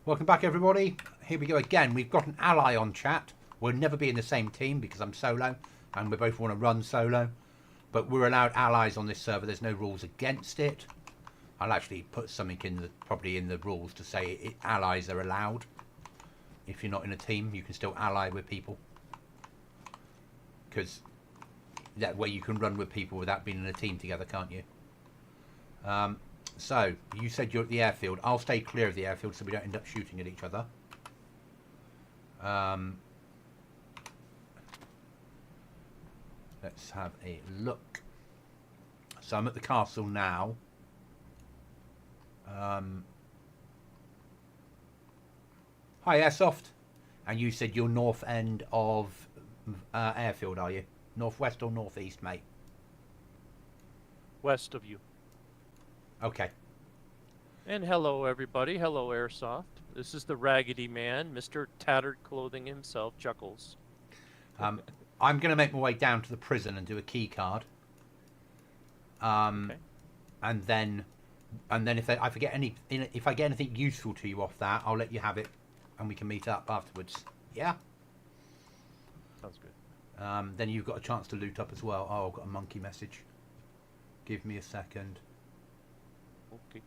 Welcome back, everybody. Here we go again. We've got an ally on chat. We'll never be in the same team because I'm solo and we both want to run solo. But we're allowed allies on this server. There's no rules against it. I'll actually put something probably in the rules to say allies are allowed. If you're not in a team, you can still ally with people. Because that way you can run with people without being in a team together, can't you? So, you said you're at the airfield. I'll stay clear of the airfield so we don't end up shooting at each other. Let's have a look. So I'm at the castle now. Hi, Airsoft. And you said you're north end of airfield, are you? Northwest or northeast, mate? West of you. Okay. And hello, everybody. Hello, Airsoft. This is the Raggedy Man, Mr. Tattered Clothing himself, Chuckles. I'm going to make my way down to the prison and do a key card. Okay. And then if I get anything useful to you off that, I'll let you have it, and we can meet up afterwards. Yeah. Sounds good. Then you've got a chance to loot up as well. Oh, I've got a monkey message. Give me a second. Okay.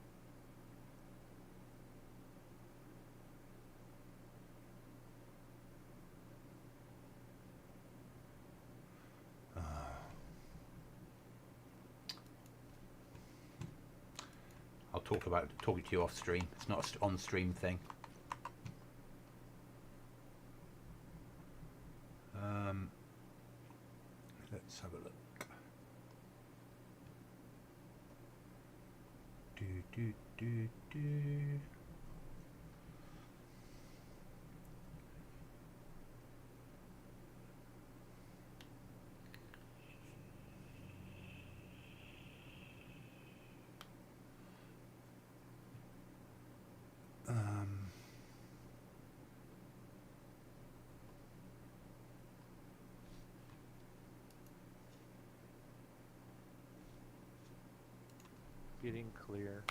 I'll talking to you off stream. It's not an on stream thing. Let's have a look. Do. Getting clear.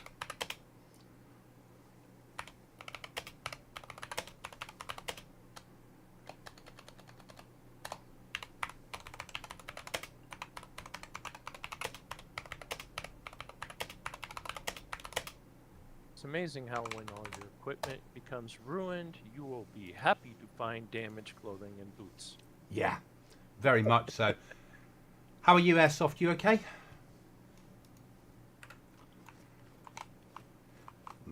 It's amazing how when all your equipment becomes ruined, you will be happy to find damaged clothing and boots. Yeah, very much so. How are you, Airsoft? You okay?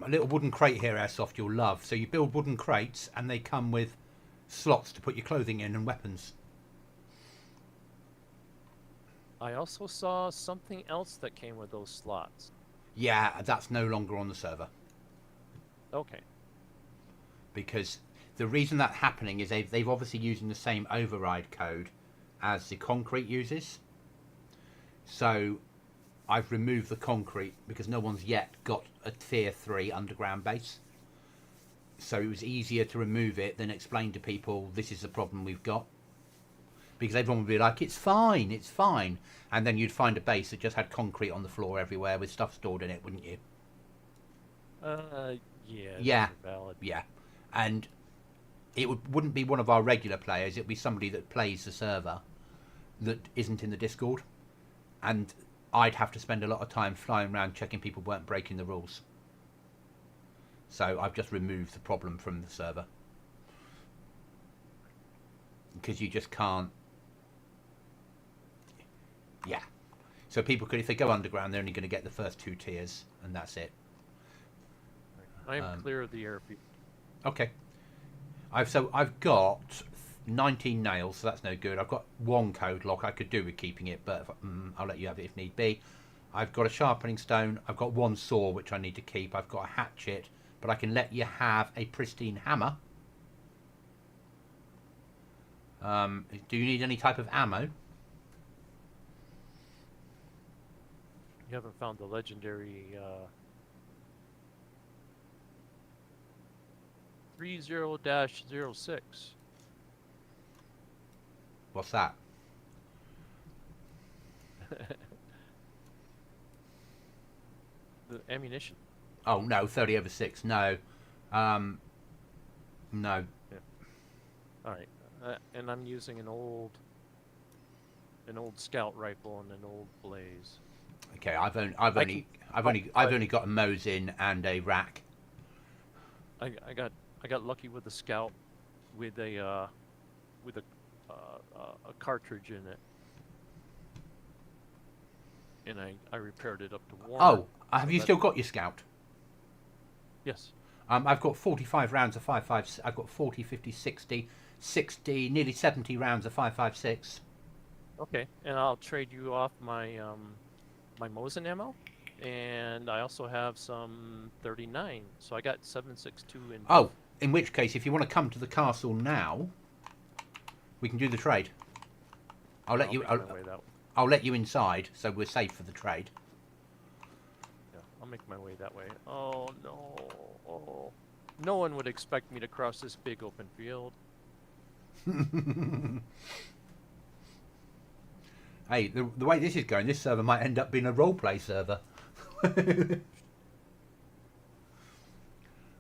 A little wooden crate here, Airsoft, you'll love. So you build wooden crates and they come with slots to put your clothing in and weapons. I also saw something else that came with those slots. Yeah, that's no longer on the server. Okay. Because the reason that's happening is they've obviously using the same override code as the concrete uses. So I've removed the concrete because no one's yet got a tier 3 underground base. So it was easier to remove it than explain to people this is the problem we've got. Because everyone would be like, it's fine, it's fine. And then you'd find a base that just had concrete on the floor everywhere with stuff stored in it, wouldn't you? Yeah. Valid. Yeah. And it wouldn't be one of our regular players, it'd be somebody that plays the server that isn't in the Discord. And I'd have to spend a lot of time flying around checking people weren't breaking the rules. So I've just removed the problem from the server. Because you just can't. Yeah. So people could, if they go underground, they're only going to get the first 2 tiers, and that's it. I am clear of the airfield. Okay. I've got 19 nails, so that's no good. I've got 1 code lock. I could do with keeping it, but I'll let you have it if need be. I've got a sharpening stone. I've got 1 saw, which I need to keep. I've got a hatchet, but I can let you have a pristine hammer. Do you need any type of ammo? You haven't found the legendary 30-06. What's that? The ammunition. Oh no, 30/6. No. No. Yeah. All right. And I'm using an old scout rifle and an old blaze. Okay, I've only got a Mosin and a rack. I got lucky with the scout with a cartridge in it, and I repaired it up to warmer. Oh, have you still got your scout? Yes. I've got 45 rounds of 5.56. I've got 40, 50, 60, nearly 70 rounds of 5.56. Okay, and I'll trade you off my my Mosin ammo, and I also have some 39. So I got 7.62 in. Oh, in which case, if you want to come to the castle now, we can do the trade. I'll let you. I'll let you inside, so we're safe for the trade. Yeah, I'll make my way that way. Oh no! Oh, no one would expect me to cross this big open field. Hey, the way this is going, this server might end up being a roleplay server.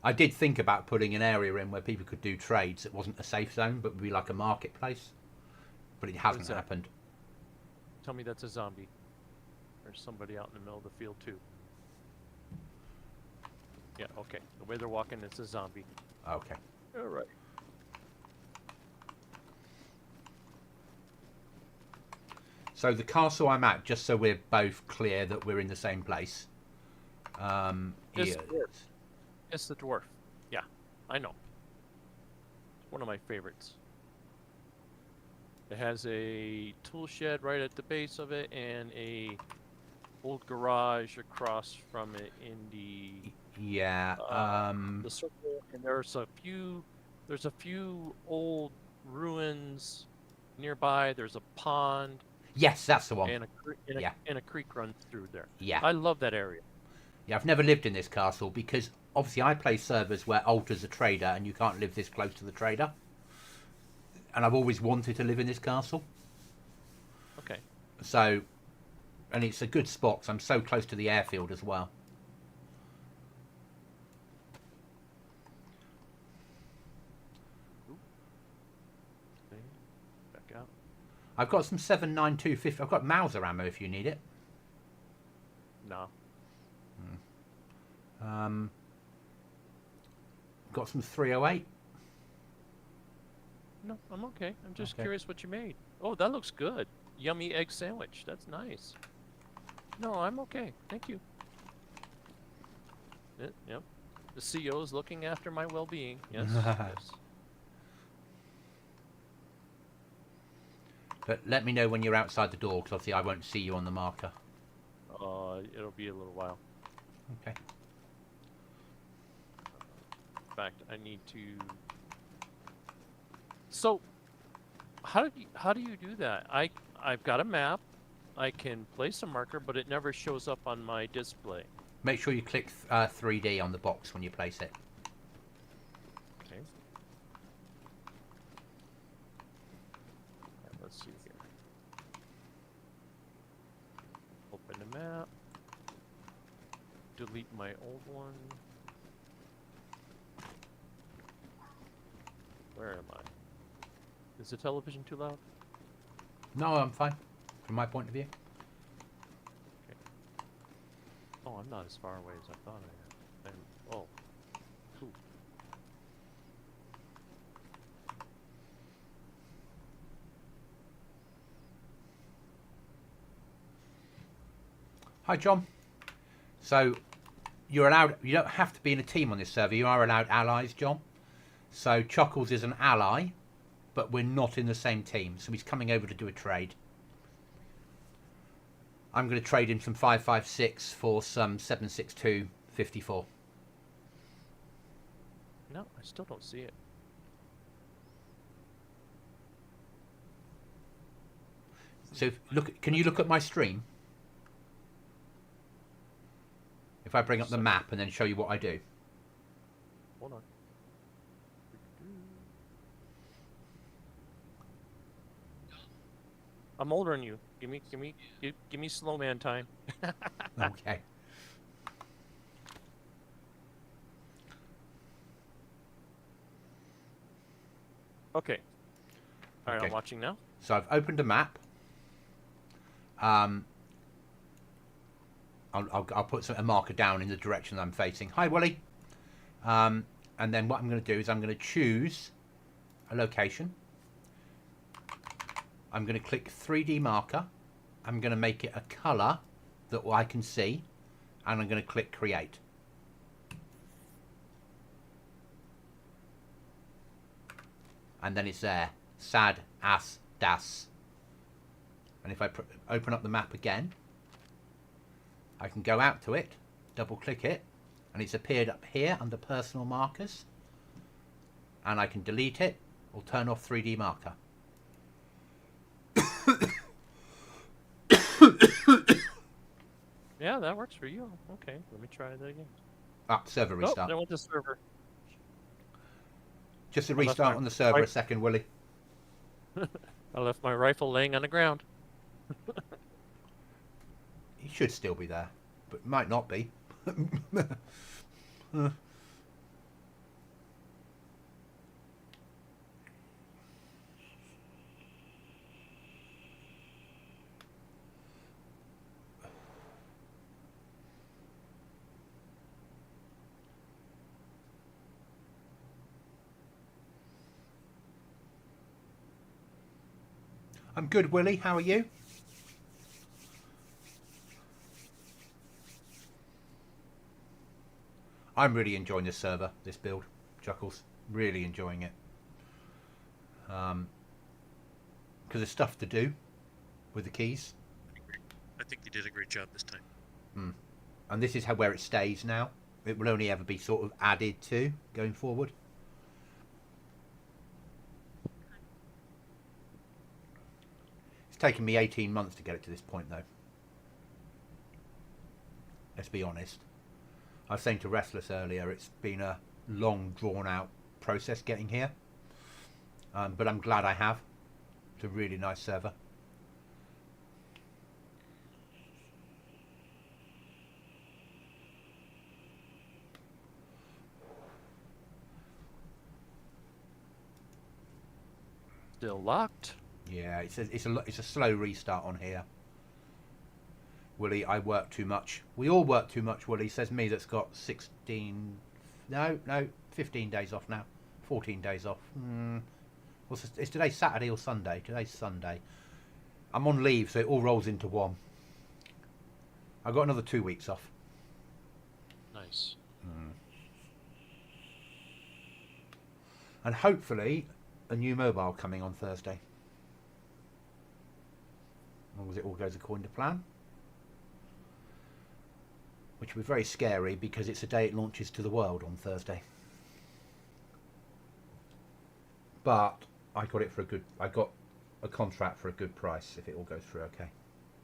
I did think about putting an area in where people could do trades. It wasn't a safe zone, but would be like a marketplace. But it hasn't happened. Tell me that's a zombie. There's somebody out in the middle of the field too. Yeah, okay. The way they're walking, it's a zombie. Okay. All right. So the castle I'm at, just so we're both clear that we're in the same place. It's the dwarf. Yeah, I know. It's one of my favorites. It has a tool shed right at the base of it and a old garage across from it in the the circle. And there's a few old ruins nearby. There's a pond. Yes, that's the one. And a creek runs through there. Yeah. I love that area. Yeah, I've never lived in this castle because obviously I play servers where Alter's a trader and you can't live this close to the trader. And I've always wanted to live in this castle. Okay. So, and it's a good spot because I'm so close to the airfield as well. Back out. I've got some 7.9250. I've got Mauser ammo if you need it. No. Got some 308. No, I'm okay. I'm just curious what you made. Oh, that looks good. Yummy egg sandwich. That's nice. No, I'm okay. Thank you. Yep. The CEO is looking after my well-being. Yes. Yes. But let me know when you're outside the door, because obviously I won't see you on the marker. It'll be a little while. Okay. In fact, I need to. So, how do you do that? I've got a map. I can place a marker, but it never shows up on my display. Make sure you click 3D on the box when you place it. Okay. Let's see here. Open the map. Delete my old one. Where am I? Is the television too loud? No, I'm fine, from my point of view. Okay. Oh, I'm not as far away as I thought I am. Oh. Cool. Hi, John. So, you're allowed. You don't have to be in a team on this server. You are allowed allies, John. So Chuckles is an ally, but we're not in the same team. So he's coming over to do a trade. I'm going to trade him some 5.56 for some 7.62 54. No, I still don't see it. So look, can you look at my stream? If I bring up the map and then show you what I do. Hold on. I'm older than you. Give me slow man time. Okay. Okay. All right, Okay. I'm watching now. So I've opened a map. I'll put a marker down in the direction I'm facing. Hi, Wally. And then what I'm going to do is I'm going to choose a location. I'm going to click 3D marker. I'm going to make it a colour that I can see. And I'm going to click create. And then it's there. Sad ass das. And if I open up the map again, I can go out to it, double click it, and it's appeared up here under personal markers. And I can delete it or turn off 3D marker. Yeah, that works for you. Okay, let me try that again. Server restart. I went to server. Just a restart on the server a second, Willie. I left my rifle laying on the ground. He should still be there, but might not be. I'm good, Willie. How are you? I'm really enjoying this server, this build. Chuckles. Really enjoying it. Because there's stuff to do with the keys. I think they did a great job this time. And this is where it stays now. It will only ever be sort of added to going forward. It's taken me 18 months to get it to this point, though. Let's be honest. I was saying to Restless earlier, it's been a long, drawn-out process getting here. But I'm glad I have. It's a really nice server. Still locked. Yeah, it's a slow restart on here. Willie, I work too much. We all work too much, Willie. Says me that's got 15 days off now. 14 days off. Well, is today Saturday or Sunday? Today's Sunday. I'm on leave, so it all rolls into one. I've got another 2 weeks off. Nice. And hopefully a new mobile coming on Thursday. As long as it all goes according to plan. Which will be very scary because it's the day it launches to the world on Thursday. But I got it for I got a contract for a good price if it all goes through okay.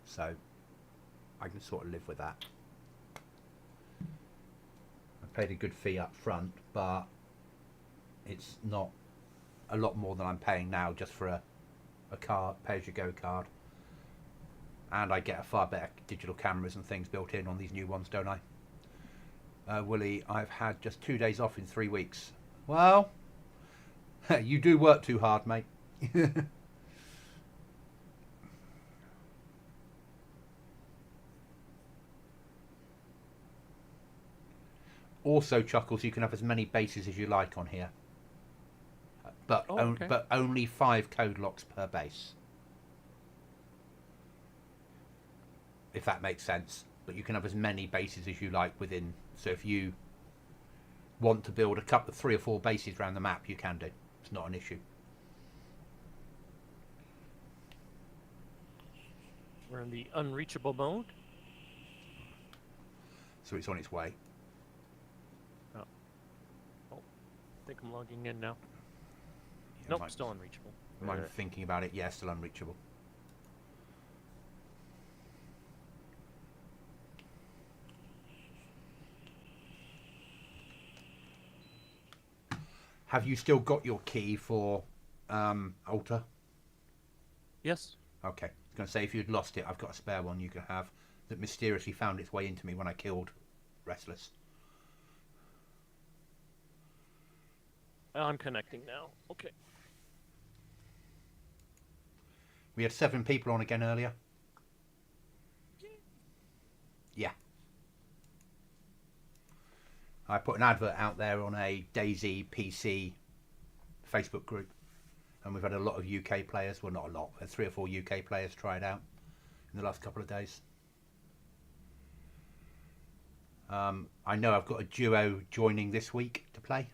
So I can sort of live with that. I paid a good fee up front, but it's not a lot more than I'm paying now just for a card, pay-as-you-go card. And I get a far better digital cameras and things built in on these new ones, don't I? Willie, I've had just 2 days off in 3 weeks. Well, you do work too hard, mate. Also, Chuckles, you can have as many bases as you like on here. But, but only 5 code locks per base. If that makes sense. But you can have as many bases as you like within. So if you want to build a couple of 3 or 4 bases around the map, you can do. It's not an issue. We're in the unreachable mode. So it's on its way. Oh, I think I'm logging in now. Yeah, nope, still unreachable. I'm thinking about it. Yeah, still unreachable. Have you still got your key for Altar? Yes. Okay. I was going to say, if you'd lost it, I've got a spare one you can have that mysteriously found its way into me when I killed Restless. I'm connecting now. Okay. We had 7 people on again earlier. Yeah. I put an advert out there on a DayZ PC Facebook group, and we've had a lot of UK players. Well, not a lot. 3 or 4 UK players try it out in the last couple of days. I know I've got a duo joining this week to play.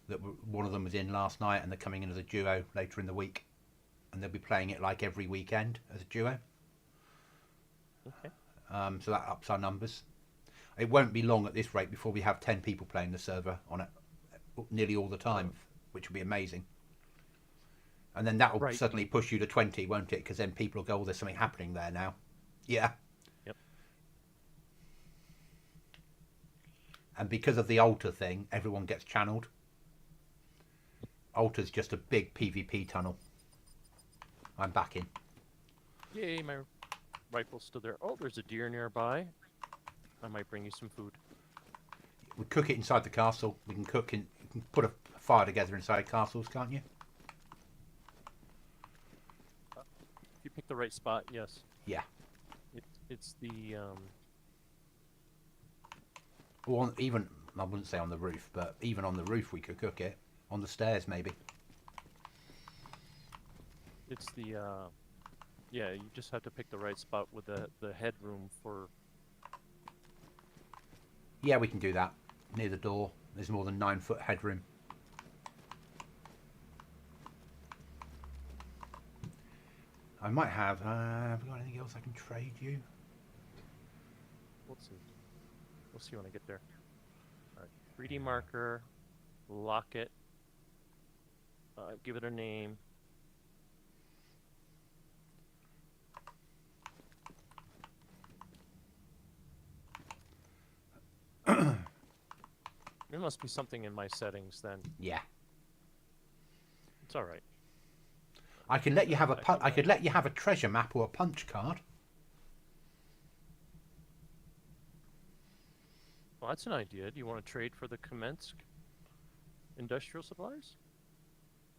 That one of them was in last night, and they're coming in as a duo later in the week, and they'll be playing it like every weekend as a duo. Okay. So that ups our numbers. It won't be long at this rate before we have 10 people playing the server on it nearly all the time, which will be amazing. And then that will suddenly push you to 20, won't it? Because then people will go, oh, there's something happening there now. Yeah. Yep. And because of the altar thing, everyone gets channeled. Altar's just a big PvP tunnel. I'm back in. Yay, my rifle's still there. Oh, there's a deer nearby. I might bring you some food. We cook it inside the castle. We can cook in. You can put a fire together inside castles, can't you? If you pick the right spot, yes. Yeah. It's the Or even, I wouldn't say on the roof, but even on the roof we could cook it. On the stairs, maybe. It's the yeah. You just have to pick the right spot with the headroom for. Yeah, we can do that. Near the door. There's more than 9-foot headroom. I might have... have we got anything else I can trade you? We'll see. We'll see when I get there. Alright. 3D marker. Lock it. Give it a name. There must be something in my settings then. Yeah. It's all right. I can let you have a I could let you have a treasure map or a punch card. Well, that's an idea. Do you want to trade for the Kamensk industrial supplies?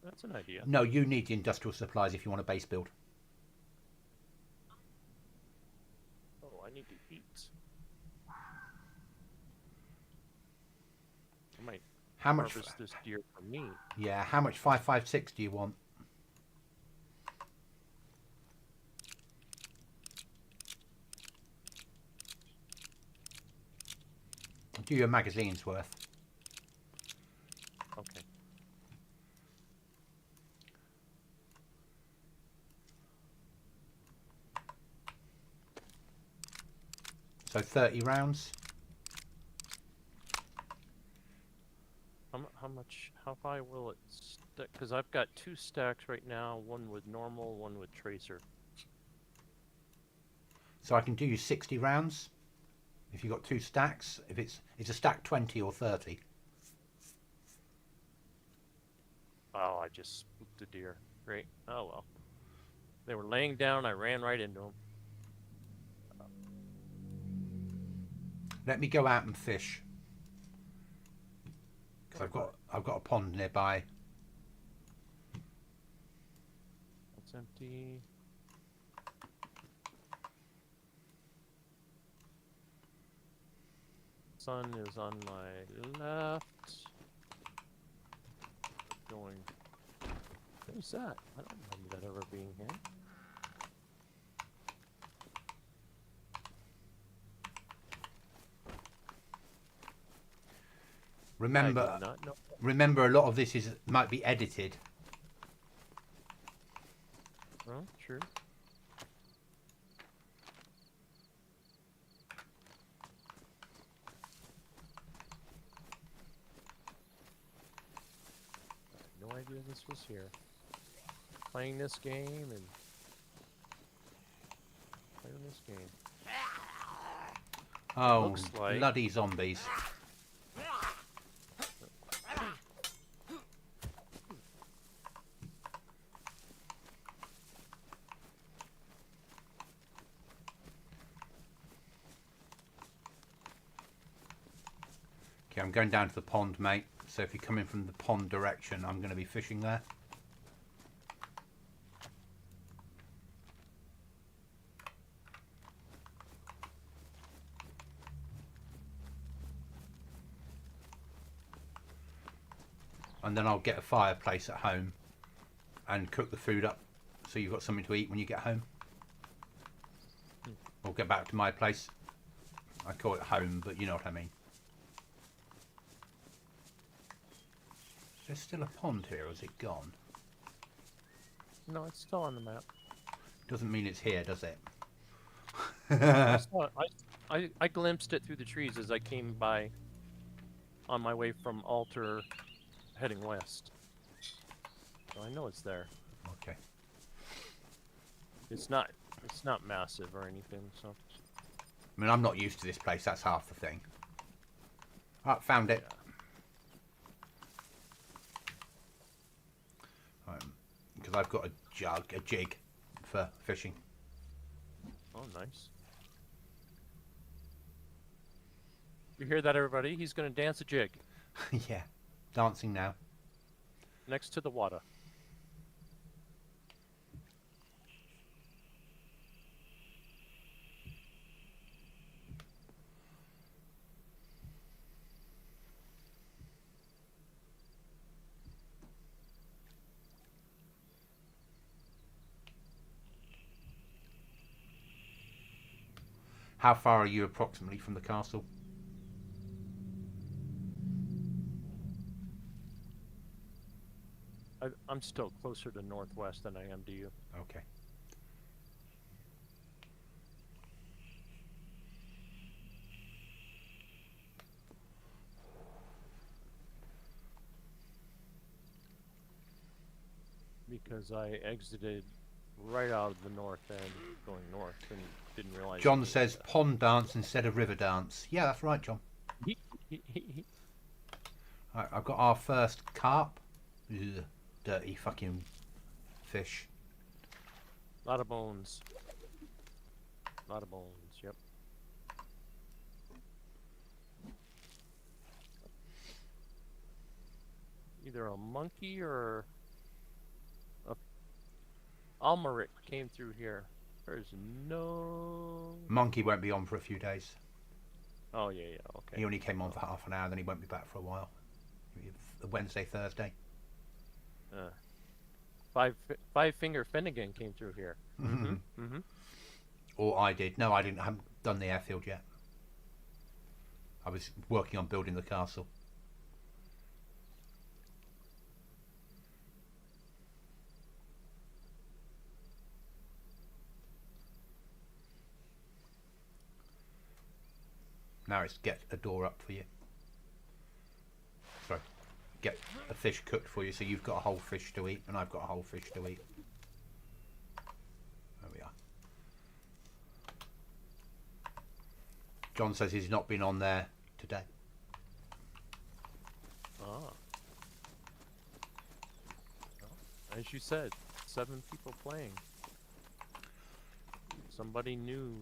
That's an idea. No, you need the industrial supplies if you want a base build. Oh, I need to eat. I might harvest this deer for me. Yeah, how much 556 do you want? I'll do you a magazine's worth. Okay. So 30 rounds. How high will it stack? Because I've got 2 stacks right now, one with normal, one with tracer. So I can do you 60 rounds if you've got 2 stacks. If it's a stack 20 or 30. Oh, I just spooked a deer. Great. Oh well. They were laying down. I ran right into them. Let me go out and fish. Because I've got a pond nearby. It's empty. Sun is on my left. Going. Who's that? I don't remember that ever being here. Remember, a lot of this might be edited. Well, true. I had no idea this was here. Playing this game and playing this game. Oh, looks like bloody zombies. Okay, I'm going down to the pond, mate. So if you come in from the pond direction, I'm going to be fishing there. and then I'll get a fireplace at home and cook the food up so you've got something to eat when you get home. Or get back to my place. I call it home, but you know what I mean. There's still a pond here, or is it gone? No, it's still on the map. Doesn't mean it's here, does it? I glimpsed it through the trees as I came by on my way from Alter heading west. So I know it's there. Okay. It's not massive or anything, so. I mean, I'm not used to this place, that's half the thing. Right, found it. Yeah. Because I've got a jig for fishing. Oh, nice. You hear that, everybody? He's going to dance a jig. Yeah, dancing now. Next to the water. How far are you approximately from the castle? I'm still closer to northwest than I am to you. Okay. Because I exited right out of the north end, going north, and didn't realize. John says pond dance instead of river dance. Yeah, that's right, John. Right, I've got our first carp. Ugh, dirty fucking fish. A lot of bones. A lot of bones, yep. Either a monkey or a Almeric came through here. There's no... Monkey won't be on for a few days. Oh, yeah, okay. He only came on for half an hour, then he won't be back for a while. Wednesday, Thursday. Five Finger Finnegan came through here. Or I did. No, I didn't. I haven't done the airfield yet. I was working on building the castle. Now it's get a door up for you. Sorry. Get a fish cooked for you so you've got a whole fish to eat and I've got a whole fish to eat. There we are. John says he's not been on there today. Ah. Well, as you said, 7 people playing. Somebody new.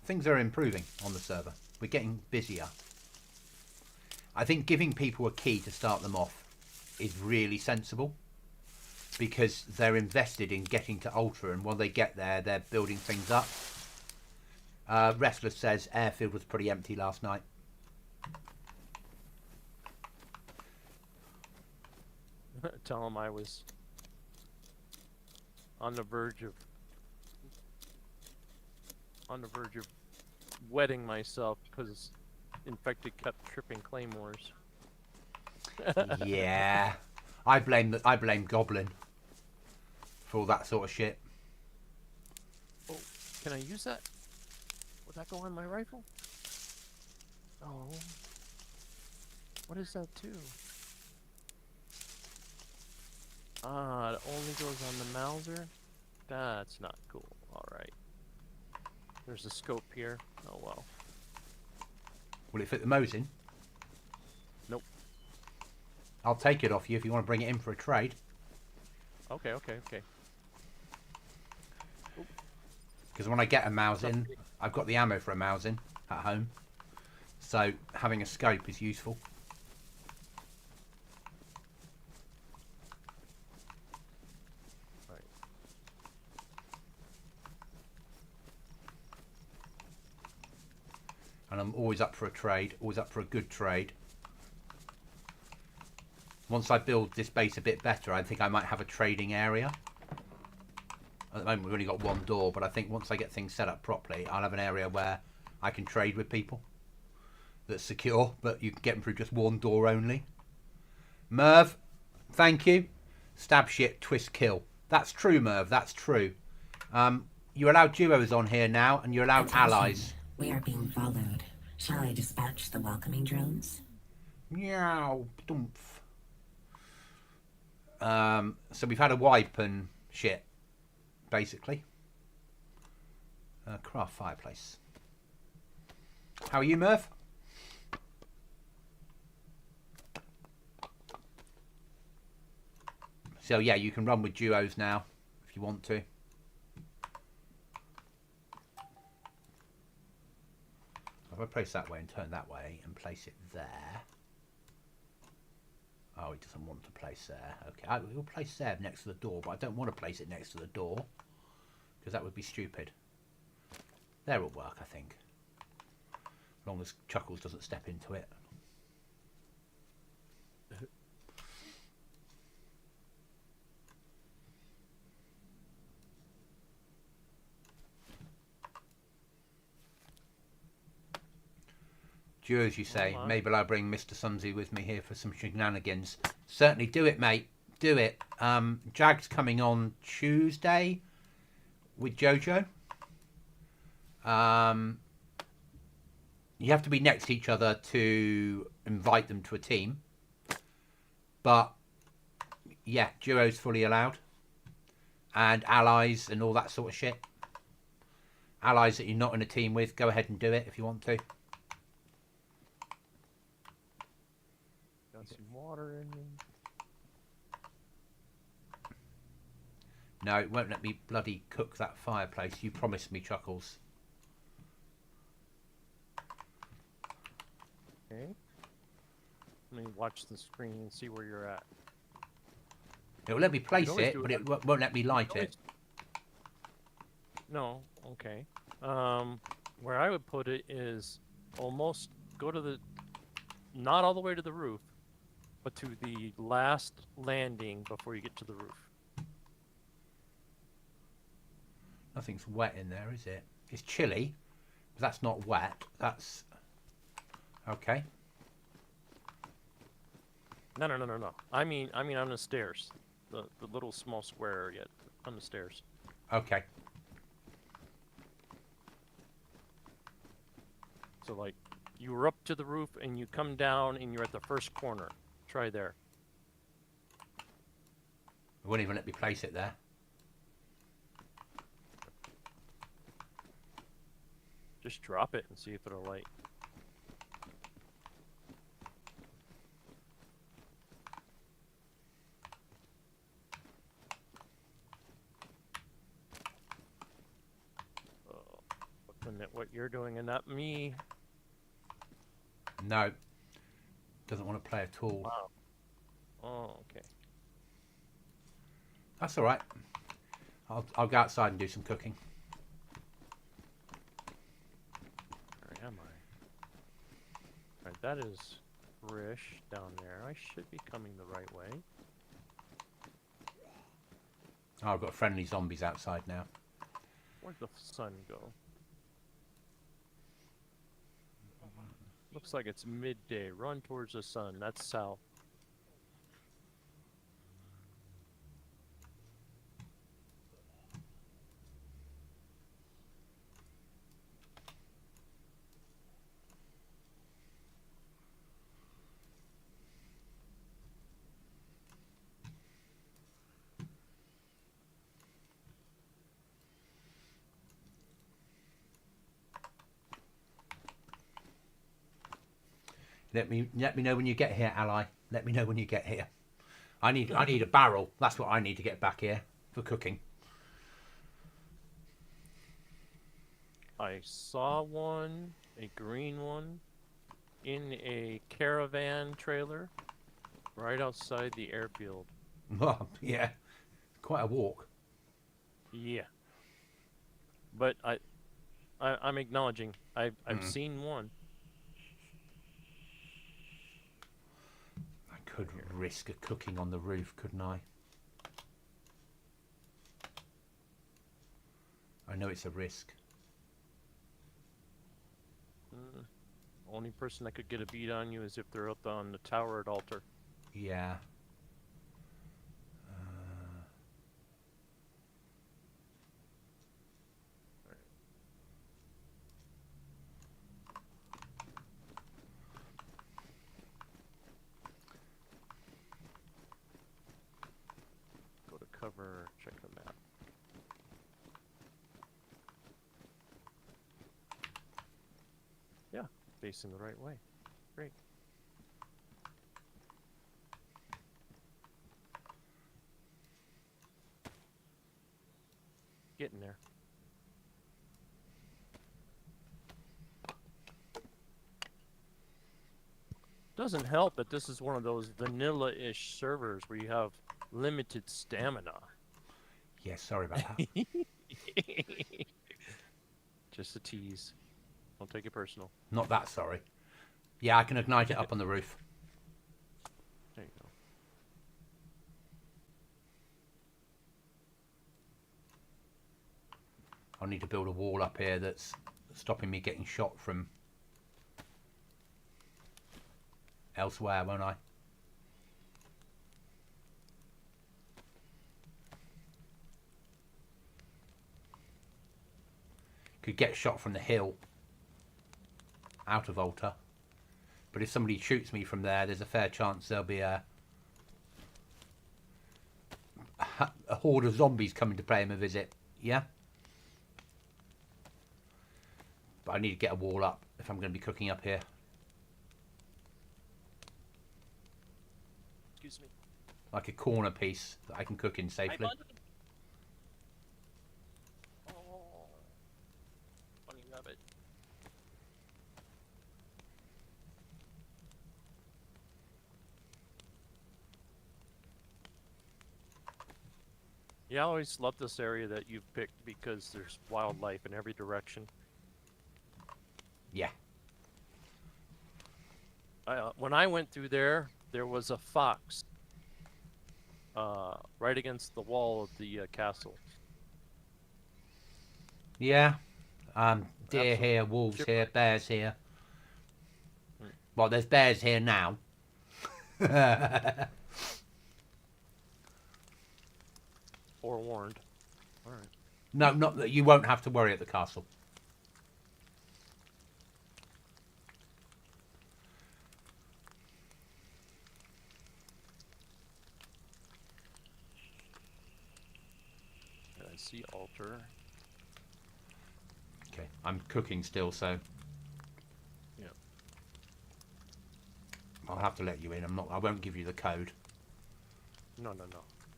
Things are improving on the server. We're getting busier. I think giving people a key to start them off is really sensible because they're invested in getting to Ultra, and when they get there, they're building things up. Restless says airfield was pretty empty last night. Tell him I was on the verge of wetting myself because infected kept tripping claymores. Yeah, I blame Goblin for all that sort of shit. Oh, can I use that? Would that go on my rifle? Oh, what is that too? Ah, it only goes on the Mauser? That's not cool. Alright. There's a scope here. Oh well. Will it fit the Mosin? Nope. I'll take it off you if you want to bring it in for a trade. Okay. Because when I get a Mausin, I've got the ammo for a Mausin at home. So having a scope is useful. Right. And I'm always up for a trade, always up for a good trade. Once I build this base a bit better, I think I might have a trading area. At the moment, we've only got one door, but I think once I get things set up properly, I'll have an area where I can trade with people. That's secure, but you can get them through just one door only. Merv, thank you. Stab shit, twist kill. That's true, Merv, that's true. You're allowed duos on here now, and you're allowed Attention. allies. We are being followed. Shall I dispatch the welcoming drones? Meow, dumph. So we've had a wipe and shit, basically. Craft fireplace. How are you, Merv? So yeah, you can run with duos now if you want to. If I place that way and turn that way and place it there. Oh, it doesn't want to place there. Okay, we'll place there next to the door, but I don't want to place it next to the door because that would be stupid. There will work, I think. As long as Chuckles doesn't step into it. As you say, maybe I'll bring Mr. Sunzy with me here for some shenanigans. Certainly do it, mate. Do it. Jag's coming on Tuesday with Jojo. You have to be next to each other to invite them to a team. But, yeah, duos fully allowed. And allies and all that sort of shit. Allies that you're not in a team with, go ahead and do it if you want to. Got some water in me. No, it won't let me bloody cook that fireplace. You promised me, Chuckles. Okay. Let me watch the screen and see where you're at. It'll let me place it, but it won't let me light it. No, okay. Where I would put it is almost go to the, not all the way to the roof, but to the last landing before you get to the roof. Nothing's wet in there, is it? It's chilly, but that's not wet. That's okay. No. I mean on the stairs, the little small square area on the stairs. Okay. So like, you were up to the roof and you come down and you're at the first corner. Try there. It won't even let me place it there. Just drop it and see if it'll light. Looking at what you're doing and not me. No. Doesn't want to play at all. Wow. Oh, okay. That's all right. I'll go outside and do some cooking. Where am I? Alright, that is Rish down there. I should be coming the right way. Oh, I've got friendly zombies outside now. Where'd the sun go? Looks like it's midday. Run towards the sun. That's south. Let me know when you get here, ally. Let me know when you get here. I need a barrel. That's what I need to get back here for cooking. I saw one, a green one, in a caravan trailer right outside the airfield. Oh, yeah. Quite a walk. Yeah. But I'm acknowledging I've seen one. could risk a cooking on the roof, couldn't I? I know it's a risk. Only person that could get a beat on you is if they're up on the tower at altar. Yeah. Go to cover, check the map. Yeah, facing the right way. Great. Getting there. Doesn't help that this is one of those vanilla-ish servers where you have limited stamina. Yeah, sorry about that. Just a tease. Don't take it personal. Not that sorry. Yeah, I can ignite it up on the roof. There you go. I'll need to build a wall up here that's stopping me getting shot from elsewhere, won't I? Could get shot from the hill out of altar, but if somebody shoots me from there, there's a fair chance there'll be a horde of zombies coming to pay him a visit. Yeah, but I need to get a wall up if I'm going to be cooking up here. Excuse me. Like a corner piece that I can cook in safely. Oh, funny rabbit. Yeah, I always love this area that you've picked because there's wildlife in every direction. Yeah. When I went through there was a fox right against the wall of the castle. Yeah. Deer Absolutely. here, wolves Ship- here, bears here. Well, there's bears here now. Forewarned. All right. No, not that you won't have to worry at the castle. I see altar. Okay, I'm cooking still, so Yeah. I'll have to let you in. I won't give you the code. No.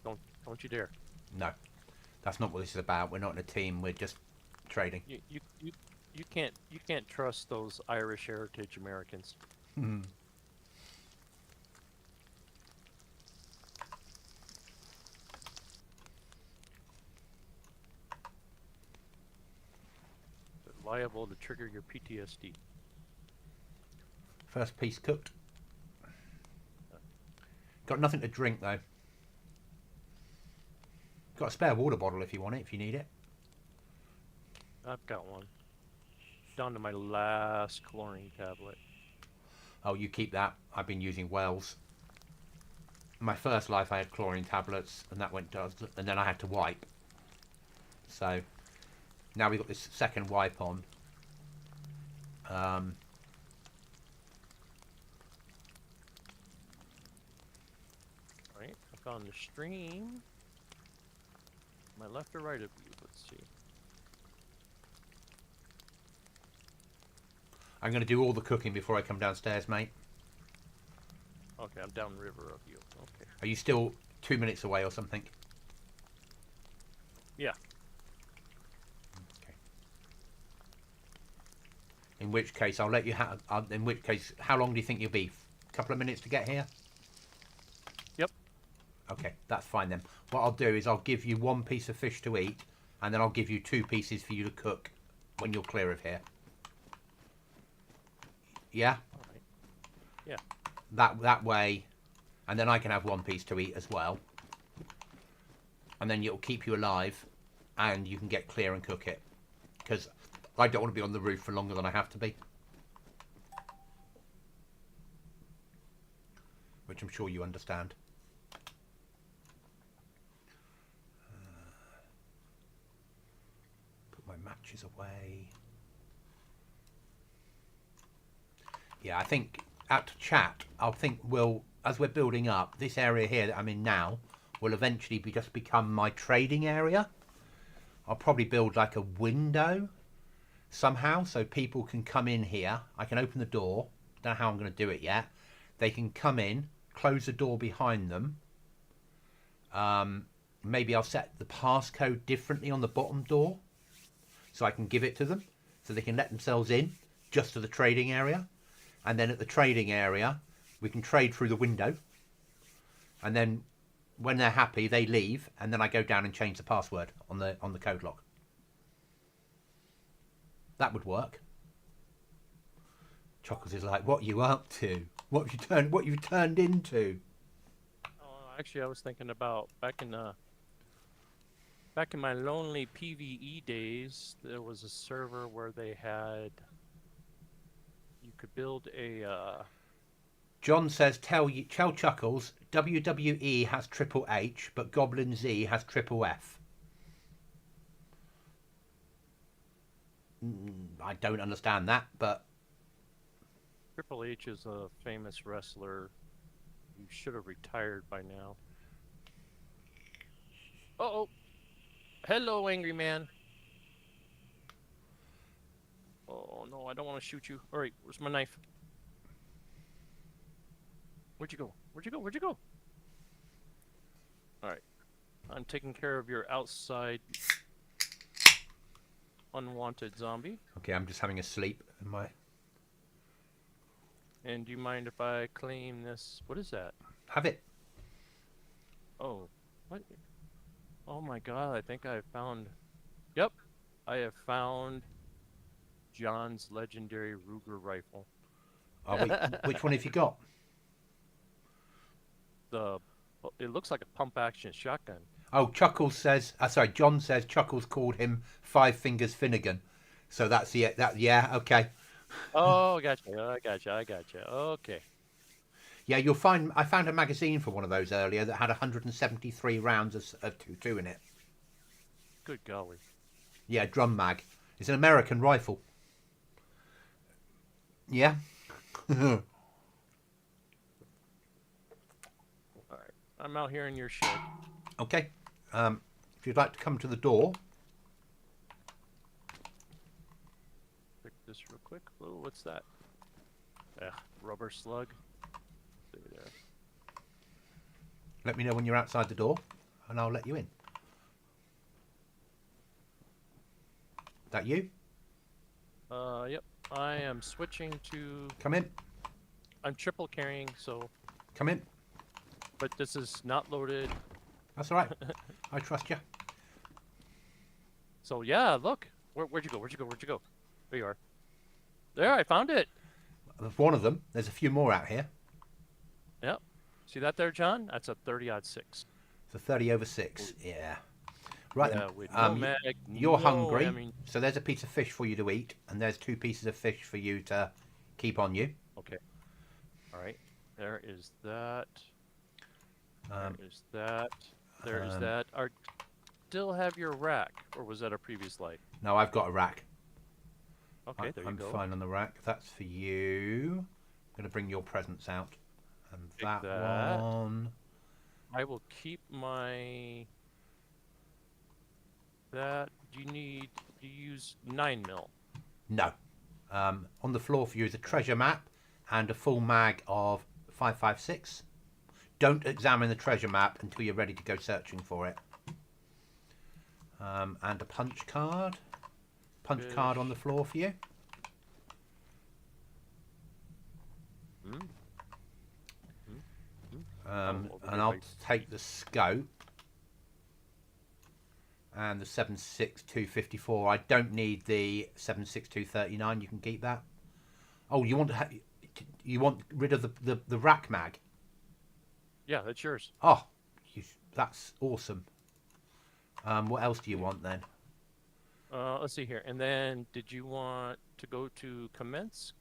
Don't you dare. No, that's not what this is about. We're not in a team. We're just trading. You can't trust those Irish heritage Americans. They're liable to trigger your PTSD. First piece cooked. Got nothing to drink though. Got a spare water bottle if you want it, if you need it. I've got one. Down to my last chlorine tablet. Oh, you keep that. I've been using Wells. My first life I had chlorine tablets and that went to, and then I had to wipe. So now we've got this second wipe on. Right, I found the stream. My left or right of you? Let's see. I'm going to do all the cooking before I come downstairs, mate. Okay, I'm downriver of you. Okay. Are you still 2 minutes away or something? Yeah. Okay. In which case, I'll let you have. In which case, how long do you think you'll be? A couple of minutes to get here? Yep. Okay, that's fine then. What I'll do is I'll give you one piece of fish to eat, and then I'll give you 2 pieces for you to cook when you're clear of here. Yeah? All right. Yeah. That way, And then I can have one piece to eat as well. And then it'll keep you alive, and you can get clear and cook it. Because I don't want to be on the roof for longer than I have to be. Which I'm sure you understand. Put my matches away. Yeah, I think at chat, as we're building up, this area here that I'm in now will eventually just become my trading area. I'll probably build like a window somehow so people can come in here. I can open the door. Don't know how I'm going to do it yet. They can come in, close the door behind them. Maybe I'll set the passcode differently on the bottom door so I can give it to them so they can let themselves in just to the trading area. And then at the trading area, we can trade through the window. And then when they're happy, they leave. And then I go down and change the password on the code lock. That would work. Chuckles is like, what are you up to? What have you turned into? Oh, actually, I was thinking about back in my lonely PvE days, there was a server where they had... You could build a... John says, tell Chuckles, WWE has Triple H, but Goblin Z has Triple F. I don't understand that, but... Triple H is a famous wrestler who should have retired by now. Uh-oh! Hello, angry man! Oh, no, I don't want to shoot you. Alright, where's my knife? Where'd you go? Where'd you go? Where'd you go? Alright. I'm taking care of your outside unwanted zombie. Okay, I'm just having a sleep in my... And do you mind if I claim this? What is that? Have it. Oh, what? Oh my god, I think I found... Yep, I have found John's legendary Ruger rifle. Oh, wait, which one have you got? It looks like a pump-action shotgun. Oh, Chuckles says... John says Chuckles called him Five Fingers Finnegan. So that's the... yeah, okay. Oh, I gotcha. Okay. Yeah, you'll find... I found a magazine for one of those earlier that had 173 rounds of 2.2 in it. Good golly. Yeah, drum mag. It's an American rifle. Yeah. Alright. I'm out here in your shed. Okay. If you'd like to come to the door... Pick this real quick. Oh, what's that? Rubber slug. Stay there. Let me know when you're outside the door, and I'll let you in. That you? Yep. I am switching to... Come in. I'm triple carrying, so... Come in. But this is not loaded. That's all right. I trust you. So, yeah, look. Where'd you go? Where'd you go? There you are. There, I found it. There's one of them. There's a few more out here. Yep. See that there, John? That's a 30-06. It's a 30/6. Yeah. Right. Yeah, with no mag, you're no, hungry, I mean... so there's a piece of fish for you to eat, and there's 2 pieces of fish for you to keep on you. Okay. All right. There is that. There is that. There is that. Still have your rack, or was that a previous light? No, I've got a rack. Okay, there you go. I'm fine on the rack. That's for you. I'm going to bring your presents out. And that one... I will keep my... That... Do you use 9mm? No. On the floor for you is a treasure map and a full mag of 5.56. Don't examine the treasure map until you're ready to go searching for it. And a punch card. Punch card on the floor for you. And I'll take the scope and the 7.6254. I don't need the 7.6239. You can keep that. Oh, you want rid of the rack mag? Yeah, that's yours. Oh, that's awesome. What else do you want then? Let's see here. And then, did you want to go to commence?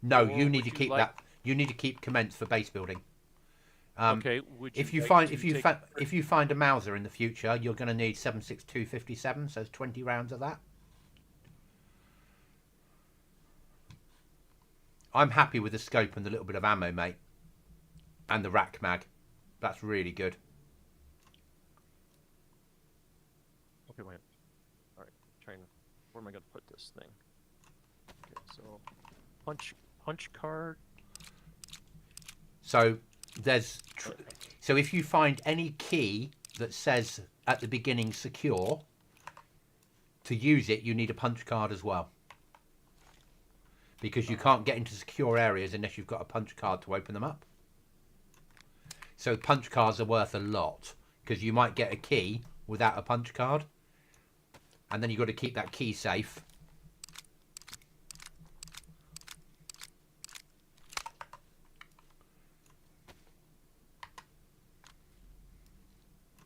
No, Or you need to would you keep like- that. You need to keep commence for base building. Okay. Would you If you like find to if you take- if you find a Mauser in the future, you're going to need 7.6257. So it's 20 rounds of that. I'm happy with the scope and the little bit of ammo, mate, and the rack mag. That's really good. Okay, wait. All right. Trying. Where am I going to put this thing? Okay, so punch card. So there's so if you find any key that says at the beginning secure, to use it you need a punch card as well, because you can't get into secure areas unless you've got a punch card to open them up. So punch cards are worth a lot, because you might get a key without a punch card, and then you've got to keep that key safe.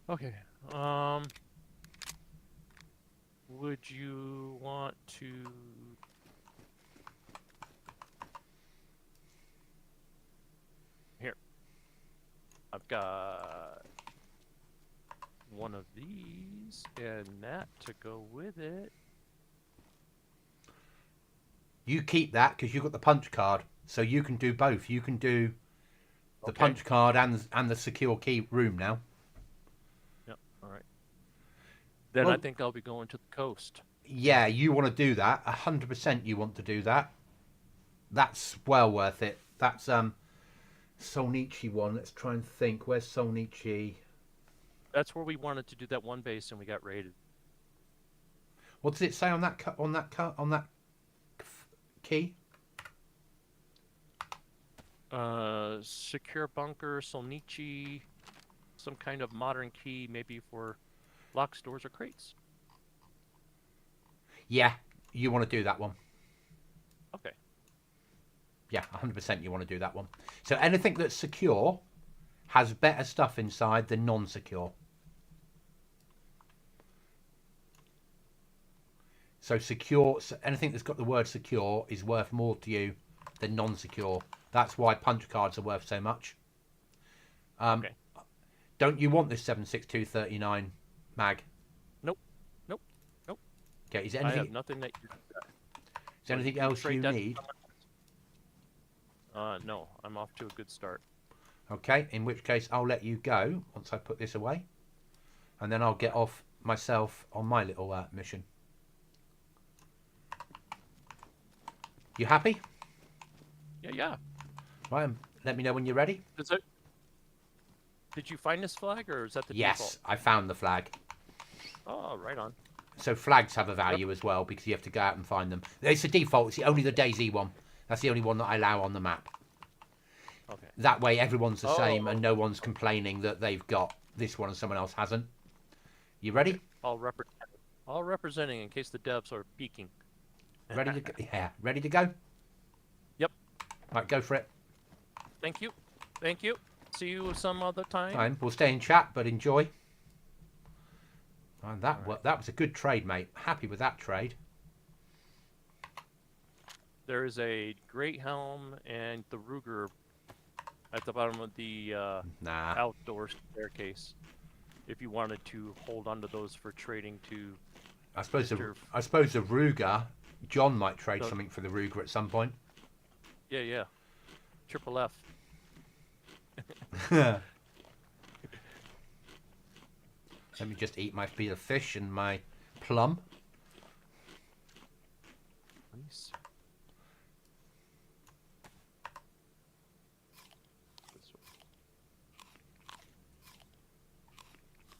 Okay. Would you want to? Here. I've got one of these and that to go with it. You keep that because you've got the punch card, so you can do both. You can do the punch card and the secure key room now. Yep. All right. Then Well, I think I'll be going to the coast. Yeah, you want to do that. 100% you want to do that. That's well worth it. That's Solnichi one. Let's try and think. Where's Solnichi? That's where we wanted to do that one base, and we got raided. What does it say on that key? Secure bunker, Solnichi, some kind of modern key, maybe for locks, doors, or crates. Yeah, you want to do that one. Okay. Yeah, 100% you want to do that one. So anything that's secure has better stuff inside than non-secure. So secure, so anything that's got the word secure is worth more to you than non-secure. That's why punch cards are worth so much. Okay. Don't you want this 7.6239 mag? Nope. Okay, is there I anything, have nothing that. is there anything else you trade that- need? No, I'm off to a good start. Okay, in which case I'll let you go once I put this away. And then I'll get off myself on my little mission. You happy? Yeah. Right, let me know when you're ready. Did you find this flag, or is that the Yes, default? I found the flag. Oh, right on. So flags have a value as well, because you have to go out and find them. It's the default. It's only the DayZ one. That's the only one that I allow on the map. Okay. That way everyone's the Oh. same and no one's complaining that they've got this one and someone else hasn't. You ready? All representing in case the devs are peeking. Ready to go? Yeah, ready to go? Yep. Right, go for it. Thank you. See you some other time. Fine. We'll stay in chat, but enjoy. And that was a good trade, mate. Happy with that trade. There is a great helm and the Ruger at the bottom of the Nah. outdoor staircase. If you wanted to hold onto those for trading to. I suppose the Ruger, John might trade So- something for the Ruger at some point. Yeah. Triple F. Let me just eat my bit of fish and my plum. Nice.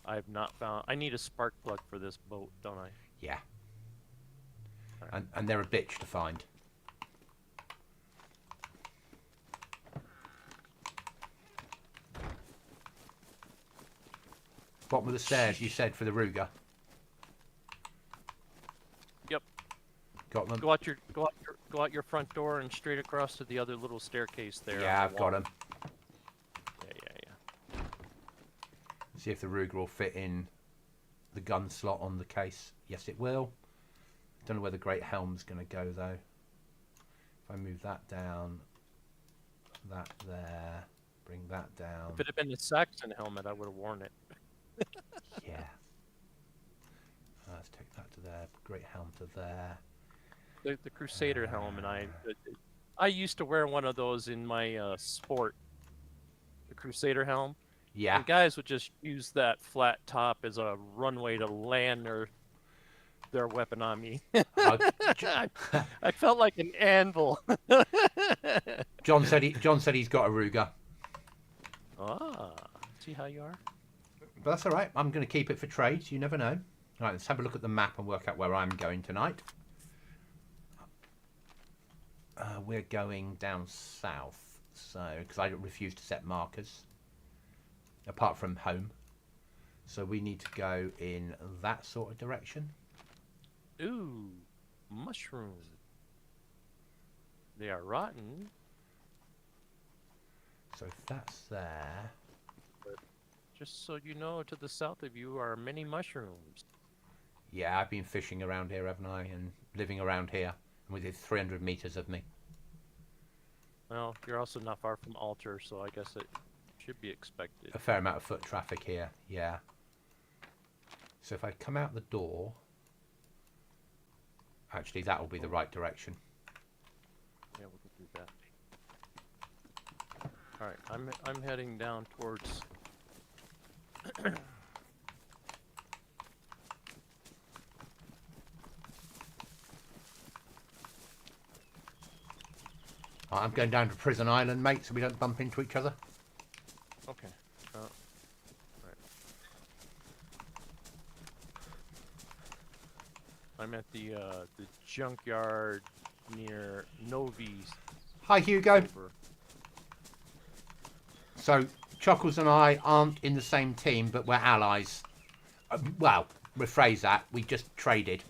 I have not found. I need a spark plug for this boat, don't I? Yeah. Alright. And they're a bitch to find. Bottom of the stairs, you said, for the Ruger. Yep. Got them? Go out your front door and straight across to the other little staircase there. Yeah, on I've the got wall. them. Yeah. See if the Ruger will fit in the gun slot on the case. Yes, it will. Don't know where the Great Helm's going to go, though. If I move that down, that there, bring that down. If it had been the Saxon helmet, I would have worn it. Yeah. Let's take that to there. Great Helm to there. The Crusader helm, and I used to wear one of those in my sport. The Crusader helm. Yeah. And guys would just use that flat top as a runway to land their weapon on me. I felt like an anvil. John said he's got a Ruger. Ah, see how you are? But that's all right. I'm going to keep it for trades. You never know. All right, let's have a look at the map and work out where I'm going tonight. We're going down south, so because I refuse to set markers, apart from home. So we need to go in that sort of direction. Ooh, mushrooms. They are rotten. So if that's there. Just so you know, to the south of you are many mushrooms. Yeah, I've been fishing around here, haven't I? And living around here. And within 300 meters of me. Well, you're also not far from Altar, so I guess it should be expected. A fair amount of foot traffic here, yeah. So if I come out the door... Actually, that will be the right direction. Yeah, we can do that. Alright, I'm heading down towards... I'm going down to Prison Island, mate, so we don't bump into each other. Okay. Right. I'm at the junkyard near Novi's. Hi, Hugo. Over. So, Chuckles and I aren't in the same team, but we're allies. Well, rephrase that. We just traded.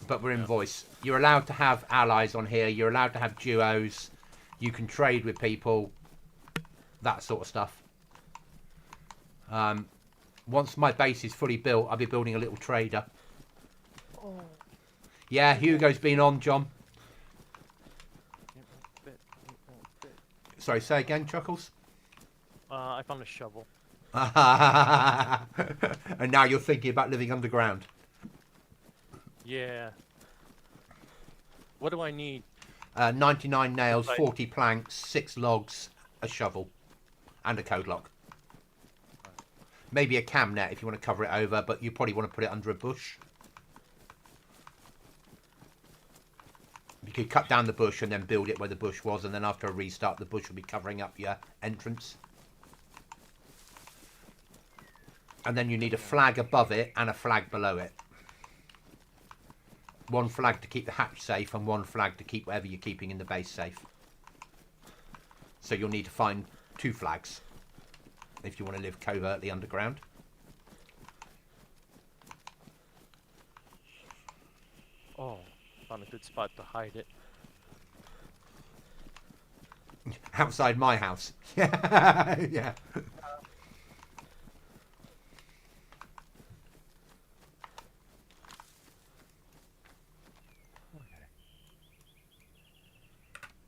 But we're in voice. You're allowed to have allies on here. You're allowed to have duos. You can trade with people. That sort of stuff. Once my base is fully built, I'll be building a little trader. Oh. Yeah, Hugo's been on, John. Sorry, say again, Chuckles? I found a shovel. And now you're thinking about living underground. Yeah. What do I need? 99 nails, 40 planks, 6 logs, a shovel, and a code lock. Maybe a cam net if you want to cover it over, but you probably want to put it under a bush. You could cut down the bush and then build it where the bush was, and then after a restart, the bush will be covering up your entrance. And then you need a flag above it and a flag below it. One flag to keep the hatch safe and one flag to keep whatever you're keeping in the base safe. So you'll need to find 2 flags if you want to live covertly underground. Oh, found a good spot to hide it. Outside my house. Yeah.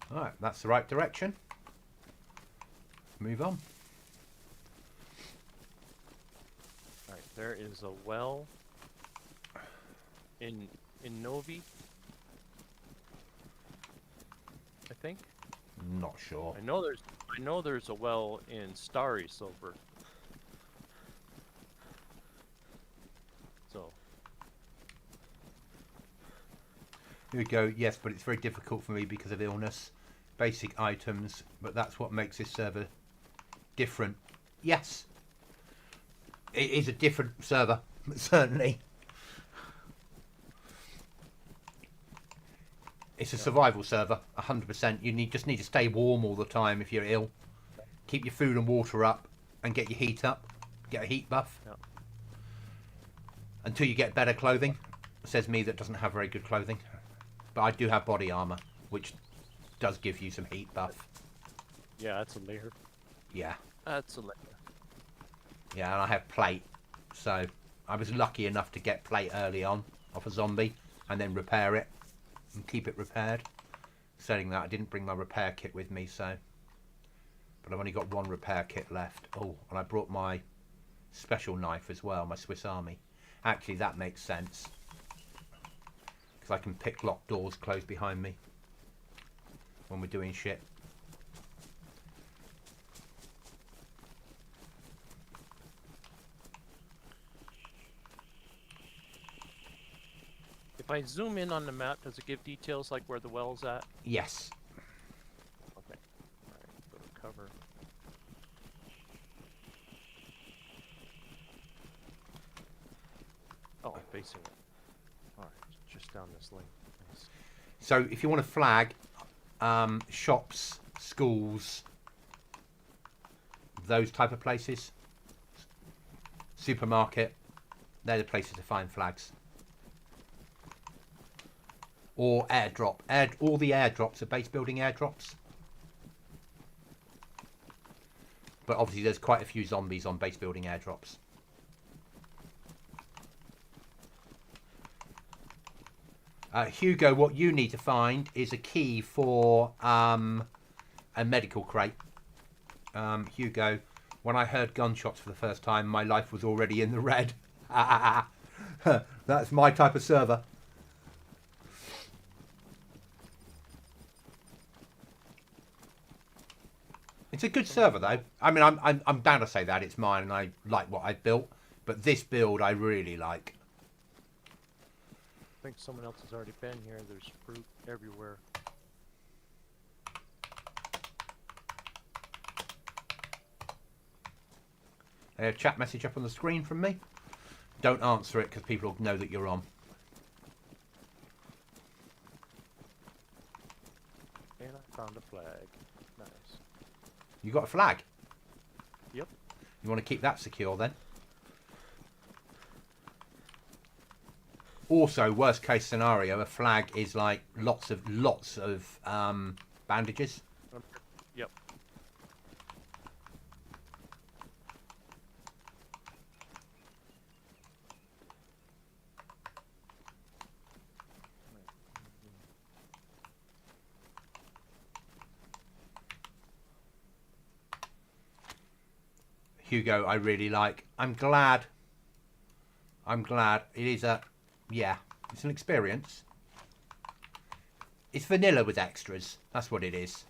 Alright, that's the right direction. Move on. Alright, there is a well in Novi, I think. Not sure. I know there's a well in Starry Silver. So Here we go. Yes, but it's very difficult for me because of illness. Basic items, but that's what makes this server different. Yes. It is a different server, certainly. It's a survival server, 100%. You just need to stay warm all the time if you're ill. Keep your food and water up and get your heat up. Get a heat buff. yeah. Until you get better clothing. Says me that doesn't have very good clothing. But I do have body armor, which does give you some heat buff. Yeah, that's a layer. Yeah. That's a layer. Yeah, and I have plate. So I was lucky enough to get plate early on off a zombie and then repair it and keep it repaired. Saying that, I didn't bring my repair kit with me, so... But I've only got one repair kit left. Oh, and I brought my special knife as well, my Swiss Army. Actually, that makes sense. Because I can pick locked doors closed behind me when we're doing shit. If I zoom in on the map, does it give details like where the well's at? Yes. Okay. Alright, go to cover. Oh, I'm facing it. Alright, just down this lane. Nice. So if you want to flag shops, schools, those type of places, supermarket, they're the places to find flags. Or airdrop. All the airdrops are base building airdrops. But obviously there's quite a few zombies on base building airdrops. Hugo, what you need to find is a key for a medical crate. Hugo, when I heard gunshots for the first time, my life was already in the red. That's my type of server. It's a good server though. I mean, I'm down to say that it's mine, and I like what I've built. But this build I really like. I think someone else has already been here. There's fruit everywhere. A chat message up on the screen from me. Don't answer it because people will know that you're on. And I found a flag. Nice. You got a flag? Yep. You want to keep that secure then? Also, worst case scenario, a flag is like lots of bandages. Yep. Hugo, I really like. I'm glad. It is yeah, it's an experience. It's vanilla with extras. That's what it is.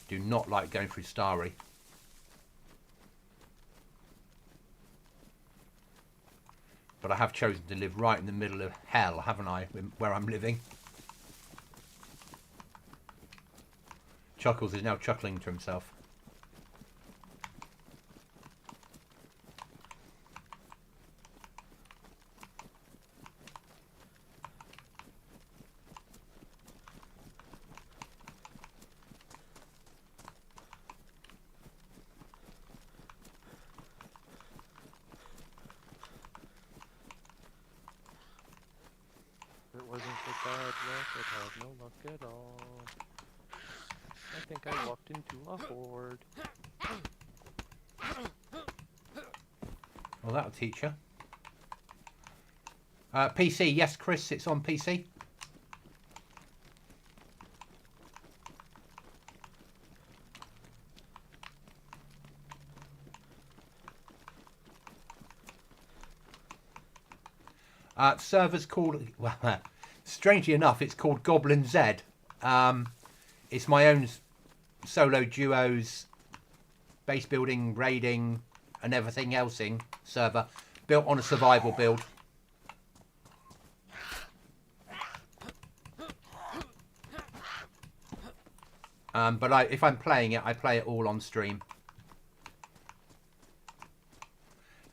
Do not like going through Starry. But I have chosen to live right in the middle of hell, haven't I, where I'm living. Chuckles is now chuckling to himself. If it wasn't for bad luck, I'd have no luck at all. I think I walked into a horde. Well, that'll teach you. PC, yes, Chris, it's on PC. Server's called, well, strangely enough, it's called Goblin DayZ. It's my own solo duos, base building, raiding, and everything elsing server, built on a survival build. But if I'm playing it, I play it all on stream.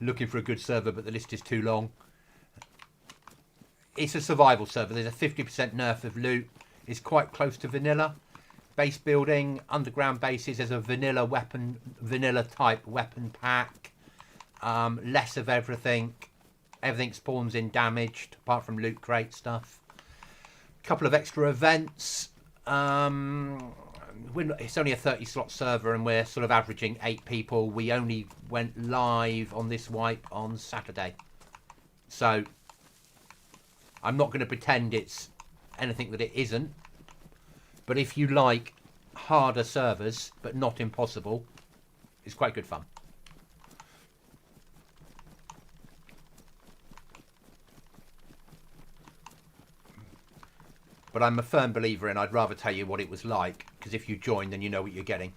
Looking for a good server, but the list is too long. It's a survival server. There's a 50% nerf of loot. It's quite close to vanilla. base building, underground bases. There's a vanilla type weapon pack. Less of everything. Everything spawns in damaged, apart from loot crate stuff. A couple of extra events. It's only a 30 slot server and we're sort of averaging 8 people. We only went live on this wipe on Saturday. So I'm not going to pretend it's anything that it isn't. But if you like harder servers, but not impossible, it's quite good fun. But I'm a firm believer in I'd rather tell you what it was like, because if you join, then you know what you're getting.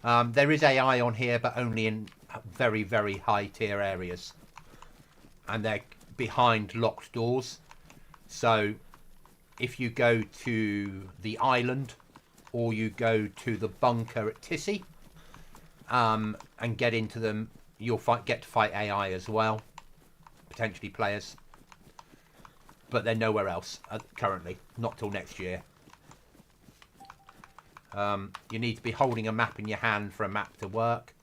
There is AI on here, but only in very, very high tier areas. And they're behind locked doors. So if you go to the island or you go to the bunker at Tissy and get into them, you'll get to fight AI as well. Potentially players. But they're nowhere else currently. Not till next year. You need to be holding a map in your hand for a map to work.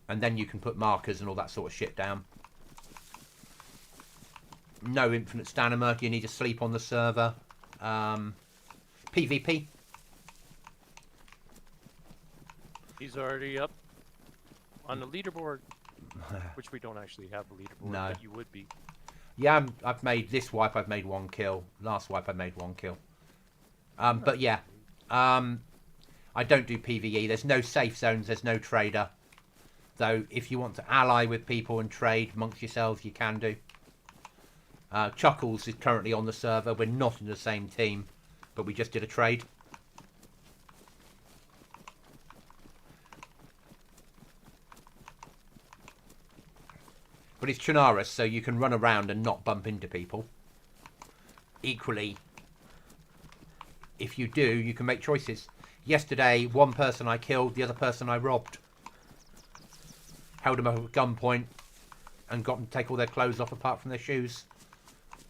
And then you can put markers and all that sort of shit down. No infinite stamina. You need to sleep on the server. PvP. He's already up on the leaderboard. Which we don't actually have a leaderboard, no. But you would be. Yeah, I've made this wipe. I've made 1 kill. Last wipe, I made 1 kill. But yeah, I don't do PvE. There's no safe zones. There's no trader. Though, if you want to ally with people and trade amongst yourselves, you can do. Chuckles is currently on the server. We're not in the same team, but we just did a trade. But it's Chernarus, so you can run around and not bump into people. Equally, if you do, you can make choices. Yesterday, one person I killed, the other person I robbed. Held them up at gunpoint and got them to take all their clothes off apart from their shoes.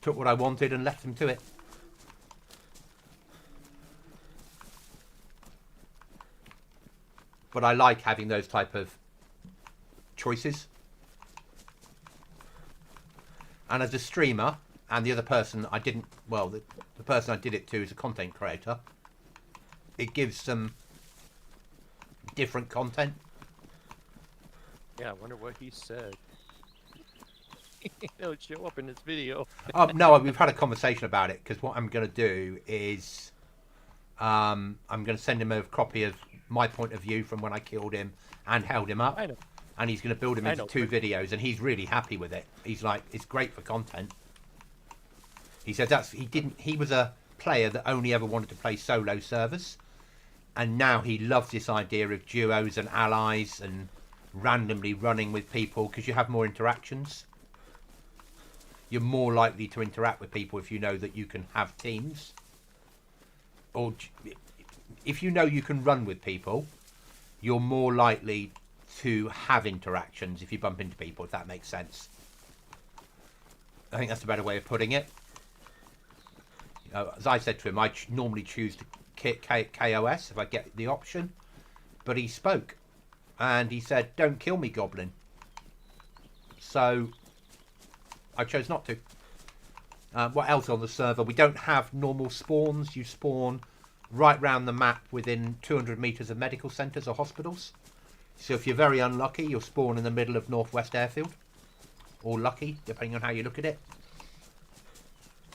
Took what I wanted and left them to it. But I like having those type of choices. And as a streamer, and the other person I didn't, well, the person I did it to is a content creator, it gives some different content. Yeah, I wonder what he said. It'll show up in this video. No, we've had a conversation about it, because what I'm going to do is I'm going to send him a copy of my point of view from when I killed him and held him up. I know. And he's going to build him into 2 videos, and he's really happy with it. He's like, it's great for content. He says he was a player that only ever wanted to play solo servers, and now he loves this idea of duos and allies and randomly running with people, because you have more interactions. You're more likely to interact with people if you know that you can have teams. Or if you know you can run with people, you're more likely to have interactions if you bump into people, if that makes sense. I think that's a better way of putting it. As I said to him, I normally choose to KOS if I get the option. But he spoke. And he said, don't kill me, Goblin. So I chose not to. What else on the server? We don't have normal spawns. You spawn right round the map within 200 metres of medical centres or hospitals. So if you're very unlucky, you'll spawn in the middle of Northwest Airfield. Or lucky, depending on how you look at it.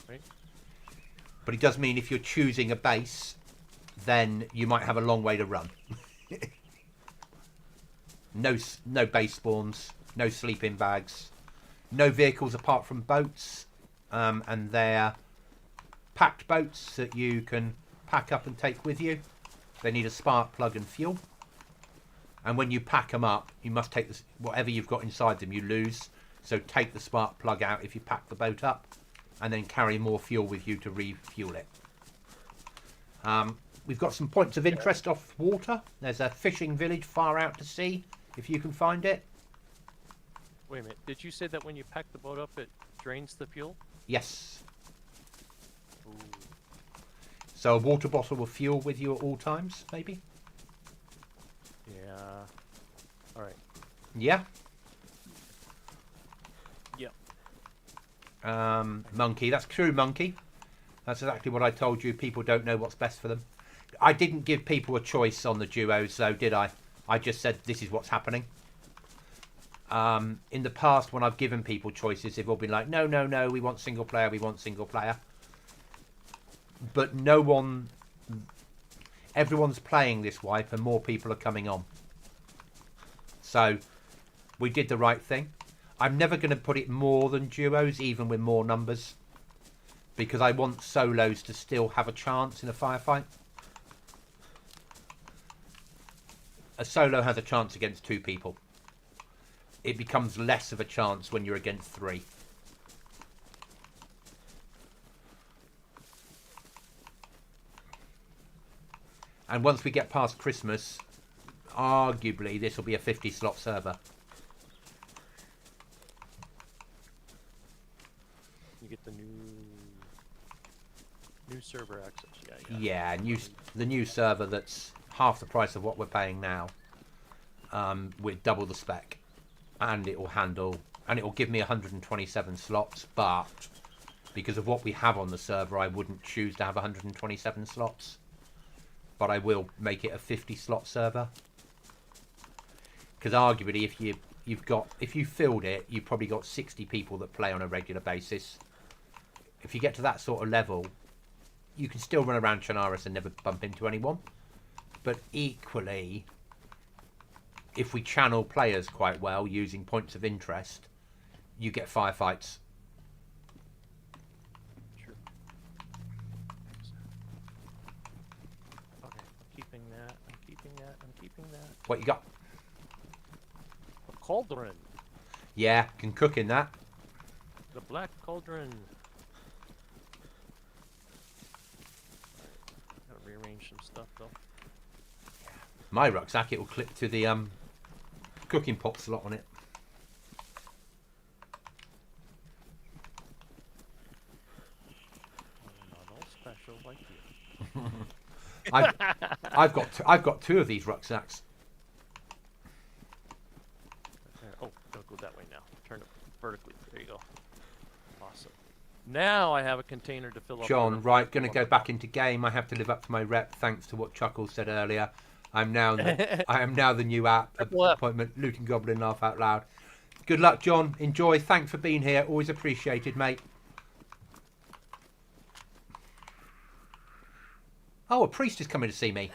Right. But it does mean if you're choosing a base, then you might have a long way to run. No base spawns, no sleeping bags, no vehicles apart from boats, and they're packed boats that you can pack up and take with you. They need a spark plug and fuel. And when you pack them up, you must take this, whatever you've got inside them, you lose. So take the spark plug out if you pack the boat up, and then carry more fuel with you to refuel it. We've got some points of interest off water. There's a fishing village far out to sea, if you can find it. Wait a minute. Did you say that when you pack the boat up, it drains the fuel? Yes. Ooh. So a water bottle with fuel with you at all times, maybe? Yeah. All right. Yeah. Yep. Monkey. That's true, Monkey. That's exactly what I told you. People don't know what's best for them. I didn't give people a choice on the duos, though, did I? I just said this is what's happening. In the past, when I've given people choices, they've all been like, no, no, no, we want single player, we want single player. But no one... Everyone's playing this wipe and more people are coming on. So, we did the right thing. I'm never going to put it more than duos, even with more numbers. Because I want solos to still have a chance in a firefight. A solo has a chance against 2 people. It becomes less of a chance when you're against 3. And once we get past Christmas, arguably this will be a 50 slot server. You get the new server access. Yeah, the new server that's half the price of what we're paying now, with double the spec, and it will handle, and it will give me 127 slots. But because of what we have on the server, I wouldn't choose to have 127 slots. But I will make it a 50 slot server, because arguably, if you filled it, you've probably got 60 people that play on a regular basis. If you get to that sort of level, you can still run around Chernarus and never bump into anyone. But equally, if we channel players quite well using points of interest, you get firefights. Sure. Okay, I'm keeping that. I'm keeping that. I'm keeping that. What you got? A cauldron. Yeah, can cook in that. The black cauldron. Gotta rearrange some stuff though. My rucksack, it will clip to the cooking pot slot on it. Not all special like you. I've got 2 of these rucksacks. Oh, don't go that way now. Turn it vertically. There you go. Awesome. Now I have a container to fill up. John, right, going to go back into game. I have to live up to my rep, thanks to what Chuckles said earlier. I am now the new app appointment. Luke and Goblin laugh out loud. Good luck, John. Enjoy. Thanks for being here. Always appreciated, mate. Oh, a priest is coming to see me.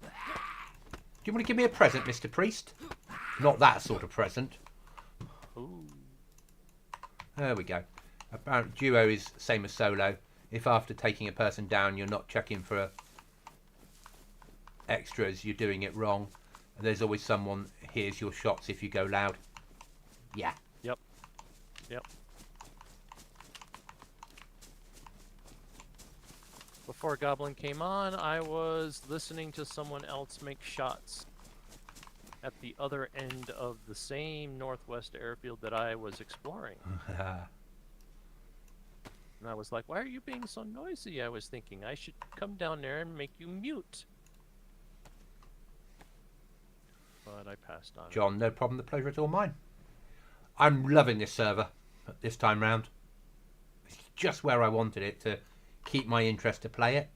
Do you want to give me a present, Mr. Priest? Not that sort of present. Ooh. There we go. Apparent duo is same as solo. If after taking a person down, you're not checking for extras, you're doing it wrong. There's always someone hears your shots if you go loud. Yeah. Yep. Yep. Before Goblin came on, I was listening to someone else make shots at the other end of the same northwest airfield that I was exploring. And I was like, why are you being so noisy? I was thinking I should come down there and make you mute. But I passed on. John, no problem. The pleasure is all mine. I'm loving this server this time round. It's just where I wanted it to keep my interest to play it.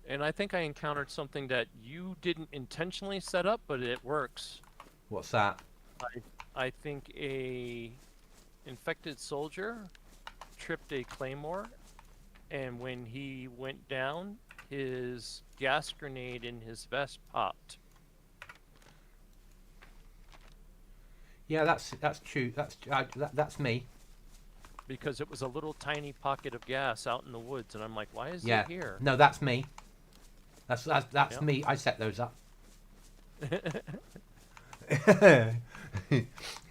And I think I encountered something that you didn't intentionally set up, but it works. What's that? I think a infected soldier tripped a claymore, and when he went down, his gas grenade in his vest popped. Yeah, that's true. That's me. Because it was a little tiny pocket of gas out in the woods, and I'm like, why is Yeah. it here? No, that's me. That's Yep. me. I set those up.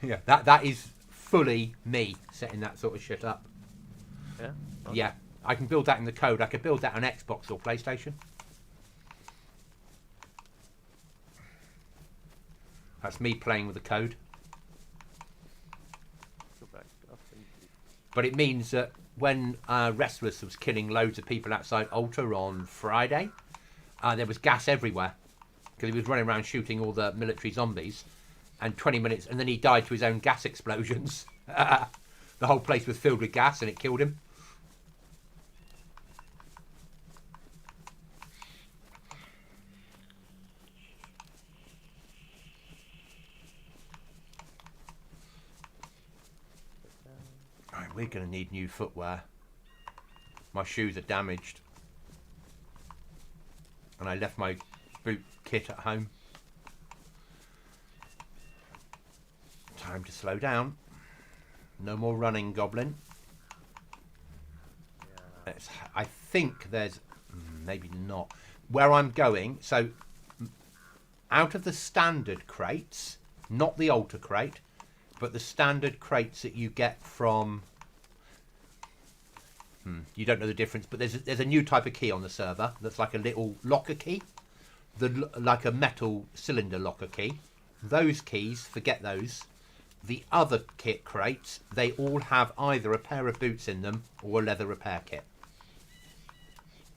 Yeah, that is fully me setting that sort of shit up. Yeah. Okay. Yeah, I can build that in the code. I could build that on Xbox or PlayStation. That's me playing with the code. Go back up and But it means that when Restless was killing loads of people outside Alta on Friday, there was gas everywhere because he was running around shooting all the military zombies. And 20 minutes, and then he died to his own gas explosions. The whole place was filled with gas, and it killed him. Right, we're going to need new footwear. My shoes are damaged. And I left my boot kit at home. Time to slow down. No more running, Goblin. Yeah. I think there's... maybe not. Where I'm going... So, out of the standard crates, not the Alta crate, but the standard crates that you get from... you don't know the difference, but there's a new type of key on the server that's like a little locker key. Like a metal cylinder locker key. Those keys, forget those. The other kit crates, they all have either a pair of boots in them or a leather repair kit.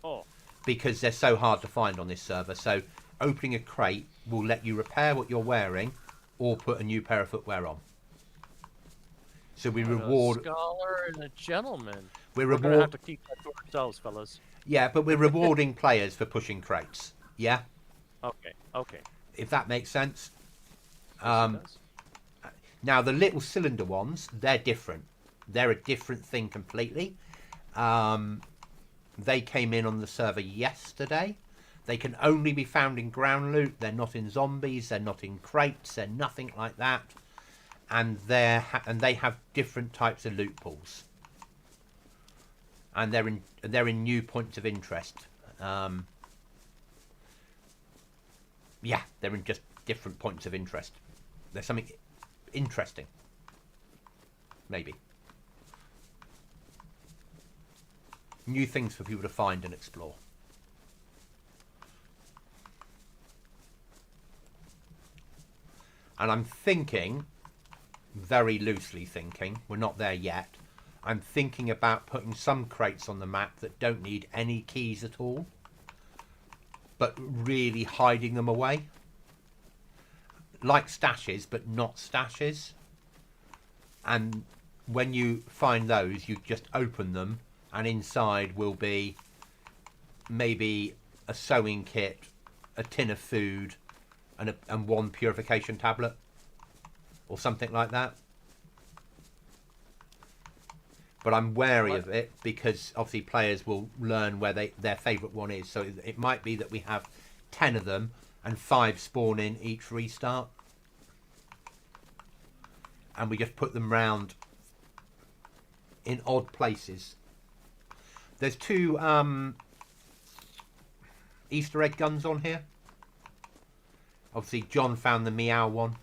Oh. Because they're so hard to find on this server. So opening a crate will let you repair what you're wearing or put a new pair of footwear on. So we reward... A scholar and a gentleman. We're gonna have to keep that to ourselves, fellas. Yeah, but we're rewarding players for pushing crates. Yeah? Okay. If that makes sense. Yes, it does. Now, the little cylinder ones, they're different. They're a different thing completely. They came in on the server yesterday. They can only be found in ground loot. They're not in zombies. They're not in crates. They're nothing like that. And they have different types of loot pools. And they're in new points of interest. Yeah, they're in just different points of interest. There's something interesting. Maybe. New things for people to find and explore. And I'm thinking, very loosely thinking, we're not there yet, I'm thinking about putting some crates on the map that don't need any keys at all, but really hiding them away. Like stashes, but not stashes. And when you find those, you just open them, and inside will be maybe a sewing kit, a tin of food, and one purification tablet, or something like that. But I'm wary of it because obviously players will learn where their favourite one is. So it might be that we have 10 of them and 5 spawn in each restart. And we just put them round in odd places. There's 2 Easter egg guns on here. Obviously John found the meow one.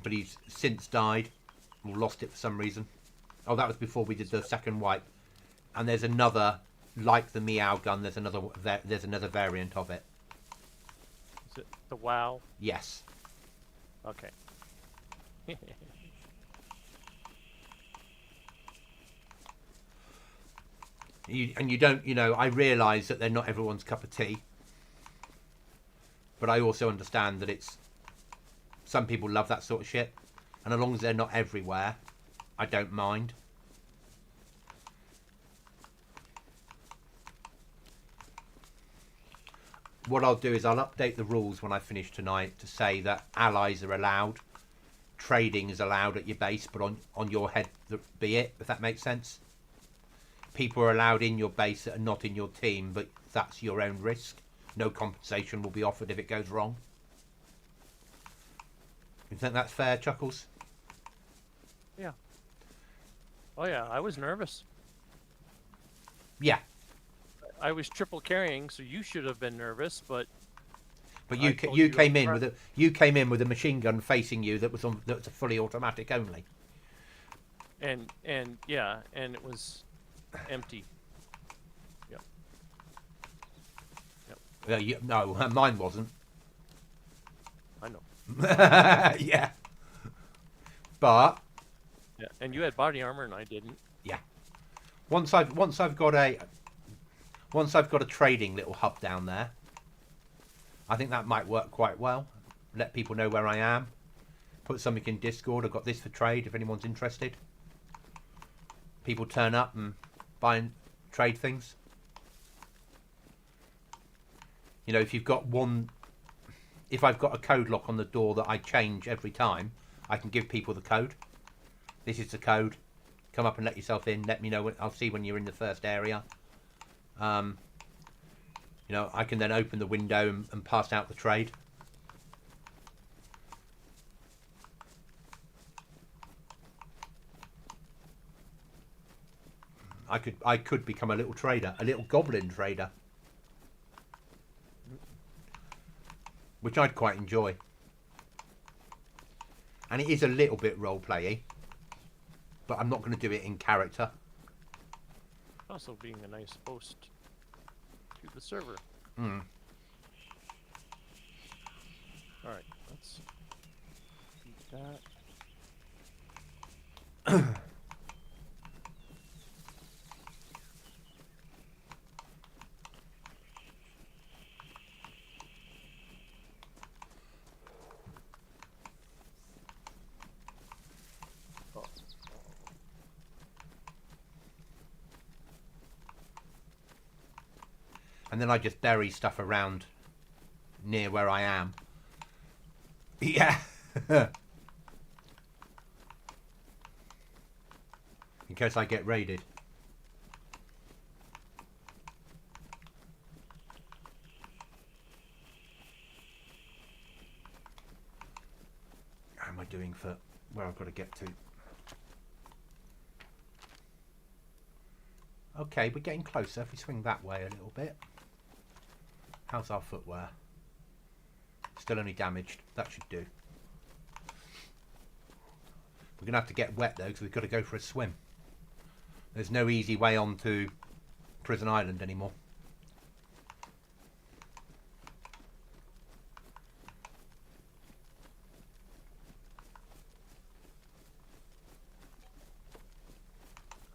But he's since died or lost it for some reason. Oh, that was before we did the second wipe. And there's another, like the meow gun, there's another variant of it. Is it the WoW? Yes. Okay. You don't, I realise that they're not everyone's cup of tea. But I also understand that some people love that sort of shit. And as long as they're not everywhere, I don't mind. What I'll do is I'll update the rules when I finish tonight to say that allies are allowed. Trading is allowed at your base, but on your head be it, if that makes sense. People are allowed in your base that are not in your team, but that's your own risk. No compensation will be offered if it goes wrong. You think that's fair, Chuckles? Yeah. Oh yeah, I was nervous. Yeah. I was triple carrying, so you should have been nervous, but you came in with a machine gun facing you that was a fully automatic only. And yeah, and it was empty. Yep. No, mine wasn't. I know. Yeah. But Yeah, and you had body armor and I didn't. Yeah. Once I've got a trading little hub down there, I think that might work quite well. Let people know where I am. Put something in Discord. I've got this for trade if anyone's interested. People turn up and buy and trade things. You know, if you've got one, if I've got a code lock on the door that I change every time, I can give people the code. This is the code. Come up and let yourself in. Let me know. I'll see when you're in the first area. You know, I can then open the window and pass out the trade. I could become a little trader, a little goblin trader, which I'd quite enjoy. And it is a little bit role-playy, but I'm not going to do it in character. Also being a nice host to the server. Mm. Alright, let's keep that. And then I just bury stuff around near where I am. Yeah. In case I get raided. How am I doing for where I've got to get to? Okay, we're getting closer. If we swing that way a little bit. How's our footwear? Still only damaged. That should do. We're going to have to get wet though, because we've got to go for a swim. There's no easy way on to Prison Island anymore.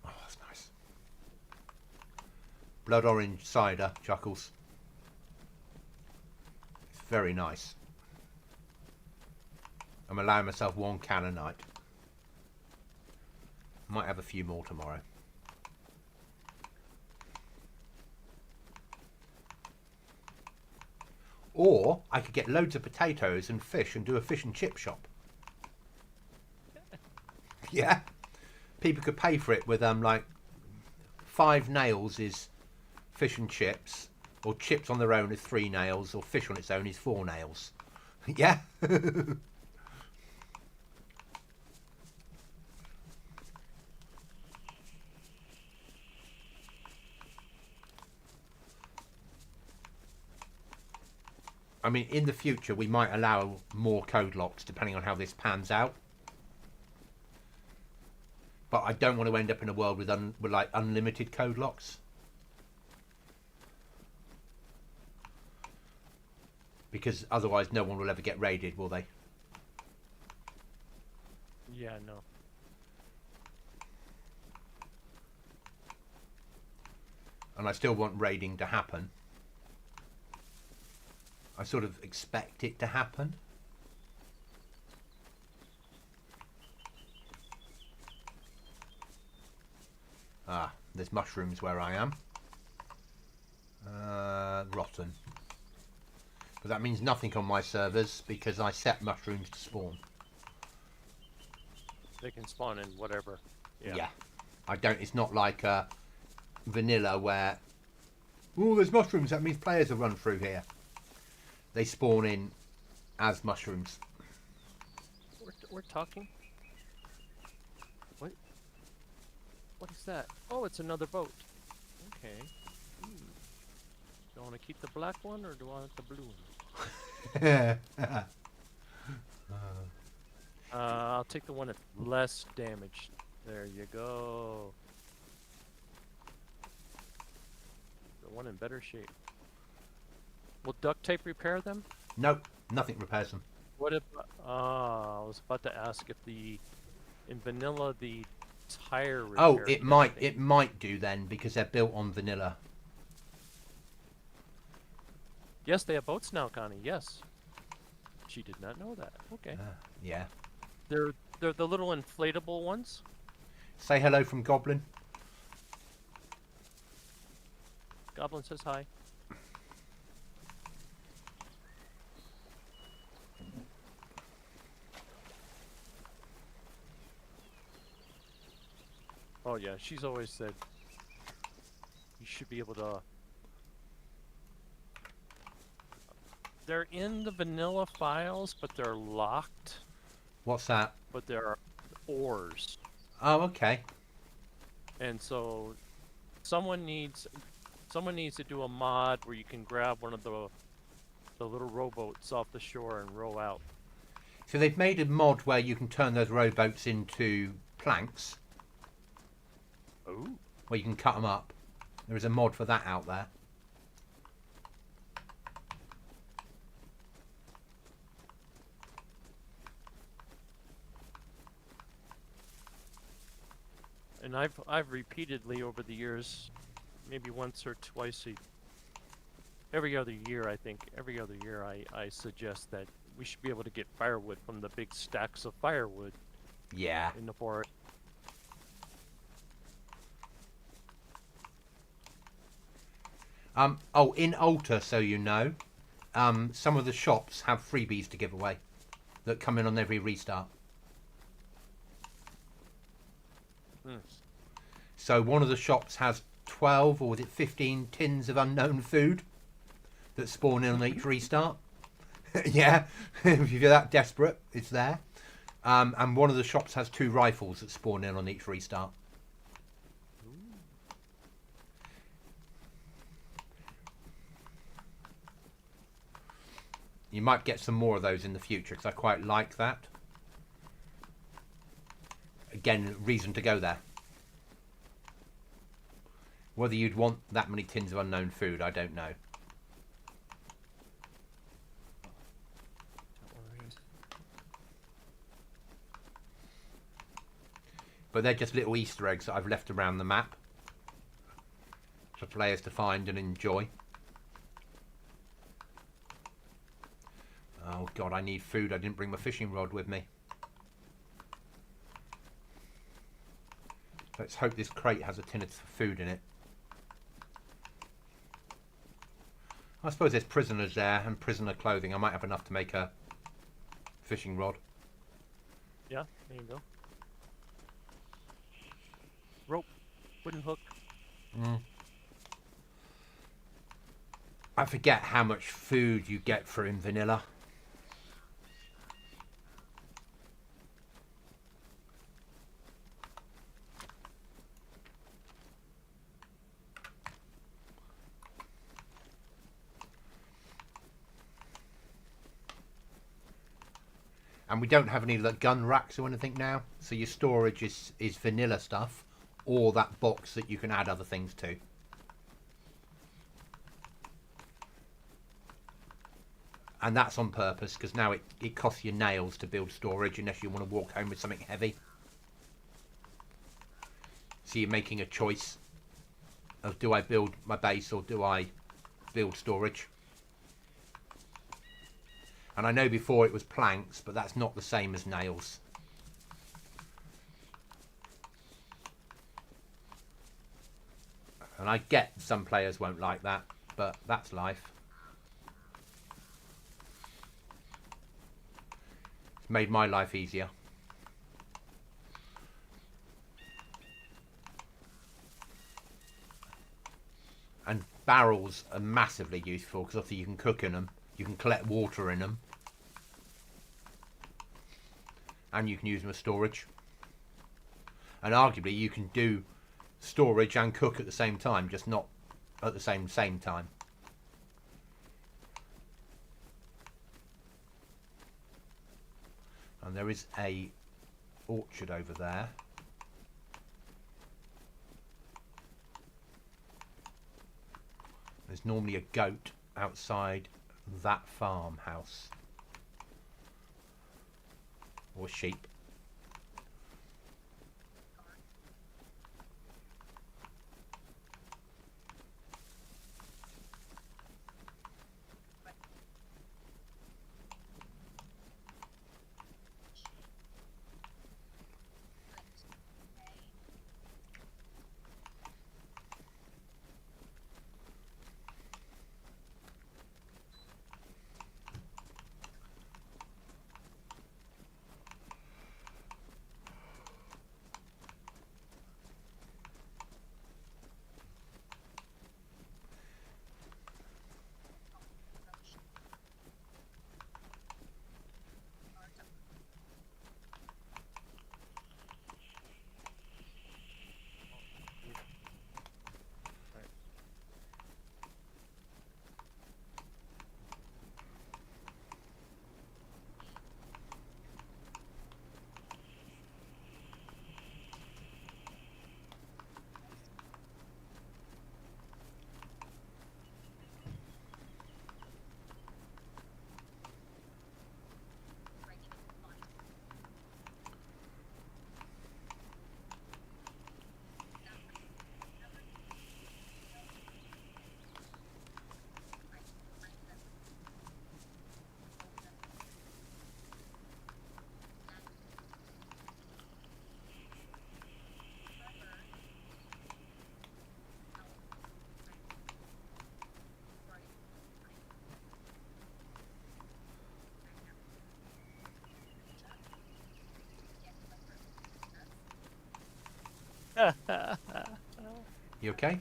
Oh, that's nice. Blood orange cider, Chuckles. It's very nice. I'm allowing myself one can a night. Might have a few more tomorrow. Or I could get loads of potatoes and fish and do a fish and chip shop. Yeah. People could pay for it with like 5 nails is fish and chips, or chips on their own is 3 nails, or fish on its own is 4 nails. Yeah. I mean, in the future, we might allow more code locks depending on how this pans out. But I don't want to end up in a world with like unlimited code locks. Because otherwise no one will ever get raided, will they? Yeah, no. And I still want raiding to happen. I sort of expect it to happen. Ah, there's mushrooms where I am. Rotten. But that means nothing on my servers because I set mushrooms to spawn. They can spawn in whatever. Yeah. I don't. It's not like vanilla where, oh, there's mushrooms. That means players will run through here. They spawn in as mushrooms. We're talking. What? What is that? Oh, it's another boat. Okay. Do I want to keep the black one or do I want the blue one? I'll take the one that's less damaged. There you go. The one in better shape. Will duct tape repair them? Nope, nothing repairs them. What if? I was about to ask if the In vanilla, the tire repair. Oh, it might do then because they're built on vanilla. Yes, they have boats now, Connie. Yes. She did not know that. Okay. Yeah. They're the little inflatable ones. Say hello from Goblin. Goblin says hi. Oh yeah, she's always said you should be able to. They're in the vanilla files, but they're locked. What's that? But there are ores. Oh, okay. And so someone needs to do a mod where you can grab one of the little rowboats off the shore and row out. So they've made a mod where you can turn those rowboats into planks. Oh. Where you can cut them up. There is a mod for that out there. And I've repeatedly over the years, maybe once or twice every other year, I suggest that we should be able to get firewood from the big stacks of firewood. Yeah. In the forest. Oh, in Alta, so you know, some of the shops have freebies to give away that come in on every restart. So one of the shops has 12 or was it 15 tins of unknown food that spawn in on each restart. Yeah, if you're that desperate, it's there. And one of the shops has 2 rifles that spawn in on each restart. You might get some more of those in the future because I quite like that. Again, reason to go there. Whether you'd want that many tins of unknown food, I don't know. But they're just little Easter eggs that I've left around the map for players to find and enjoy. Oh god, I need food. I didn't bring my fishing rod with me. Let's hope this crate has a tin of food in it. I suppose there's prisoners there and prisoner clothing. I might have enough to make a fishing rod. Yeah, there you go. Rope, wooden hook. I forget how much food you get for in vanilla. And we don't have any like gun racks or anything now, so your storage is vanilla stuff or that box that you can add other things to. And that's on purpose because now it costs you nails to build storage unless you want to walk home with something heavy. So you're making a choice of do I build my base or do I build storage? And I know before it was planks, but that's not the same as nails. And I get some players won't like that, but that's life. It's made my life easier. And barrels are massively useful because obviously you can cook in them, you can collect water in them. And you can use them as storage. And arguably you can do storage and cook at the same time, just not at the same time. And there is a orchard over there. There's normally a goat outside that farmhouse. Or sheep. You okay?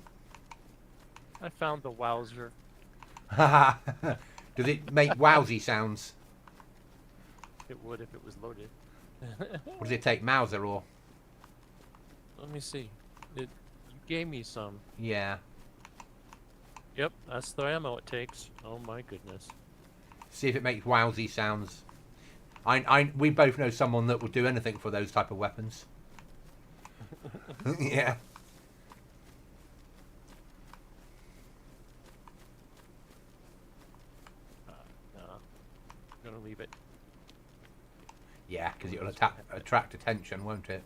I found the Wowzer. Does it make wowsy sounds? It would if it was loaded. What does it take, Mauser or? Let me see. You gave me some. Yeah. Yep, that's the ammo it takes. Oh my goodness. See if it makes wowsy sounds. We both know someone that would do anything for those type of weapons. Yeah. No. I'm gonna leave it. Yeah, because it'll attract attention, won't it?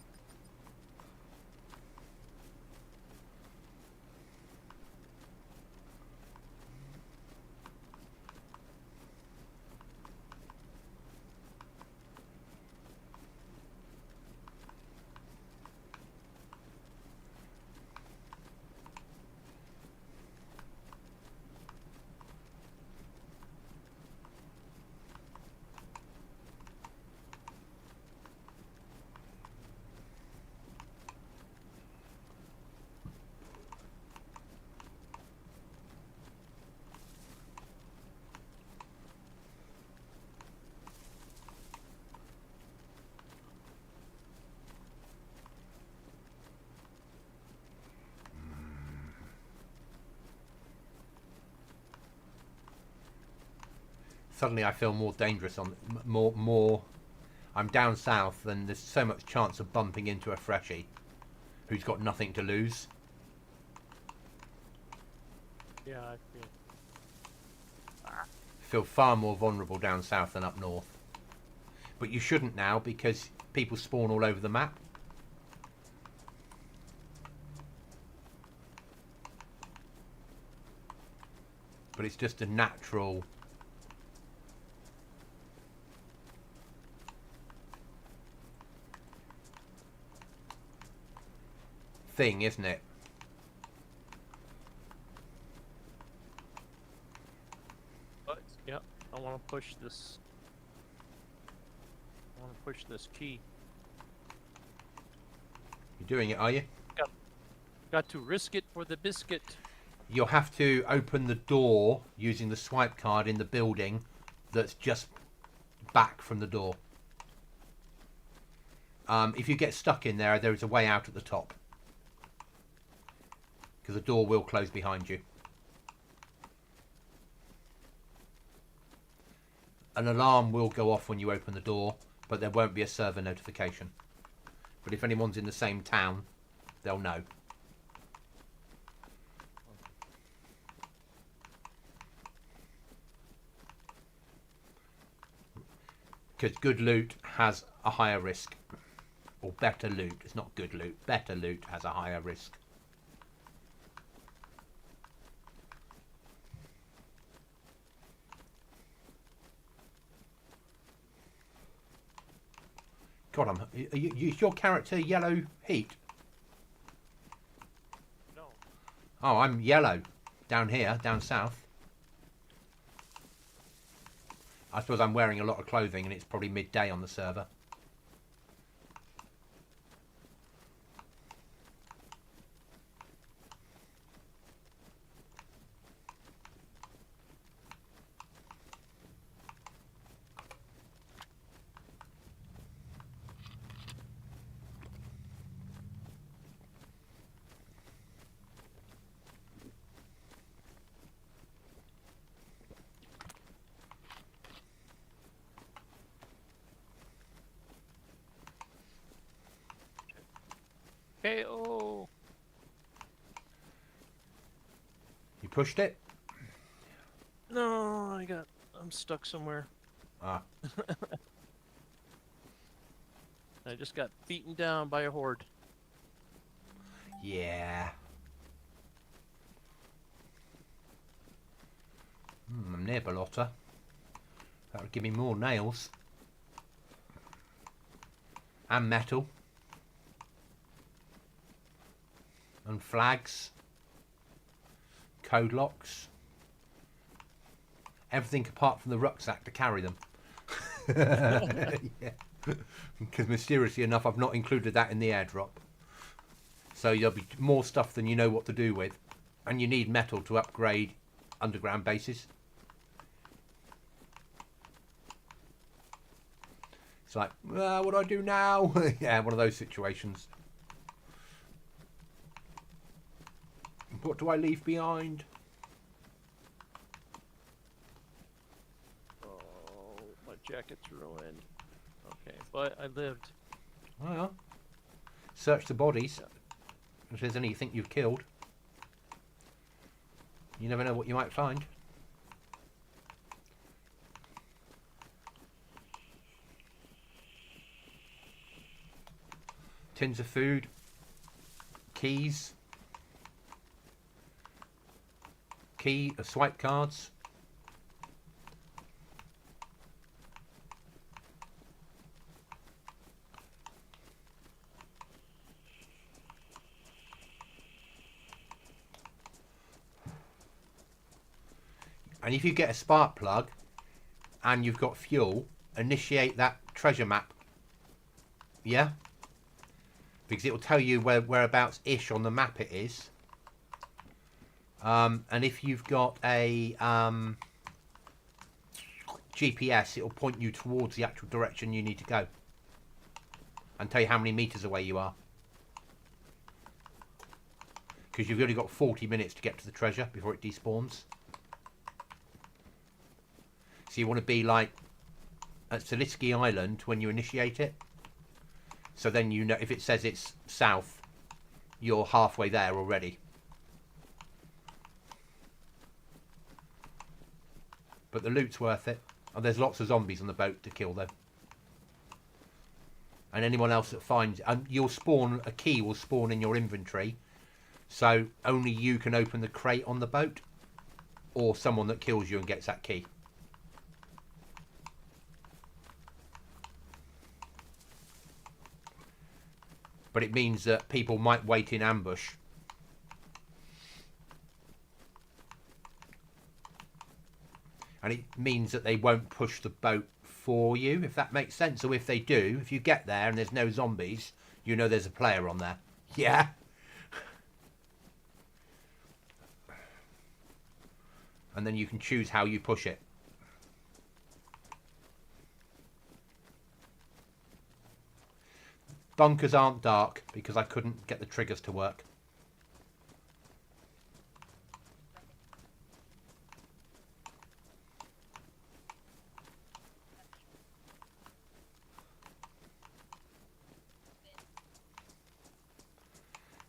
Suddenly I feel more dangerous more I'm down south, and there's so much chance of bumping into a freshie who's got nothing to lose. Yeah, I Feel far more vulnerable down south than up north. But you shouldn't now, because people spawn all over the map. But it's just a natural thing, isn't it? But yeah, I want to push this. I want to push this key. You're doing it, are you? Got to risk it for the biscuit. You'll have to open the door using the swipe card in the building that's just back from the door. If you get stuck in there, there is a way out at the top. Because the door will close behind you. An alarm will go off when you open the door, but there won't be a server notification. But if anyone's in the same town, they'll know. Because good loot has a higher risk. Or better loot. It's not good loot. Better loot has a higher risk. God, is your character yellow heat? No. Oh, I'm yellow. Down here, down south. I suppose I'm wearing a lot of clothing and it's probably midday on the server. KO. You pushed it? No, I'm stuck somewhere. Ah. I just got beaten down by a horde. Yeah. I'm near Ballotta. That would give me more nails. And metal. And flags. Code locks. Everything apart from the rucksack to carry them. Yeah. Because mysteriously enough, I've not included that in the airdrop. So there'll be more stuff than you know what to do with. And you need metal to upgrade underground bases. It's like, what do I do now? Yeah, one of those situations. What do I leave behind? Oh, my jacket's ruined. Okay, but I lived. Oh, yeah. Search the bodies. If there's anything you've killed. You never know what you might find. Tins of food. Keys. Swipe cards. And if you get a spark plug and you've got fuel, initiate that treasure map. Yeah? Because it will tell you whereabouts-ish on the map it is. And if you've got a GPS, it will point you towards the actual direction you need to go. And tell you how many meters away you are. Because you've only got 40 minutes to get to the treasure before it despawns. So you want to be like at Salisky Island when you initiate it. So then you know if it says it's south, you're halfway there already. But the loot's worth it. And there's lots of zombies on the boat to kill though. And anyone else that finds... you'll spawn... A key will spawn in your inventory. So only you can open the crate on the boat. Or someone that kills you and gets that key. But it means that people might wait in ambush. And it means that they won't push the boat for you, if that makes sense. So if they do, if you get there and there's no zombies, you know there's a player on there. Yeah? And then you can choose how you push it. Bunkers aren't dark because I couldn't get the triggers to work.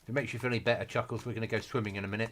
If it makes you feel any better, Chuckles, we're going to go swimming in a minute.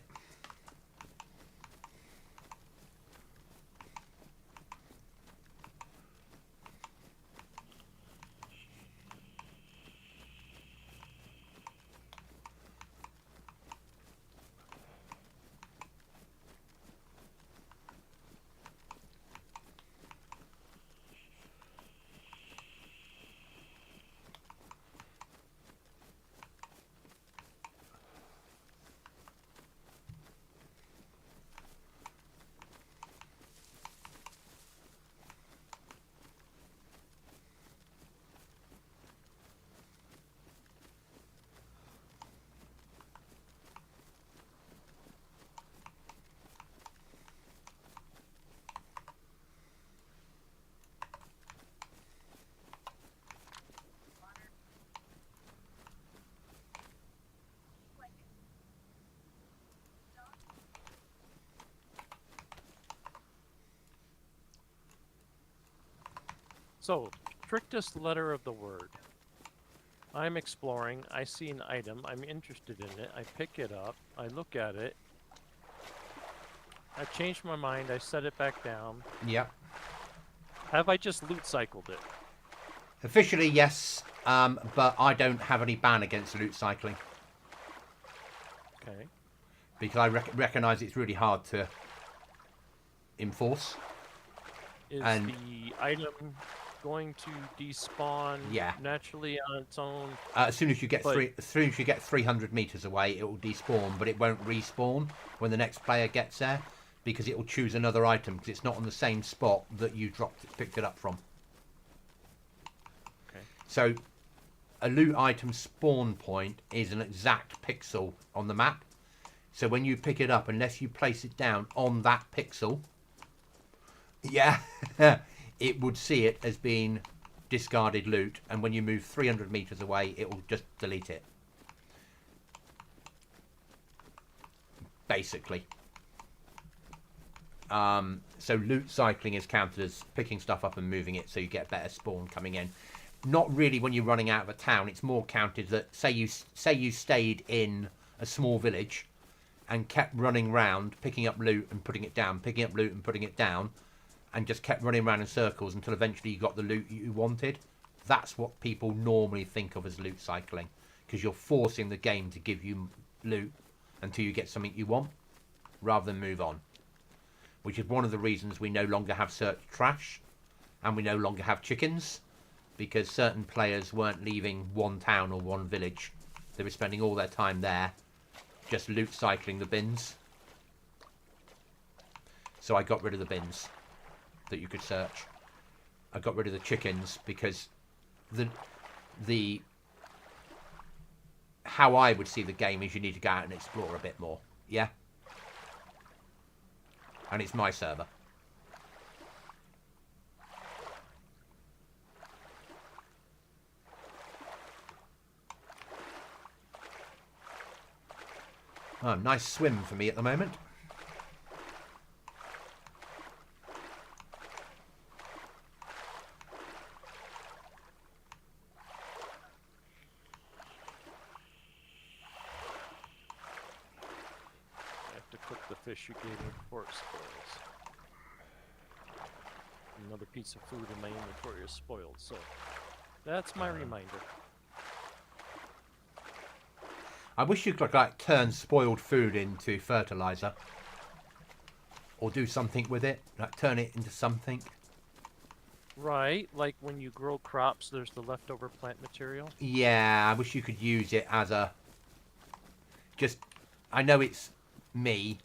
So, strictest letter of the word. I'm exploring. I see an item. I'm interested in it. I pick it up. I look at it. I change my mind. I set it back down. Yep. Have I just loot cycled it? Officially, yes. But I don't have any ban against loot cycling. Okay. Because I recognise it's really hard to enforce. Is the item going to despawn naturally on its own? As soon as you get 300 meters away, it will despawn, but it won't respawn when the next player gets there because it will choose another item because it's not on the same spot that you picked it up from. Okay. So a loot item spawn point is an exact pixel on the map. So when you pick it up, unless you place it down on that pixel, yeah, it would see it as being discarded loot. And when you move 300 meters away, it will just delete it. Basically. So loot cycling is counted as picking stuff up and moving it so you get better spawn coming in. Not really when you're running out of a town. It's more counted that say you stayed in a small village and kept running round, picking up loot and putting it down, picking up loot and putting it down, and just kept running around in circles until eventually you got the loot you wanted. That's what people normally think of as loot cycling, because you're forcing the game to give you loot until you get something you want, rather than move on. Which is one of the reasons we no longer have search trash, and we no longer have chickens, because certain players weren't leaving one town or one village. They were spending all their time there, just loot cycling the bins. So I got rid of the bins that you could search. I got rid of the chickens because the how I would see the game is you need to go out and explore a bit more. Yeah? And it's my server. Oh, nice swim for me at the moment. I have to cook the fish you gave me before it spoils. Another piece of food in my inventory is spoiled, so that's my reminder. I wish you could like turn spoiled food into fertilizer, or do something with it, like turn it into something. Right, like when you grow crops, there's the leftover plant material. Yeah, I wish you could use it as a. Just, I know it's me,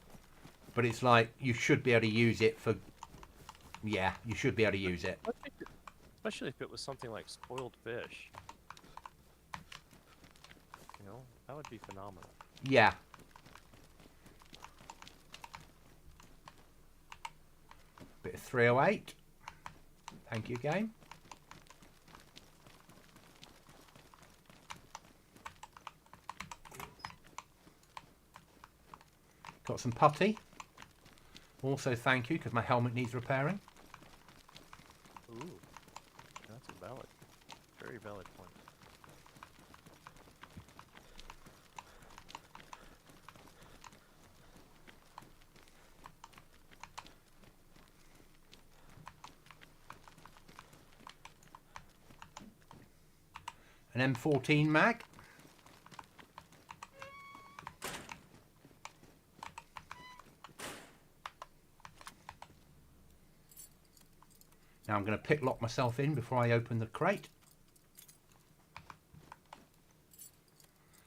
but it's like you should be able to use it for. Yeah, you should be able to use it. Especially if it was something like spoiled fish. You know, that would be phenomenal. Yeah. Bit of 308. Thank you, game. Got some putty. Also, thank you, because my helmet needs repairing. Ooh, that's a valid, very valid point. An M14 mag. Now I'm going to pick lock myself in before I open the crate.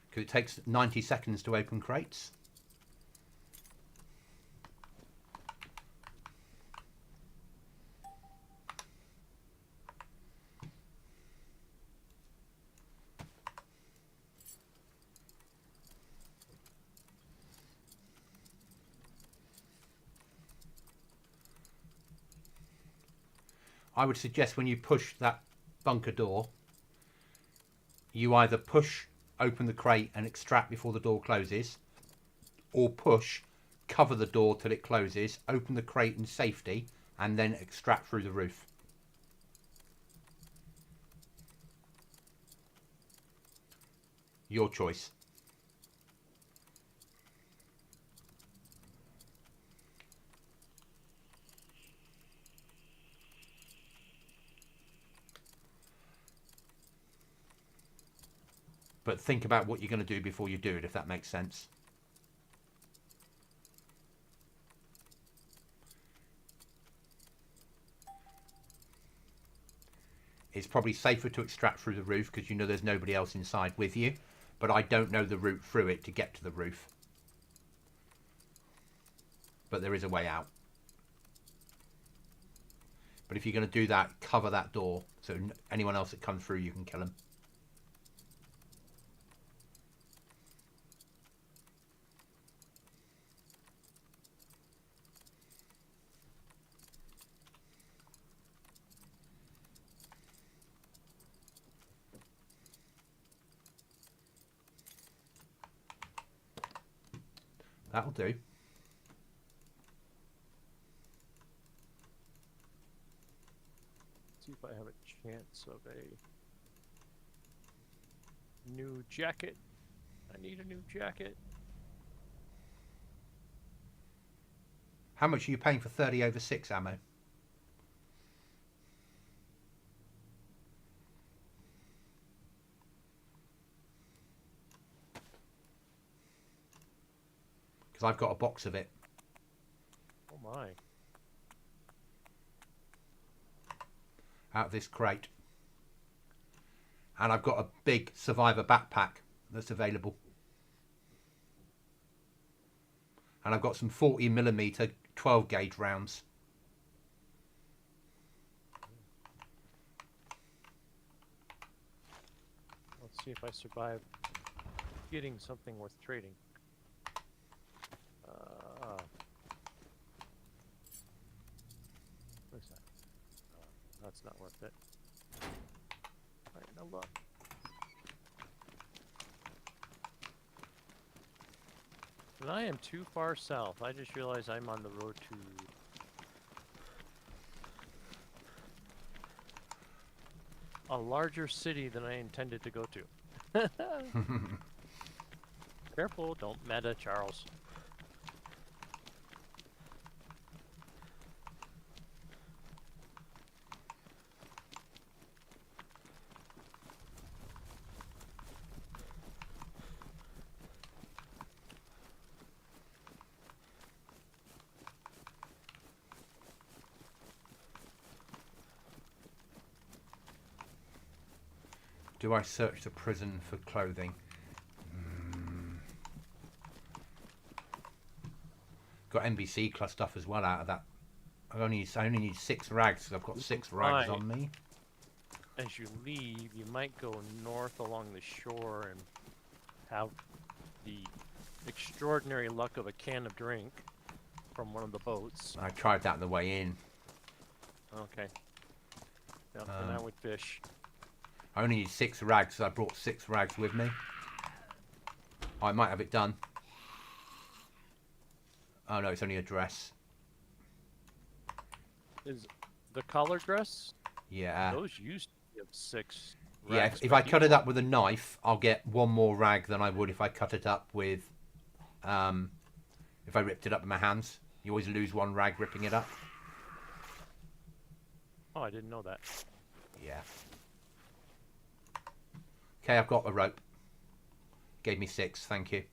Because it takes 90 seconds to open crates. I would suggest when you push that bunker door, you either push open the crate and extract before the door closes, or push, cover the door till it closes, open the crate in safety, and then extract through the roof. Your choice. But think about what you're going to do before you do it, if that makes sense. It's probably safer to extract through the roof because you know there's nobody else inside with you. But I don't know the route through it to get to the roof. But there is a way out. But if you're going to do that, cover that door so anyone else that comes through, you can kill them. That'll do. See if I have a chance of a new jacket. I need a new jacket. How much are you paying for 30/6 ammo? Because I've got a box of it. Oh my. Out of this crate. And I've got a big Survivor backpack that's available. And I've got some 40mm 12 gauge rounds. Let's see if I survive getting something worth trading. What's that? That's not worth it. Alright, no luck. And I am too far south. I just realized I'm on the road to... a larger city than I intended to go to. Careful, don't meta Charles. Do I search the prison for clothing? Got NBC class stuff as well out of that. I only need 6 rags because I've got 6 rags on me. As you leave, you might go north along the shore and have the extraordinary luck of a can of drink from one of the boats. I tried that on the way in. Okay. Yep, and I would fish. I only need 6 rags, so I brought 6 rags with me. I might have it done. Oh no, it's only a dress. Is the collar dress? Yeah. Those used to give 6 Yeah, rags. if I cut it up with a knife, I'll get 1 more rag than I would if I cut it up with... if I ripped it up with my hands. You always lose 1 rag ripping it up. Oh, I didn't know that. Yeah. Okay, I've got a rope. Gave me 6, thank you.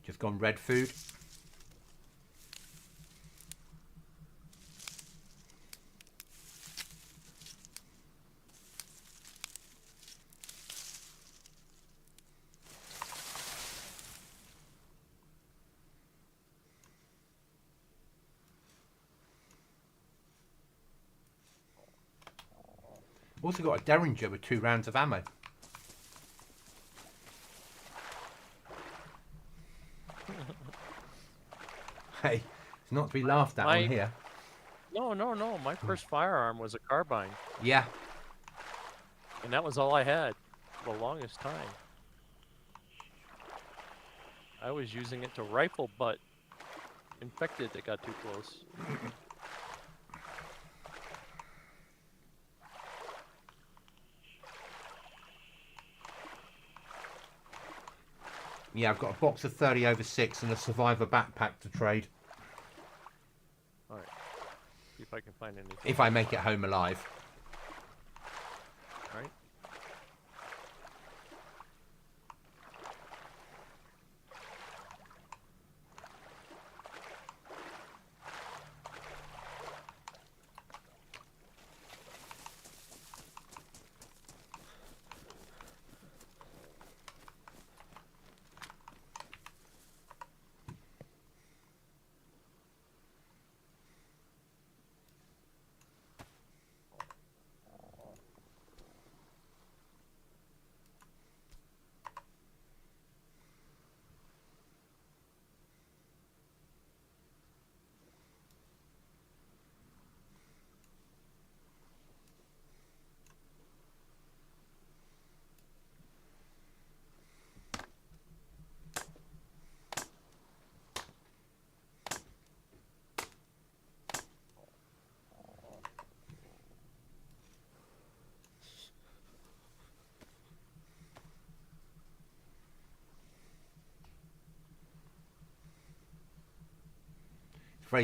Just gone red food. Also got a Derringer with 2 rounds of ammo. Hey, it's not to be laughed at on here. No. My first firearm was a carbine. Yeah. And that was all I had for the longest time. I was using it to rifle butt infected that got too close. Yeah, I've got a box of 30/6 and a Survivor backpack to trade. Alright. See if I can find anything. If I make it home alive. Alright.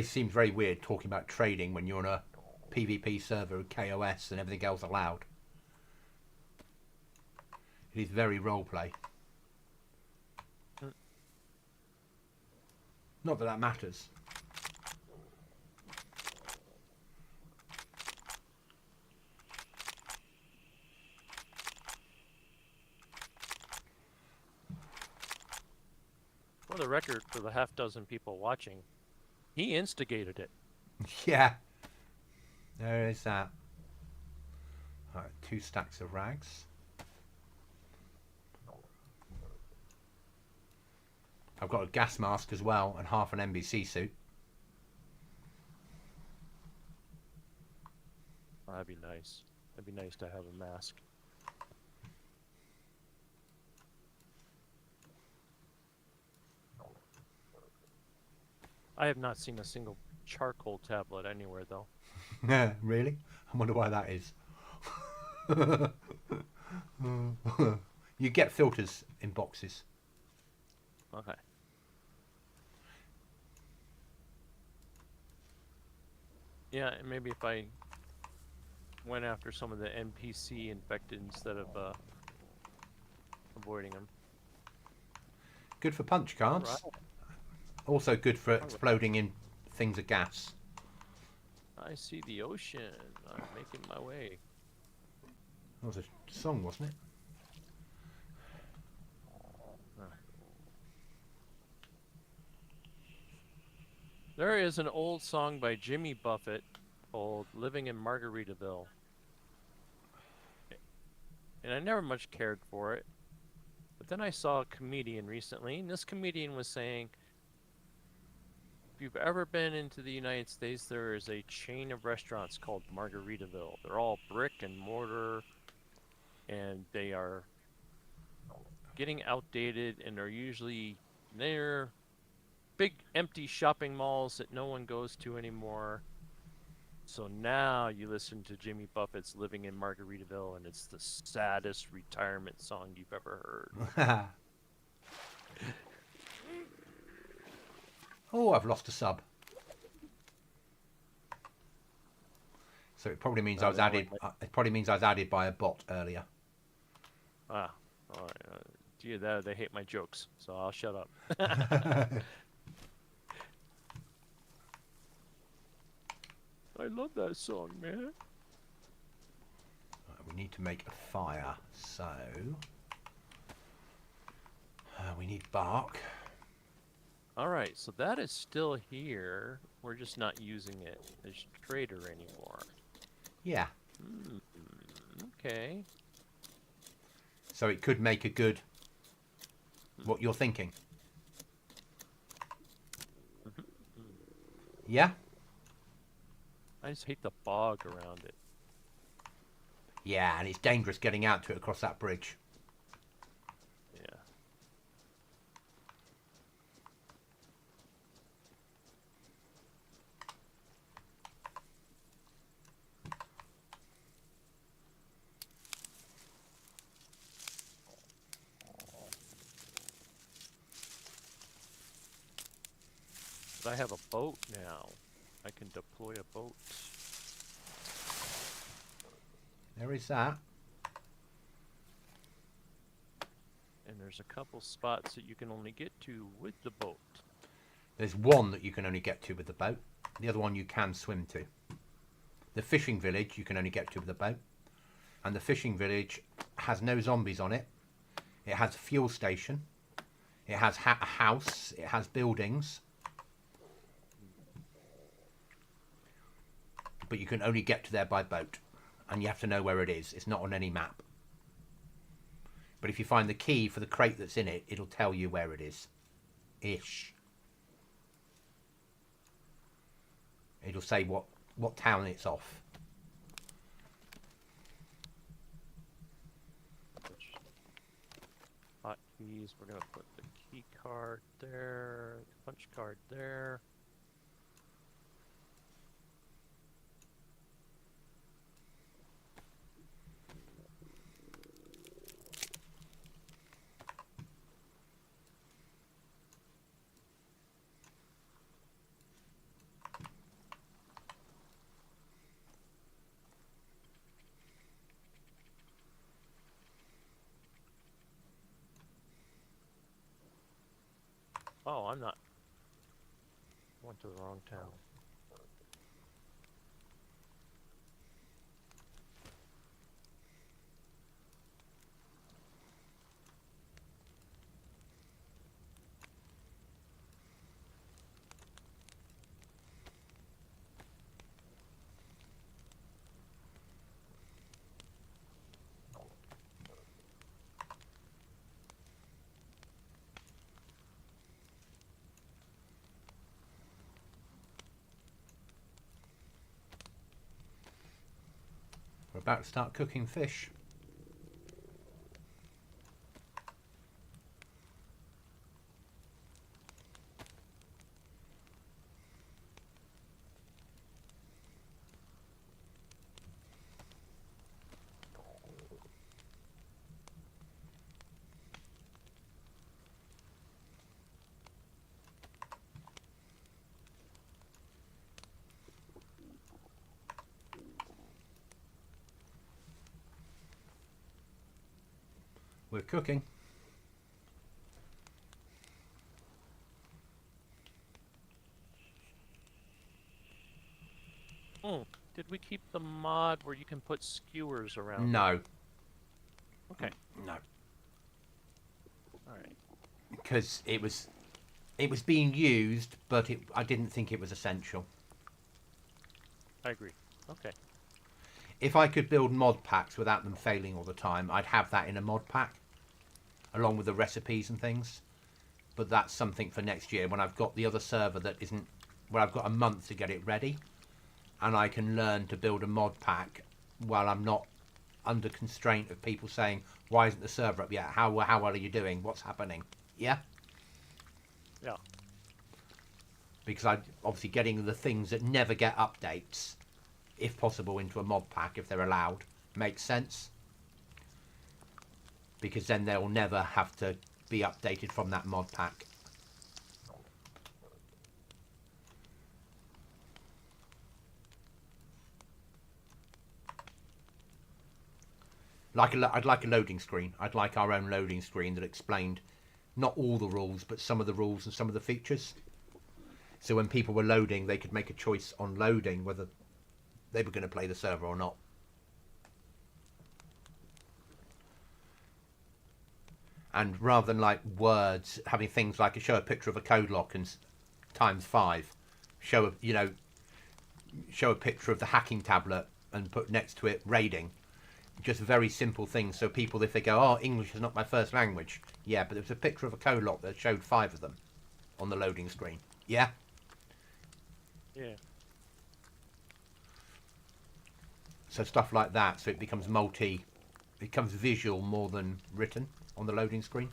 Seems very weird talking about trading when you're on a PvP server with KOS and everything else allowed. It is very roleplay. Not that that matters. For the record, for the half dozen people watching, he instigated it. Yeah. There is that. Alright, 2 stacks of rags. I've got a gas mask as well and half an NBC suit. Oh, that'd be nice. That'd be nice to have a mask. I have not seen a single charcoal tablet anywhere, though. Really? I wonder why that is. You get filters in boxes. Okay. Yeah, and maybe if I went after some of the NPC infected instead of avoiding them. Good for punch cards. Right. Also good for exploding in things of gas. I see the ocean. I'm making my way. That was a song, wasn't it? There is an old song by Jimmy Buffett called Living in Margaritaville. And I never much cared for it. But then I saw a comedian recently, and this comedian was saying, if you've ever been into the United States, there is a chain of restaurants called Margaritaville. They're all brick and mortar, and they are getting outdated, and they're usually near big empty shopping malls that no one goes to anymore. So now you listen to Jimmy Buffett's Living in Margaritaville, and it's the saddest retirement song you've ever heard. Oh, I've lost a sub. So it probably means I was added. It probably means I was added by a bot earlier. Ah, all right. Gee, they hate my jokes, so I'll shut up. I love that song, man. We need to make a fire, so we need bark. All right, so that is still here. We're just not using it as trader anymore. Yeah. Okay. So it could make a good. What you're thinking? Yeah. I just hate the bog around it. Yeah, and it's dangerous getting out to it across that bridge. Yeah. But I have a boat now. I can deploy a boat. There is that. And there's a couple spots that you can only get to with the boat. There's one that you can only get to with the boat. The other one you can swim to. The fishing village you can only get to with the boat. And the fishing village has no zombies on it. It has a fuel station. It has a house. It has buildings. But you can only get to there by boat. And you have to know where it is. It's not on any map. But if you find the key for the crate that's in it, it'll tell you where it is. Ish. It'll say what town it's off. Hotkeys. We're going to put the key card there. The punch card there. Oh, I'm not. Went to the wrong town. We're about to start cooking fish. We're cooking. Did we keep the mod where you can put skewers around? No. Okay. No. All right. Because it was being used, but I didn't think it was essential. I agree. Okay. If I could build mod packs without them failing all the time, I'd have that in a mod pack, along with the recipes and things. But that's something for next year when I've got the other server that isn't, where I've got a month to get it ready, and I can learn to build a mod pack while I'm not under constraint of people saying, why isn't the server up yet? How well are you doing? What's happening? Yeah? Yeah. Because I'm obviously getting the things that never get updates, if possible, into a mod pack, if they're allowed, makes sense. Because then they'll never have to be updated from that mod pack. I'd like a loading screen. I'd like our own loading screen that explained not all the rules, but some of the rules and some of the features. So when people were loading, they could make a choice on loading whether they were going to play the server or not. And rather than like words, having things like show a picture of a code lock and ×5, show a picture of the hacking tablet and put next to it raiding. Just very simple things, so people, if they go, oh, English is not my first language, yeah, but there was a picture of a code lock that showed 5 of them on the loading screen. Yeah? Yeah. So stuff like that, so it becomes visual more than written on the loading screen,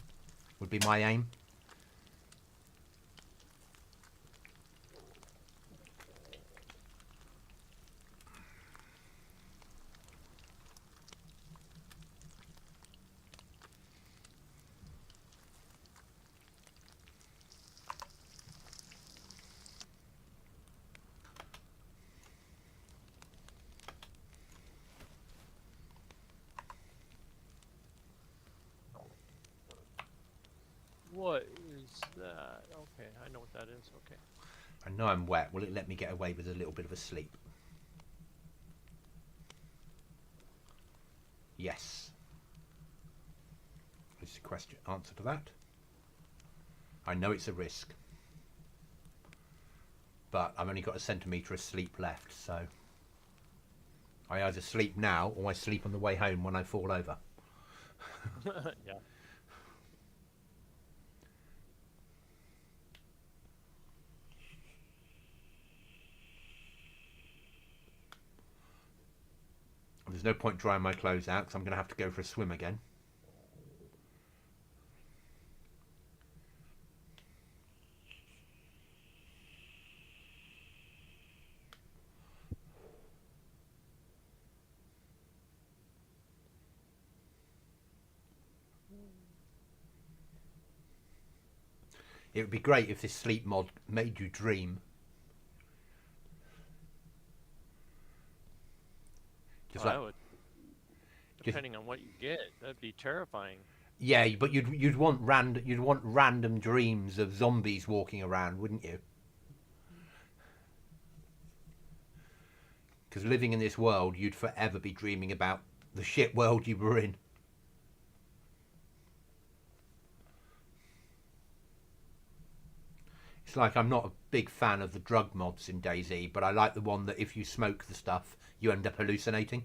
would be my aim. What is that? Okay, I know what that is. Okay. I know I'm wet. Will it let me get away with a little bit of a sleep? Yes. Is the question answer to that? I know it's a risk, but I've only got a centimetre of sleep left, so I either sleep now or I sleep on the way home when I fall over. Yeah. There's no point drying my clothes out because I'm going to have to go for a swim again. It would be great if this sleep mod made you dream. Just depending on what you get, that'd be terrifying. Yeah, but you'd want random dreams of zombies walking around, wouldn't you? Because living in this world, you'd forever be dreaming about the shit world you were in. It's like I'm not a big fan of the drug mods in DayZ, but I like the one that if you smoke the stuff, you end up hallucinating.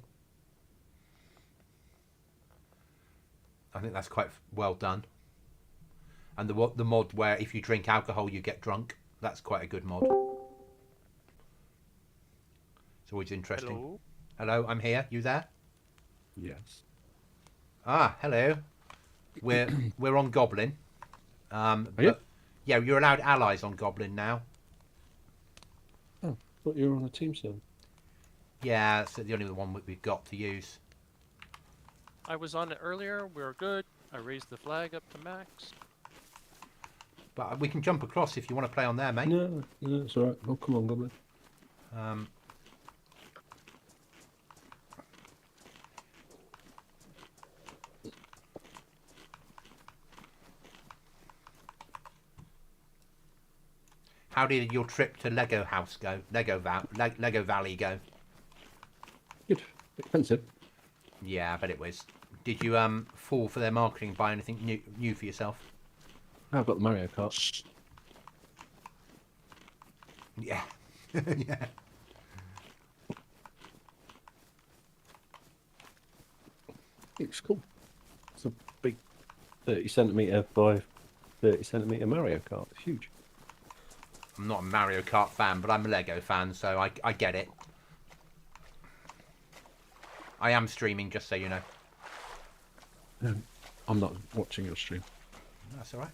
I think that's quite well done. And the mod where if you drink alcohol, you get drunk. That's quite a good mod. It's always interesting. Hello? Hello, I'm here. You there? Yes. Ah, hello. We're on Goblin. Are you? Yeah, you're allowed allies on Goblin now. Oh, thought you were on a team server. Yeah, that's the only one we've got to use. I was on it earlier. We were good. I raised the flag up to max. But we can jump across if you want to play on there, mate. No, it's alright. Oh, come on, Goblin. How did your trip to Lego House go? Lego Valley go? Good. Expensive. Yeah, I bet it was. Did you fall for their marketing and buy anything new for yourself? I've got the Mario Kart. Yeah. Yeah. It's cool. It's a big 30cm by 30cm Mario Kart. It's huge. I'm not a Mario Kart fan, but I'm a Lego fan, so I get it. I am streaming, just so you know. I'm not watching your stream. That's all right.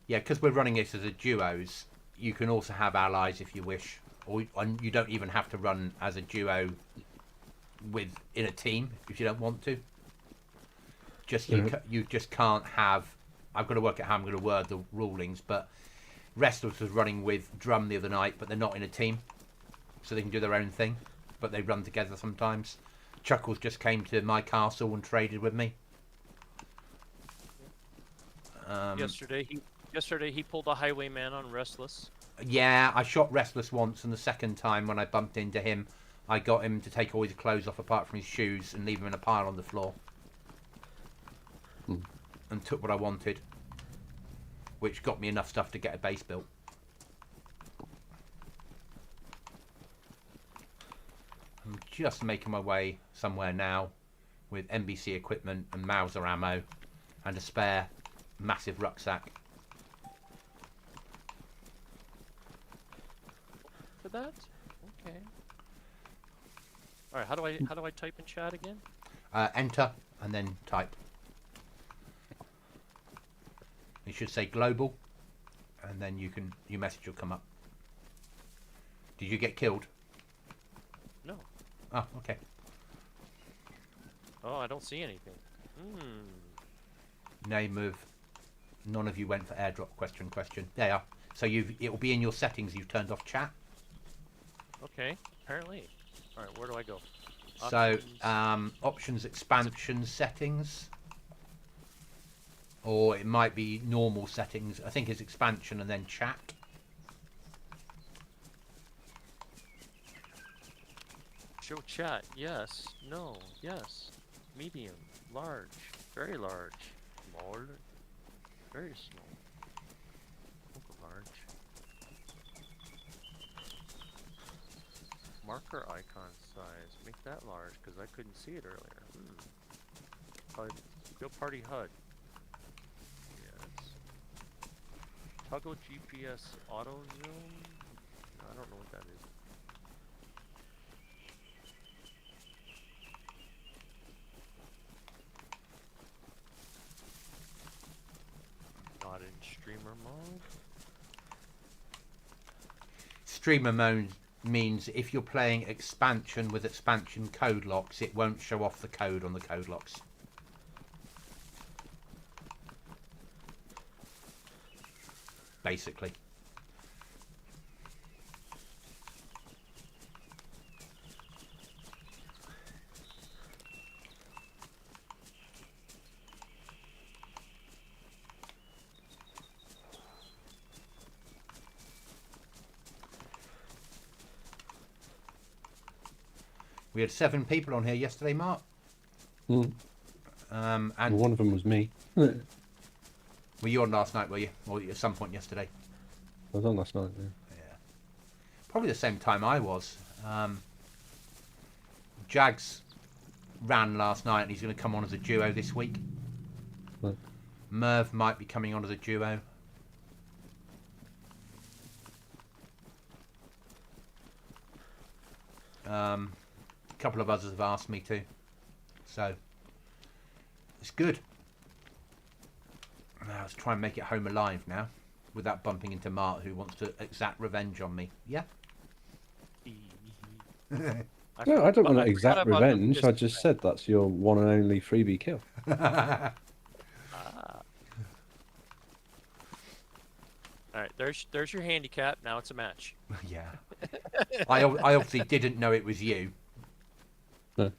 Yeah, because we're running this as a duos, you can also have allies if you wish, and you don't even have to run as a duo in a team if you don't want to. You just can't have. I've got to work out how I'm going to word the rulings, but Restless was running with Drum the other night, but they're not in a team, so they can do their own thing, but they run together sometimes. Chuckles just came to my castle and traded with me. Yesterday he pulled a highwayman on Restless. Yeah, I shot Restless once, and the second time when I bumped into him, I got him to take all his clothes off apart from his shoes and leave him in a pile on the floor. And took what I wanted, which got me enough stuff to get a base built. I'm just making my way somewhere now with NBC equipment and Mauser ammo and a spare massive rucksack. For that? Okay. All right. How do I type in chat again? Enter and then type. You should say global, and then your message will come up. Did you get killed? No. Oh, okay. Oh, I don't see anything. Name of none of you went for airdrop question. There you are. So it will be in your settings. You've turned off chat. Okay. Apparently. All right. Where do I go? So options, expansion, settings. Or it might be normal settings. I think it's expansion and then chat. Show chat. Yes. No. Yes. Medium. Large. Very large. Small. Very small. Large. Marker icon size. Make that large because I couldn't see it earlier. HUD. Go party HUD. Toggle GPS auto zoom? I don't know what that is. Not in streamer mode? Streamer mode means if you're playing expansion with expansion code locks, it won't show off the code on the code locks. Basically. We had 7 people on here yesterday, Mark. Mm. And Well, one of them was me. were you on last night, were you? Or at some point yesterday? I was on last night, yeah. Yeah. Probably the same time I was. Jags ran last night and he's going to come on as a duo this week. Right. Merv might be coming on as a duo. A couple of others have asked me to. So, it's good. Now, let's try and make it home alive now. Without bumping into Mart, who wants to exact revenge on me. Yeah? No, I don't want to exact about them revenge. I just said that's your one and only freebie kill. All right, there's your handicap. Now it's a match. Yeah. I obviously didn't know it was you. No.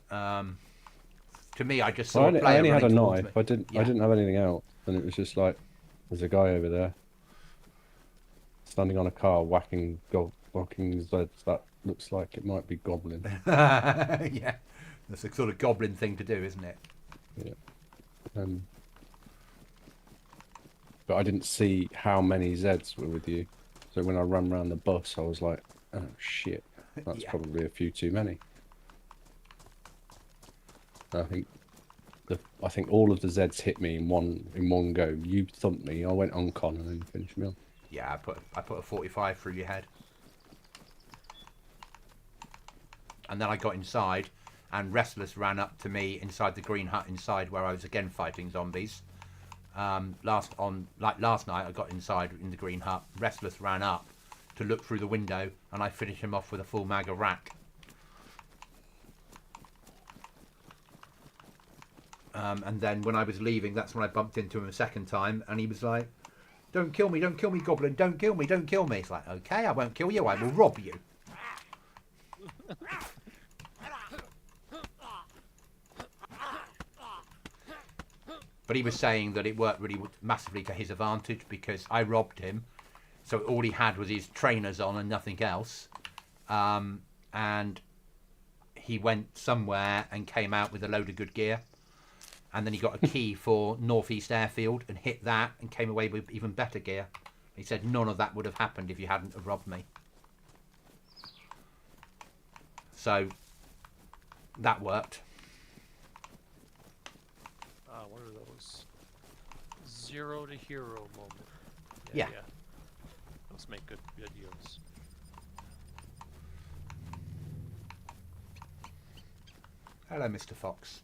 To me, I just saw a I player only had a running towards knife. me. I didn't have anything else, and it was just like, there's a guy over there, standing on a car whacking Zeds. That looks like it might be Goblin. Yeah. That's a sort of goblin thing to do, isn't it? Yeah. But I didn't see how many Zeds were with you. So when I ran around the bus, I was like, oh shit, that's Yeah. probably a few too many. I think all of the Zeds hit me in one go. You thumped me, I went on con and then finished me off. Yeah, I put a 45 through your head. And then I got inside, and Restless ran up to me inside the green hut inside where I was again fighting zombies. Last night, I got inside in the green hut. Restless ran up to look through the window, and I finished him off with a full mag of rack. And then when I was leaving, that's when I bumped into him a second time, and he was like, don't kill me, Goblin, don't kill me, don't kill me. It's like, okay, I won't kill you, I will rob you. But he was saying that it worked really massively to his advantage because I robbed him, so all he had was his trainers on and nothing else. And he went somewhere and came out with a load of good gear. And then he got a key for Northeast Airfield and hit that and came away with even better gear. He said none of that would have happened if you hadn't have robbed me. So that worked. What are those? 0 to hero moment. Yeah. Those make good videos. Hello, Mr. Fox.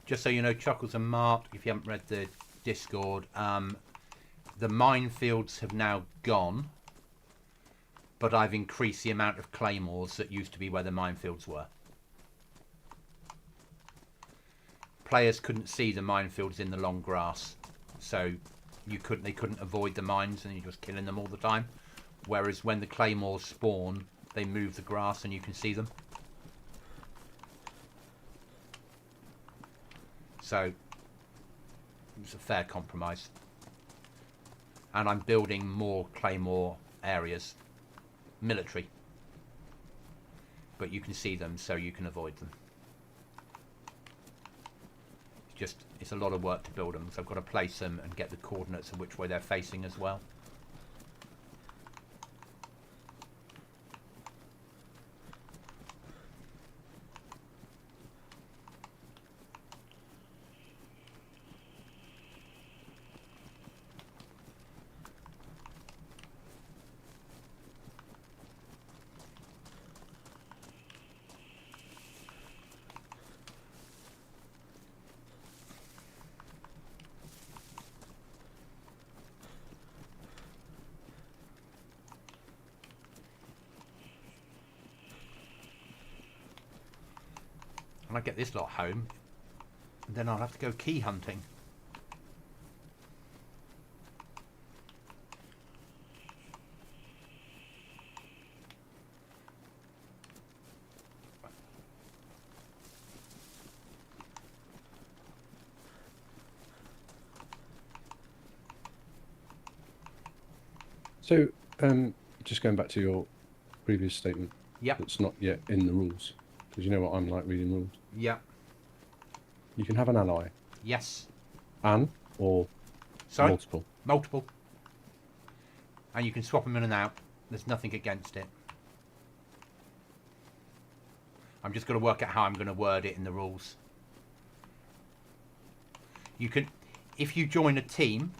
Just so you know, Chuckles and Mark, if you haven't read the Discord, the minefields have now gone, but I've increased the amount of claymores that used to be where the minefields were. Players couldn't see the minefields in the long grass, so they couldn't avoid the mines, and you're just killing them all the time. Whereas when the claymores spawn, they move the grass and you can see them. So it's a fair compromise. And I'm building more claymore areas, military, but you can see them, so you can avoid them. It's a lot of work to build them, so I've got to place them and get the coordinates of which way they're facing as well. And I get this lot home, and then I'll have to go key hunting. So, just going back to your previous statement. Yep. It's not yet in the rules, because you know what I'm like reading rules. Yep. You can have an ally, Yes. or Sorry? multiple. Multiple. And you can swap them in and out. There's nothing against it. I'm just going to work out how I'm going to word it in the rules. You can, if you join a team,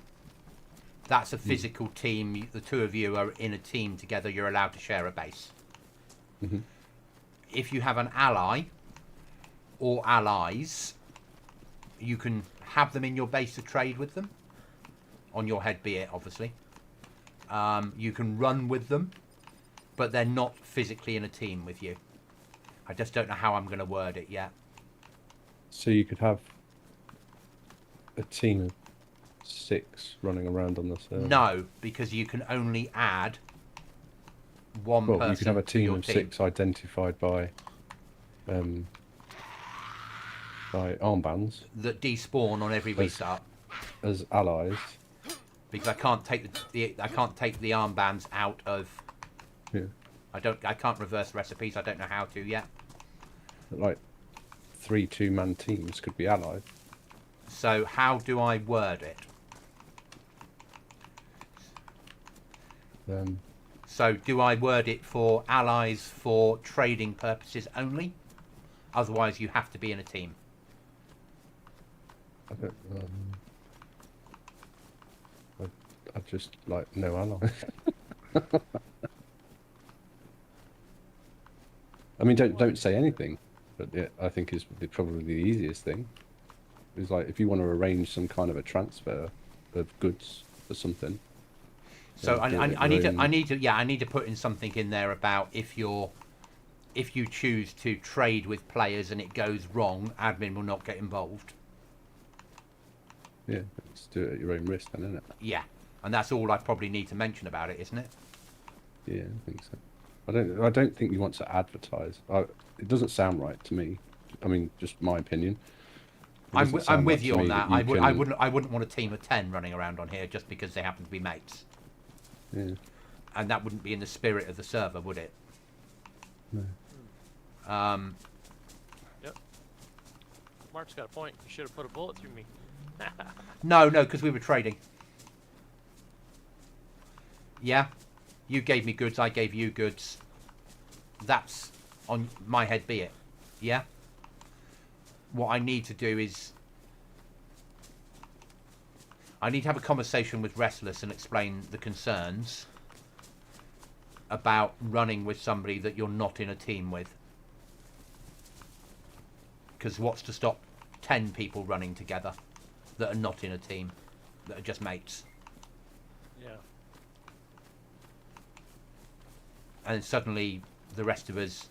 that's a physical team. The two of you are in a team together. You're allowed to share a base. Mm-hmm. If you have an ally or allies, you can have them in your base to trade with them. On your head be it, obviously. You can run with them, but they're not physically in a team with you. I just don't know how I'm going to word it yet. So you could have a team of 6 running around on the server. No, because you can only add one person. Well, you could have a to team your of 6 identified by armbands that despawn on every restart. as allies. Because I can't take the armbands out of. Yeah. I can't reverse recipes. I don't know how to yet. Like 3 2-man teams could be allied. So how do I word it? So do I word it for allies for trading purposes only? Otherwise, you have to be in a team. I don't. I just like no allies. I mean, don't say anything, but yeah, I think is probably the easiest thing. Is like if you want to arrange some kind of a transfer of goods or something. So Yeah, I need to put in something in there about if you choose to trade with players and it goes wrong, admin will not get involved. Yeah, just do it at your own risk, then, isn't it? Yeah, and that's all I probably need to mention about it, isn't it? Yeah, I think so. I don't think you want to advertise. It doesn't sound right to me. I mean, just my opinion. I'm with you on that. I wouldn't want a team of 10 running around on here just because they happen to be mates. Yeah. And that wouldn't be in the spirit of the server, would it? No. Yep. Mark's got a point. You should have put a bullet through me. No, because we were trading. Yeah, you gave me goods, I gave you goods. That's on my head, be it. Yeah. What I need to do is I need to have a conversation with Restless and explain the concerns about running with somebody that you're not in a team with. Because what's to stop 10 people running together that are not in a team, that are just mates? Yeah. And suddenly the rest of us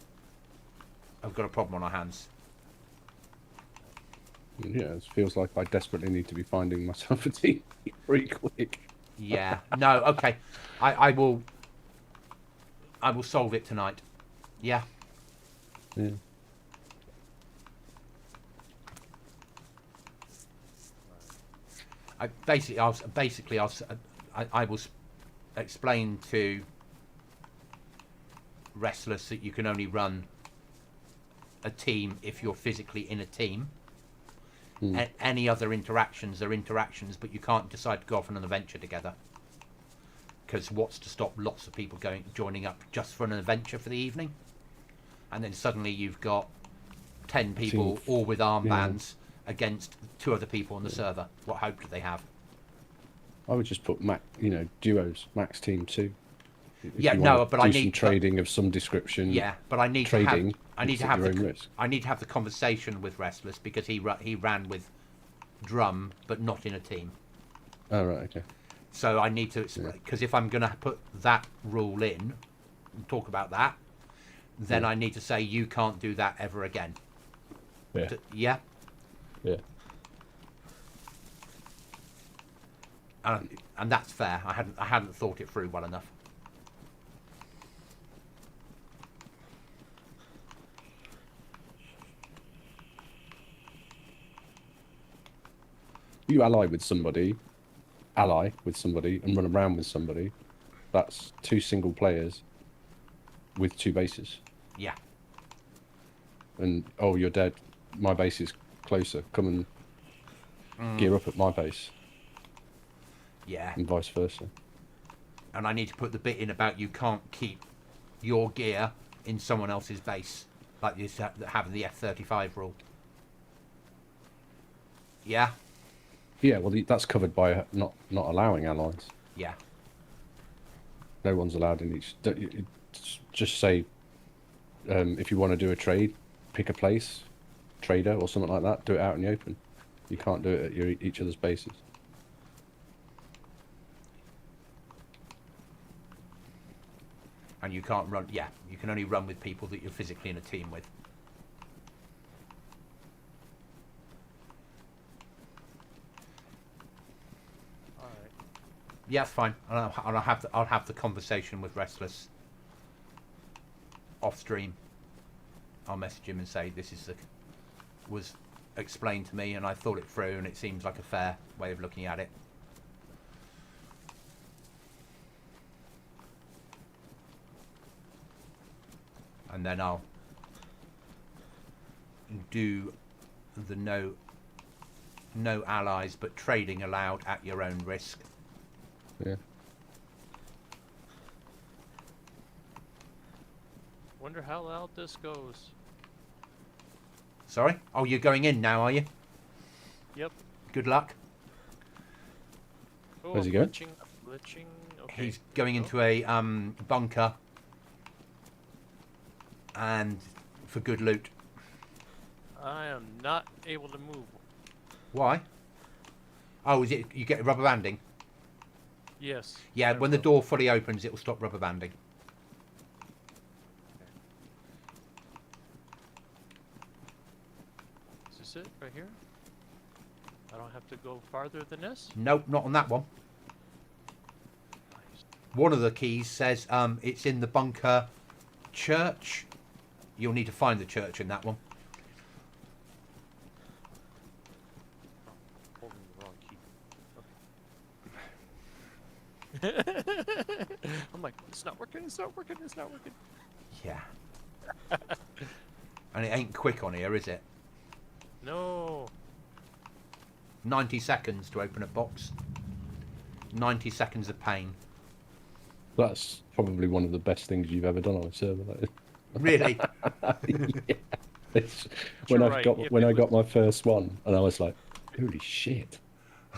have got a problem on our hands. Yeah, it feels like I desperately need to be finding myself a team pretty quick. Yeah. No, okay. I will solve it tonight. Yeah. Yeah. I will explain to Restless that you can only run a team if you're physically in a team. Any other interactions are interactions, but you can't decide to go off on an adventure together. Because what's to stop lots of people joining up just for an adventure for the evening? And then suddenly you've got 10 people all with armbands against 2 other people on the server. What hope do they have? I would just put duos, max team 2. Yeah, no, but I need some trading of some description. Yeah, but I need trading. I need to have the conversation with Restless because he ran with Drum, but not in a team. Oh right, okay. So I need to because if I'm going to put that rule in and talk about that, then I need to say you can't do that ever again. Yeah. Yeah. Yeah. And that's fair. I hadn't thought it through well enough. You ally with somebody and run around with somebody, that's 2 single players with 2 bases. Yeah. And oh, you're dead. My base is closer. Come and gear up at my base. Yeah. And vice versa. And I need to put the bit in about you can't keep your gear in someone else's base, like you having the F-35 rule. Yeah. Yeah, well, that's covered by not allowing allies. Yeah. No one's allowed in each. Just say, if you want to do a trade, pick a place, trader or something like that. Do it out in the open. You can't do it at each other's bases. And you can't run. Yeah, you can only run with people that you're physically in a team with. Yeah, it's fine. I'll have the conversation with Restless off stream. I'll message him and say this was explained to me and I thought it through and it seems like a fair way of looking at it. And then I'll do the no allies but trading allowed at your own risk. Yeah. Wonder how loud this goes. Sorry? Oh, you're going in now, are you? Yep. Good luck. Oh, Where's he going? Glitching. Okay. He's going into a bunker and for good loot. I am not able to move. Why? Oh, is it you get rubber banding? Yes. Yeah, when the door fully opens, it will stop rubber banding. Is this it right here? I don't have to go farther than this? Nope, not on that one. Nice. One of the keys says it's in the bunker church. You'll need to find the church in that one. Holding the wrong key. I'm like, it's not working, it's not working, it's not working. Yeah. And it ain't quick on here, is it? No. 90 seconds to open a box. 90 seconds of pain. That's probably one of the best things you've ever done on a server. That is. Really? Yeah. It's, You're when right, I got my first one, and I was like, holy shit.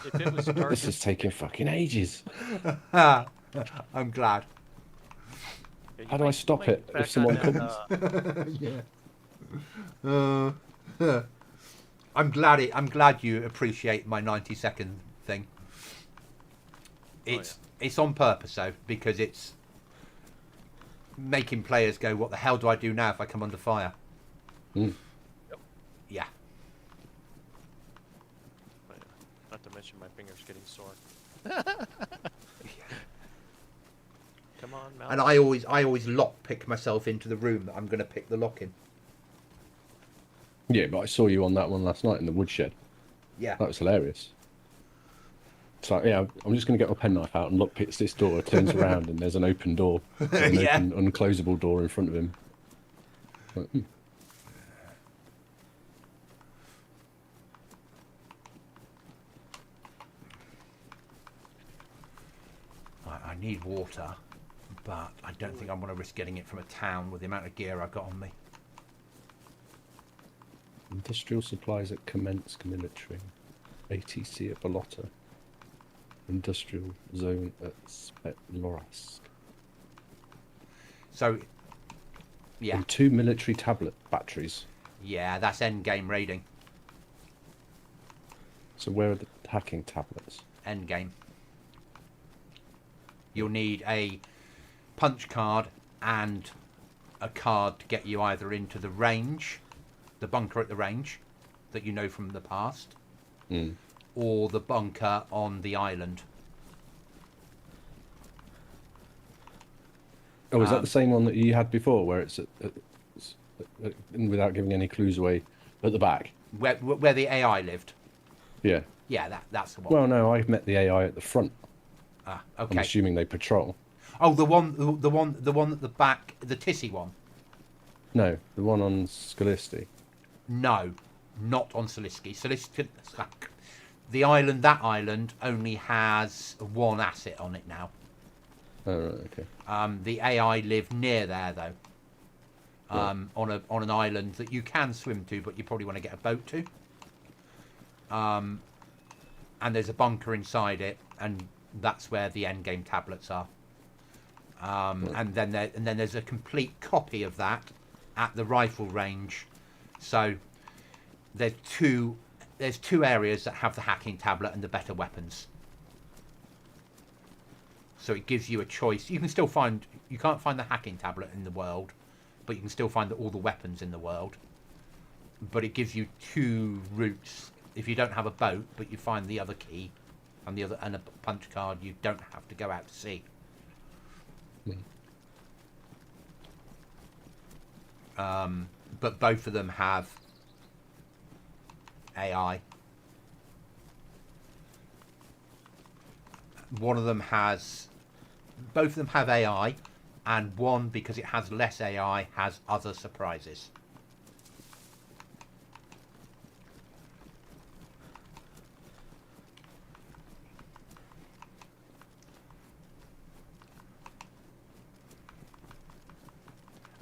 If it was dark, This is taking fucking ages. I'm glad. yeah, How do I stop it if someone comes? Yeah. I'm glad you appreciate my 90-second thing. It's on purpose though, because it's making players go, what the hell do I do now if I come under fire? Mm. Yep. Yeah. Not to mention my fingers getting sore. Come on, Mal. And I always lock pick myself into the room that I'm going to pick the lock in. Yeah, but I saw you on that one last night in the woodshed. Yeah. That was hilarious. It's like, yeah, I'm just going to get my penknife out and look picks this door, turns around, and there's an open door. An Yeah. open, unclosable door in front of him. Like, I need water, but I don't think I want to risk getting it from a town with the amount of gear I've got on me. Industrial supplies at Kamensk military. ATC at Balota. Industrial zone at Svetlorask. So, yeah. And 2 military tablet batteries. Yeah, that's end game raiding. So where are the hacking tablets? End game. You'll need a punch card and a card to get you either into the range, the bunker at the range that you know from the past, or the bunker on the island. Oh, is that the same one that you had before, where it's without giving any clues away, at the back? Where the AI lived? Yeah. Yeah, that's the one. Well, no, I've met the AI at the front. Ah, I'm okay. assuming they patrol. Oh, the one at the back, the Tissy one. No, the one on Skalisti. No, not on Saliski. That island only has one asset on it now. Oh, right, okay. The AI live near there though. On an island that you can swim to, but you probably want to get a boat to. And there's a bunker inside it, and that's where the end game tablets are. And then there's a complete copy of that at the rifle range. So there's two areas that have the hacking tablet and the better weapons. So it gives you a choice. You can't find the hacking tablet in the world, but you can still find all the weapons in the world. But it gives you two routes. If you don't have a boat, but you find the other key and a punch card, you don't have to go out to sea. But both of them have AI. Both of them have AI, and one, because it has less AI, has other surprises.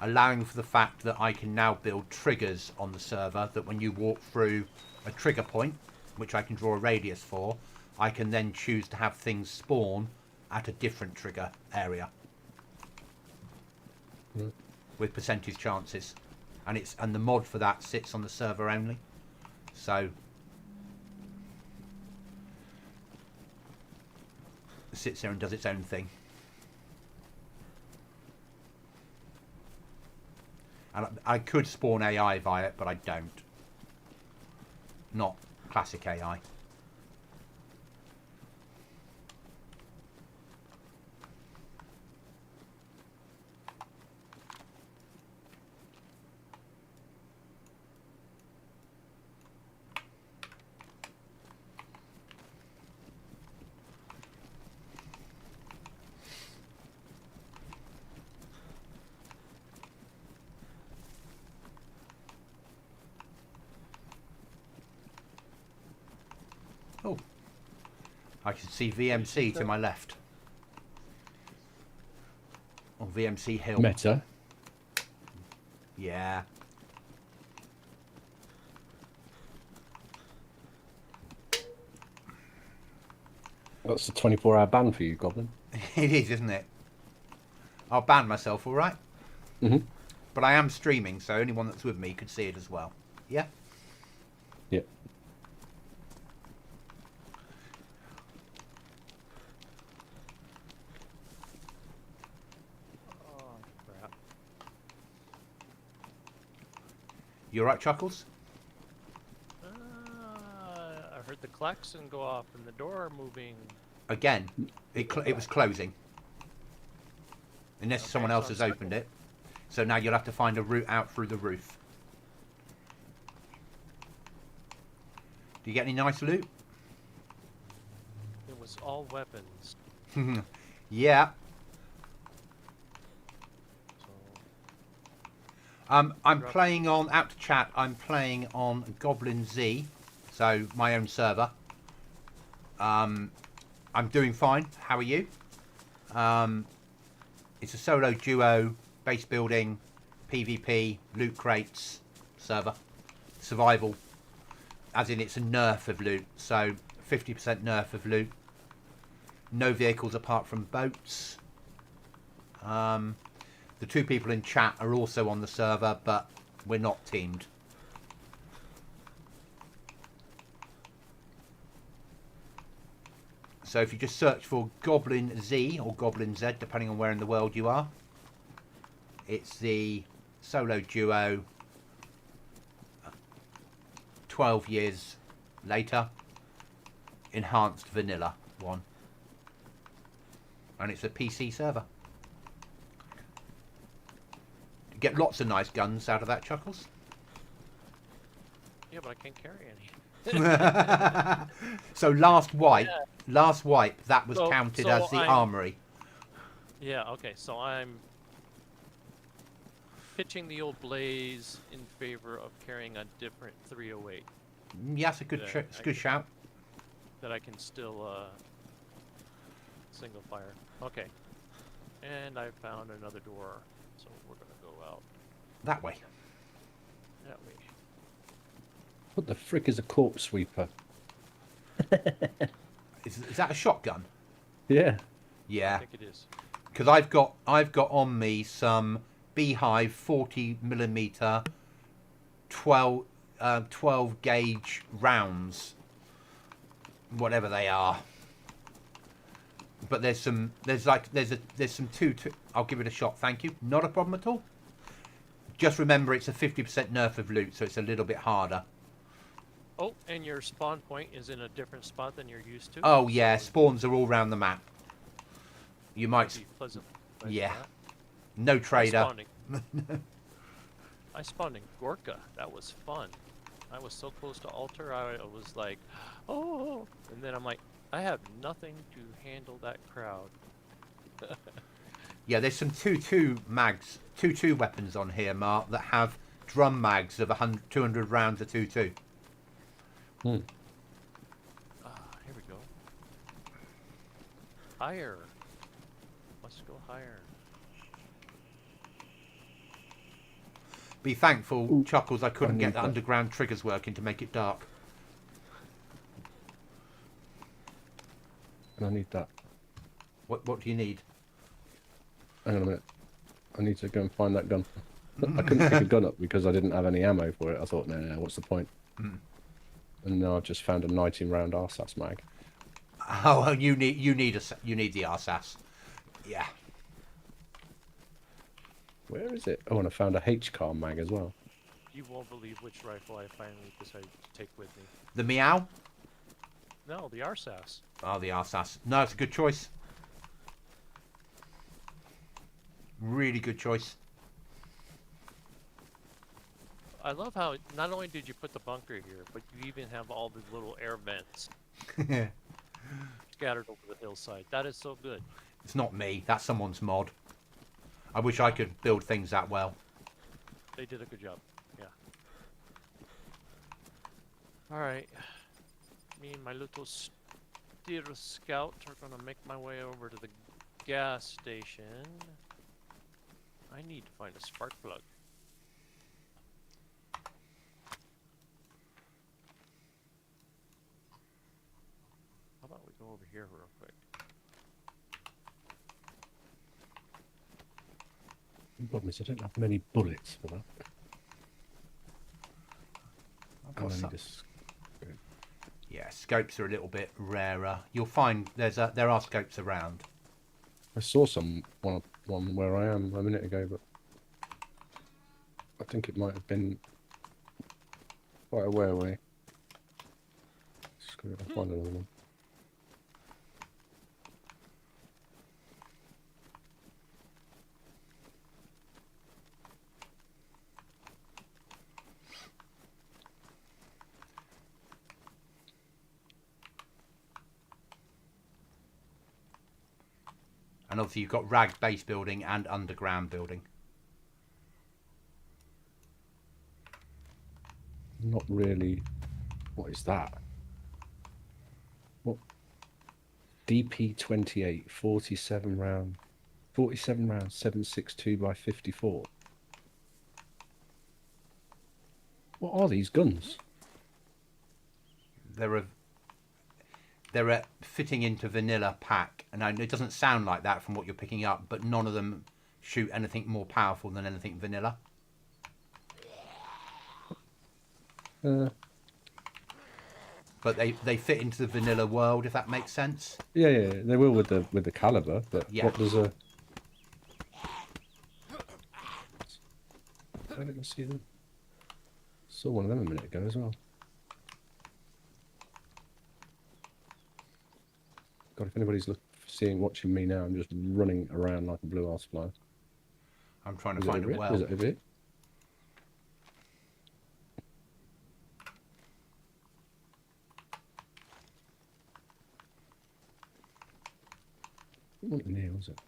Allowing for the fact that I can now build triggers on the server, that when you walk through a trigger point, which I can draw a radius for, I can then choose to have things spawn at a different trigger area with percentage chances, and the mod for that sits on the server only, so it sits there and does its own thing. And I could spawn AI via it, but I don't. Not classic AI. Oh, I can see VMC to my left. On VMC Hill. Meta. Yeah. That's a 24-hour ban for you, Goblin. It is, isn't it? I'll ban myself, all right? Mhm. But I am streaming, so anyone that's with me could see it as well. Yeah? Yeah. Oh, crap. You all right, Chuckles? I heard the klaxon go off and the door moving. Again, it was closing. Unless someone else has opened it. So now you'll have to find a route out through the roof. Do you get any nice loot? It was all weapons. Yeah. So I'm playing on, out to chat, I'm playing on Goblin Z. So my own server. I'm doing fine. How are you? It's a solo duo, base building, PvP, loot crates server. Survival. As in it's a nerf of loot. So 50% nerf of loot. No vehicles apart from boats. The two people in chat are also on the server, but we're not teamed. So if you just search for Goblin Z or Goblin Z, depending on where in the world you are, it's the solo duo, 12 years later, enhanced vanilla one. And it's a PC server. You get lots of nice guns out of that, Chuckles. yeah, but I can't carry any. So last wipe, that was counted as the I'm- armory. Yeah, okay, so I'm pitching the old Blaze in favor of carrying a different 308 Yeah, that's a good, Yeah, it's a good shout. that I can still single fire. Okay. And I found another door, so we're gonna go out That way. that way. What the frick is a corpse sweeper? Is that a shotgun? Yeah. I Yeah, think it is. because I've got on me some Beehive 40mm 12 gauge rounds, whatever they are. But there's some two. I'll give it a shot. Thank you. Not a problem at all. Just remember, it's a 50% nerf of loot, so it's a little bit harder. Oh, and your spawn point is in a different spot than you're used to. Oh yeah, so spawns are all around the map. You might. be pleasant. Yeah. No trader. I spawned in Gorka. That was fun. I was so close to altar. I was like, oh, and then I'm like, I have nothing to handle that crowd. Yeah, there's some 2-2 mags, 2-2 weapons on here, Mark, that have drum mags of 200 rounds of 2-2. Hmm. Here we go. Higher. Let's go higher. Be thankful, Ooh, Chuckles, I couldn't I get need the that. underground triggers working to make it dark. And I need that. What do you need? Hang on a minute. I need to go and find that gun. I couldn't pick a gun up because I didn't have any ammo for it. I thought, no, what's the point? Mm. And now I've just found a 19-round RSAS mag. Oh, you need the RSAS. Yeah. Where is it? Oh, and I found a HCAR mag as well. You won't believe which rifle I finally decided to take with me. The Meow? No, the RSAS. Oh, the RSAS. No, it's a good choice. Really good choice. I love how not only did you put the bunker here, but you even have all the little air vents scattered over the hillside. That is so good. It's not me. That's someone's mod. I wish I could build things that well. They did a good job. Yeah. All right. Me and my little steer scout are gonna make my way over to the gas station. I need to find a spark plug. How about we go over here real quick? The problem is I don't have many bullets for that. I've And got I some- need a s- Yeah, scopes are a little bit rarer. You'll find there are scopes around. I saw one where I am a minute ago, but I think it might have been quite a way away. Just gonna find another one. And obviously you've got rag base building and underground building. Not really. What is that? What? DP28, 47 round, 762 by 54. What are these guns? They're fitting into vanilla pack, and it doesn't sound like that from what you're picking up, but none of them shoot anything more powerful than anything vanilla. But they fit into the vanilla world, if that makes sense. Yeah, they will with the caliber, but Yeah. what does a? I didn't see them. Saw one of them a minute ago as well. God, if anybody's watching me now, I'm just running around like a blue ass fly. I'm trying to Is find it a over well. here? Is it over here? It wasn't in here, was it?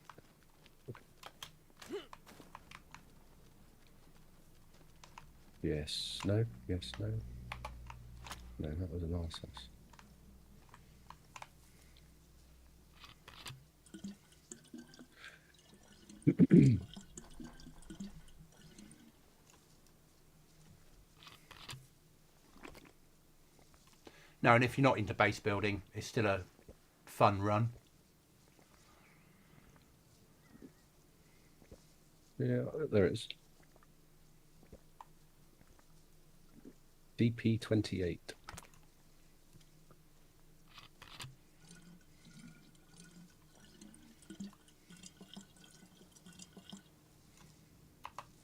Yes. No. Yes. No. No, that was an RSS. No, and if you're not into base building, it's still a fun run. Yeah, there it is. DP28.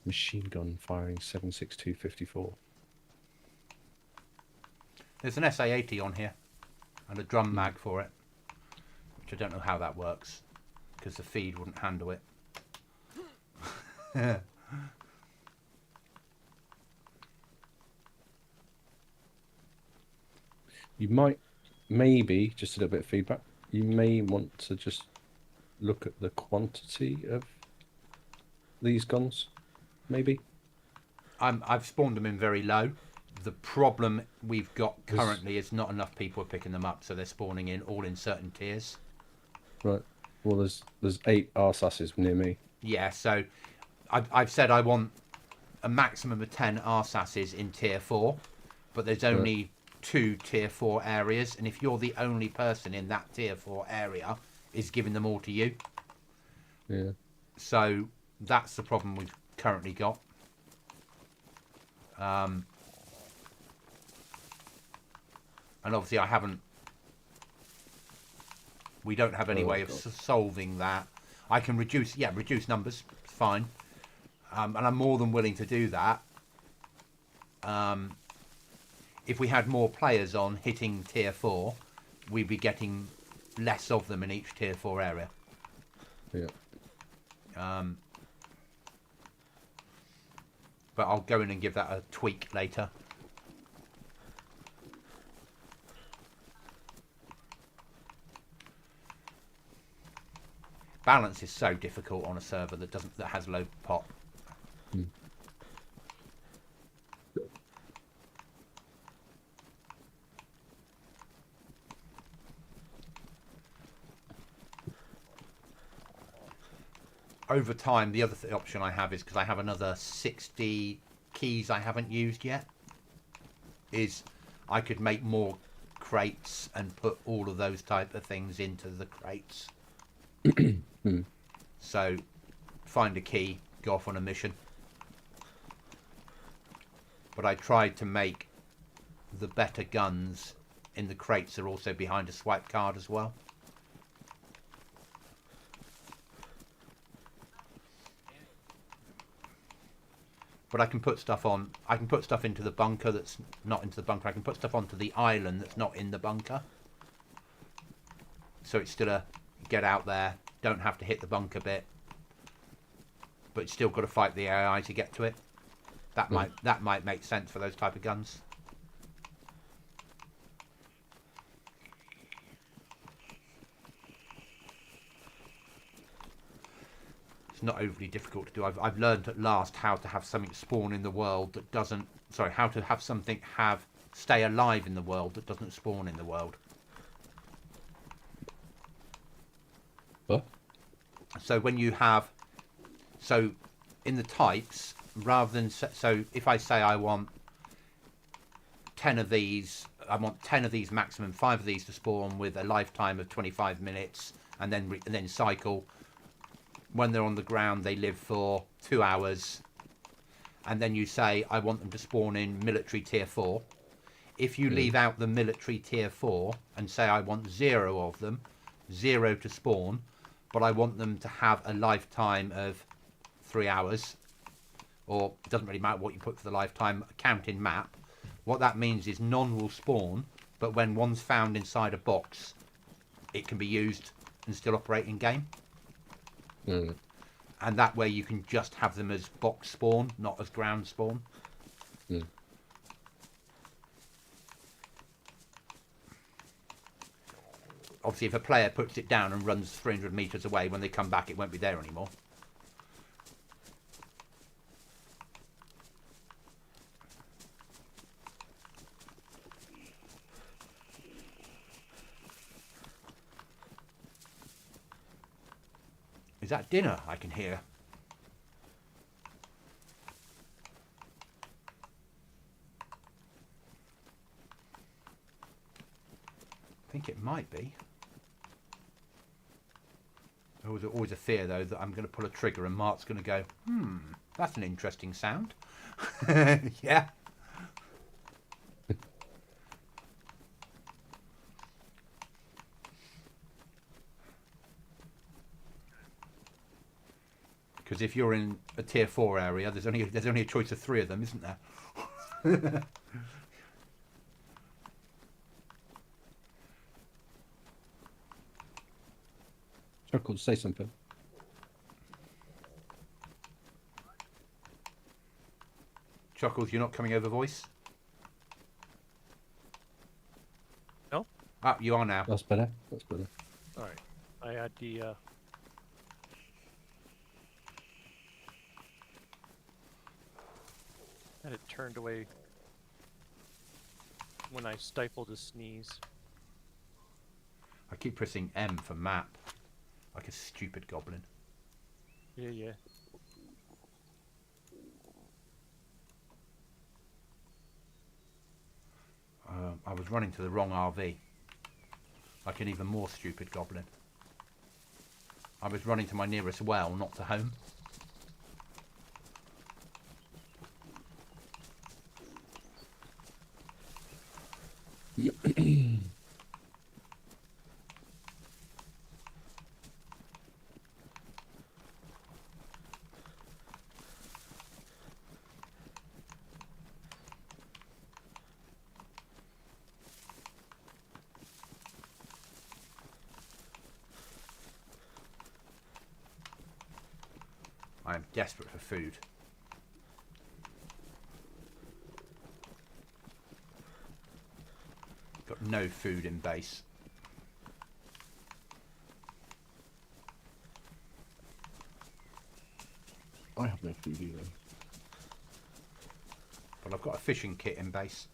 Machine gun firing 7.6254. There's an SA-80 on here and a drum mag for it, which I don't know how that works because the feed wouldn't handle it. You might, maybe, just a little bit of feedback, you may want to just look at the quantity of these guns, maybe. I've spawned them in very low. The problem we've got currently is not enough people are picking them up, so they're spawning in all in certain tiers. Right. Well, there's 8 RSASs near me. Yeah, so I've said I want a maximum of 10 RSASs in tier 4, but there's only 2 tier 4 areas, and if you're the only person in that tier 4 area, is giving them all to you. Yeah. So that's the problem we've currently got. And obviously we don't have any way of solving that. I can reduce numbers, it's fine. And I'm more than willing to do that. If we had more players on hitting tier 4, we'd be getting less of them in each tier 4 area. Yeah. But I'll go in and give that a tweak later. Balance is so difficult on a server that has low pop. Over time, the other option I have is, because I have another 60 keys I haven't used yet, is I could make more crates and put all of those type of things into the crates. So find a key, go off on a mission. But I tried to make the better guns in the crates are also behind a swipe card as well. But I can put stuff on. I can put stuff into the bunker that's not into the bunker. I can put stuff onto the island that's not in the bunker. So it's still a get out there. Don't have to hit the bunker bit. But it's still got to fight the AI to get to it. That might make sense for those type of guns. It's not overly difficult to do. I've learned at last how to have something spawn in the world that doesn't... Sorry, how to have something stay alive in the world that doesn't spawn in the world. What? So when you have... So in the types, rather than... So if I say I want 10 of these... I want 10 of these maximum, 5 of these to spawn with a lifetime of 25 minutes and then cycle... When they're on the ground, they live for 2 hours. And then you say, I want them to spawn in military tier 4. If you leave out the military tier 4 and say, I want 0 of them, 0 to spawn, but I want them to have a lifetime of 3 hours, or it doesn't really matter what you put for the lifetime, count in map. What that means is none will spawn, but when one's found inside a box, it can be used and still operate in game. And that way you can just have them as box spawn, not as ground spawn. Obviously, if a player puts it down and runs 300 meters away, when they come back, it won't be there anymore. Is that dinner I can hear? I think it might be. Always a fear, though, that I'm going to pull a trigger and Mark's going to go, that's an interesting sound. Yeah. Because if you're in a tier 4 area, there's only a choice of 3 of them, isn't there? Chuckles, say something. Chuckles, you're not coming over voice? No? Ah, you are now. That's better. That's better. All right. I had the had it turned away when I stifled a sneeze. I keep pressing M for map, like a stupid goblin. Yeah, yeah. I was running to the wrong RV, like an even more stupid goblin. I was running to my nearest well, not to home. I am desperate for food. Got no food in base. I have no food either. But I've got a fishing kit in base.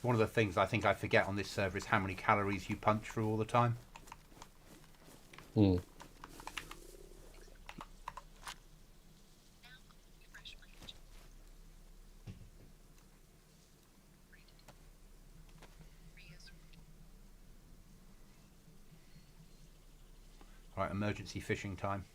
One of the things I think I forget on this server is how many calories you punch through all the time. Hmm. Right, emergency fishing time.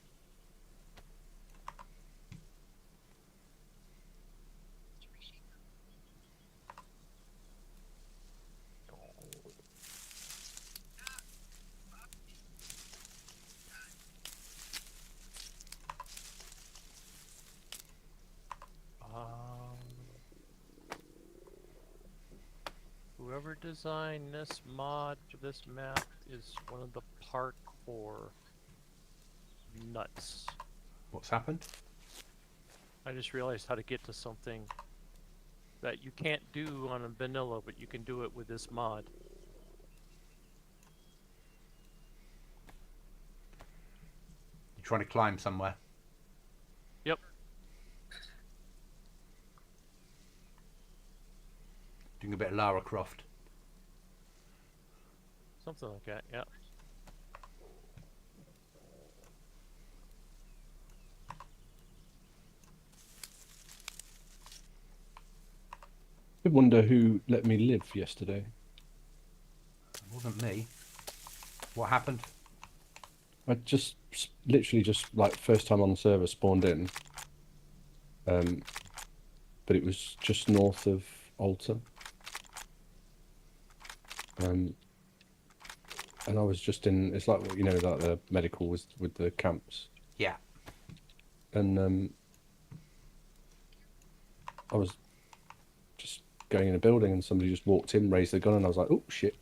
Whoever designed this mod for this map is one of the parkour nuts. What's happened? I just realized how to get to something that you can't do on a vanilla, but you can do it with this mod. You're trying to climb somewhere. Yep. Doing a bit of Lara Croft. Something like that, yeah. I wonder who let me live yesterday. It wasn't me. What happened? I just literally just like first time on the server spawned in, but it was just north of Alta, and I was just in. It's like you know, like the medical with the camps, Yeah. and I was just going in a building, and somebody just walked in, raised their gun, and I was like, "Oh shit!"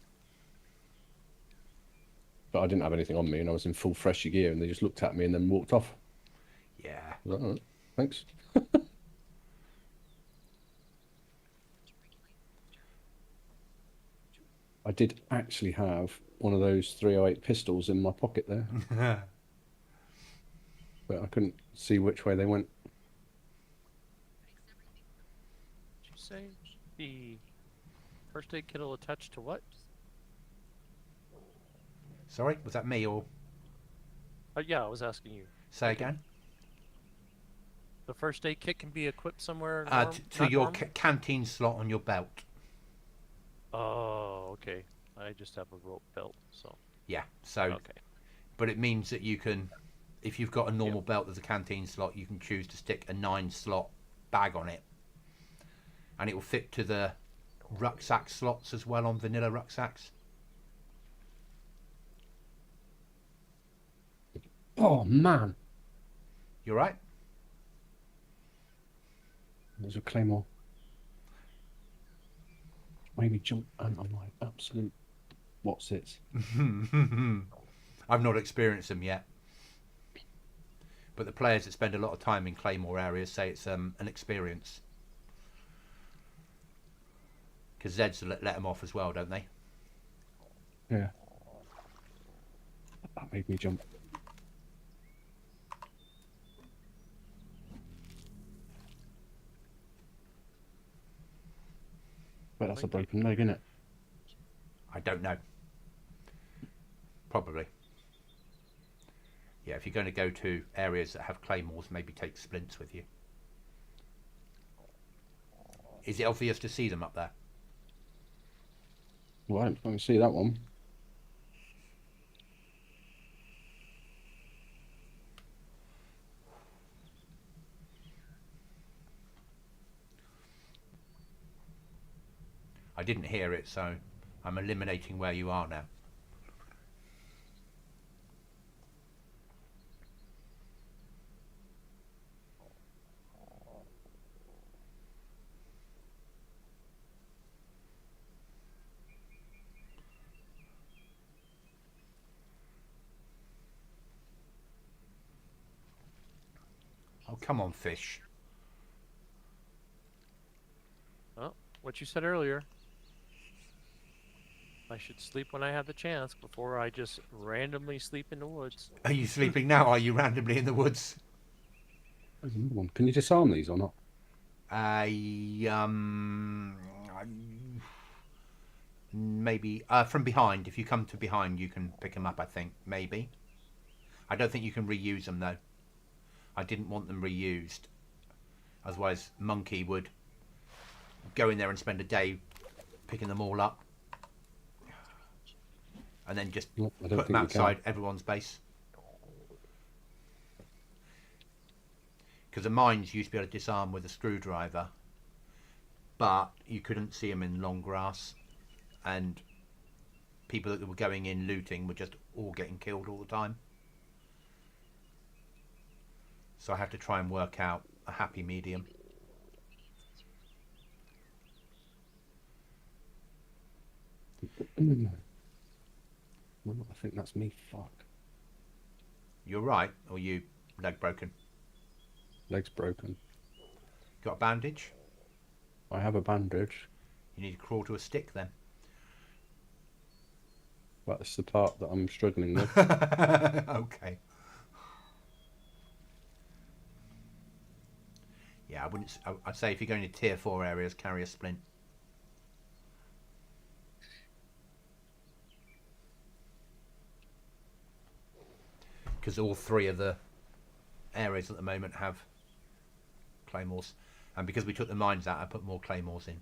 But I didn't have anything on me, and I was in full fresher gear, and they just looked at me and then walked off. Yeah. I was like, "All right, thanks." I did actually have one of those 308 pistols in my pocket there, but I couldn't see which way they went. Did you say the first aid kit will attach to what? Sorry, was that me or Yeah, I was asking you. say again? The first aid kit can be equipped somewhere To not your normal? canteen slot on your belt. Oh, okay. I just have a rope belt, so Yeah. So, okay. but it means that you can, if you've got a normal belt as a canteen slot, you can choose to stick a 9-slot bag on it, and it will fit to the rucksack slots as well on vanilla rucksacks. Oh man, You're right. there's a claymore. Made me jump, and I'm like, absolute. What's it? I've not experienced them yet, but the players that spend a lot of time in Claymore areas say it's an experience. Because Zeds let them off as well, don't they? Yeah. That made me jump. But that's a broken leg, isn't it? I don't know. Probably. Yeah, if you're going to go to areas that have claymores, maybe take splints with you. Is it obvious to see them up there? Right, I can see that one. I didn't hear it, so I'm eliminating where you are now. Oh, come on, fish. Well, what you said earlier. I should sleep when I have the chance before I just randomly sleep in the woods. Are you sleeping now? Are you randomly in the woods? There's another one. Can you disarm these or not? Maybe from behind. If you come to behind, you can pick them up. I think maybe. I don't think you can reuse them though. I didn't want them reused. Otherwise, Monkey would go in there and spend a day picking them all up, and then just No, I don't put them think you can. outside everyone's base. Because the mines used to be able to disarm with a screwdriver, but you couldn't see them in long grass, and people that were going in looting were just all getting killed all the time. So I had to try and work out a happy medium. Well, I think that's me. Fuck. You're right, or you leg broken? Leg's broken. Got a bandage? I have a bandage. You need to crawl to a stick then. That's the part that I'm struggling with. Okay. Yeah, I wouldn't. I'd say if you're going to tier 4 areas, carry a splint. Because all 3 of the areas at the moment have claymores, and because we took the mines out, I put more claymores in.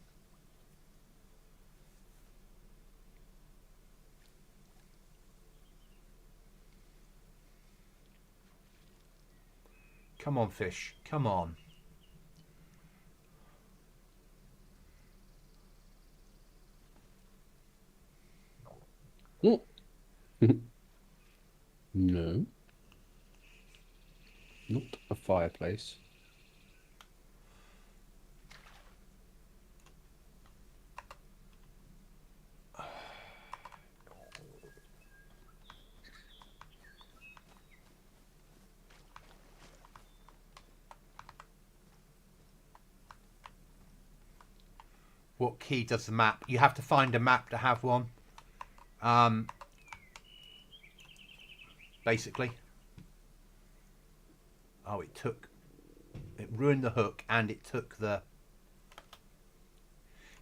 Come on, fish. Come on. Oh. No. Not a fireplace. What key does the map? You have to find a map to have one. Basically. Oh, it ruined the hook and it took the...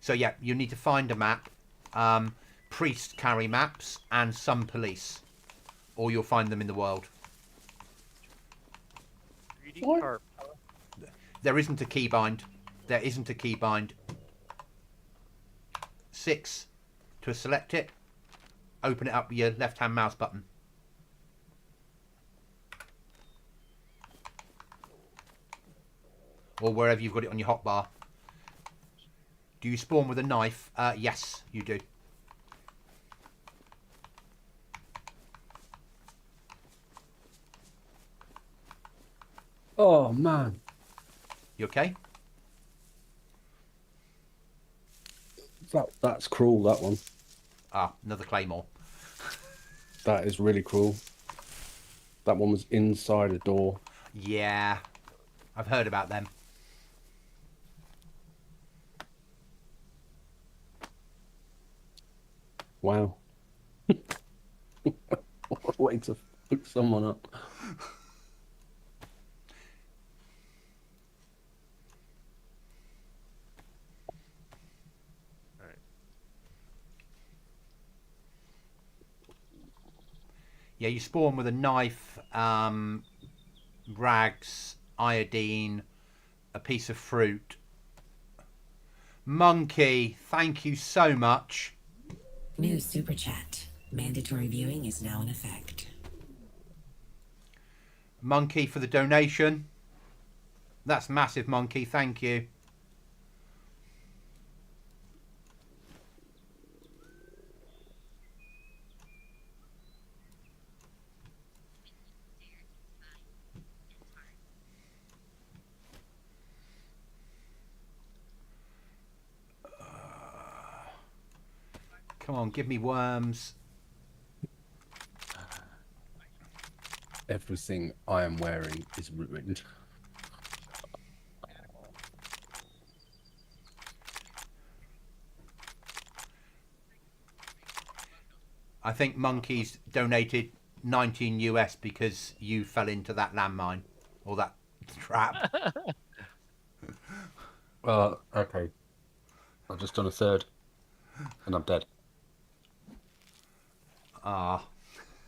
So yeah, you need to find a map. Priests carry maps and some police. Or you'll find them in the world. What? There isn't a keybind. There isn't a keybind. 6 to select it. Open it up with your left-hand mouse button. Or wherever you've got it on your hotbar. Do you spawn with a knife? Yes, you do. Oh, man. You okay? That's cruel, that one. Ah, another claymore. That is really cruel. That one was inside a door. Yeah, I've heard about them. Wow. What a way to fuck someone up. Yeah, you spawn with a knife, rags, iodine, a piece of fruit. Monkey, thank you so much. New super chat. Mandatory viewing is now in effect. Monkey for the donation. That's massive, Monkey. Thank you. Come on, give me worms. Everything I am wearing is ruined. I think Monkey's donated 19 US because you fell into that landmine or that trap. Okay. I've just done a third, and I'm dead. Ah.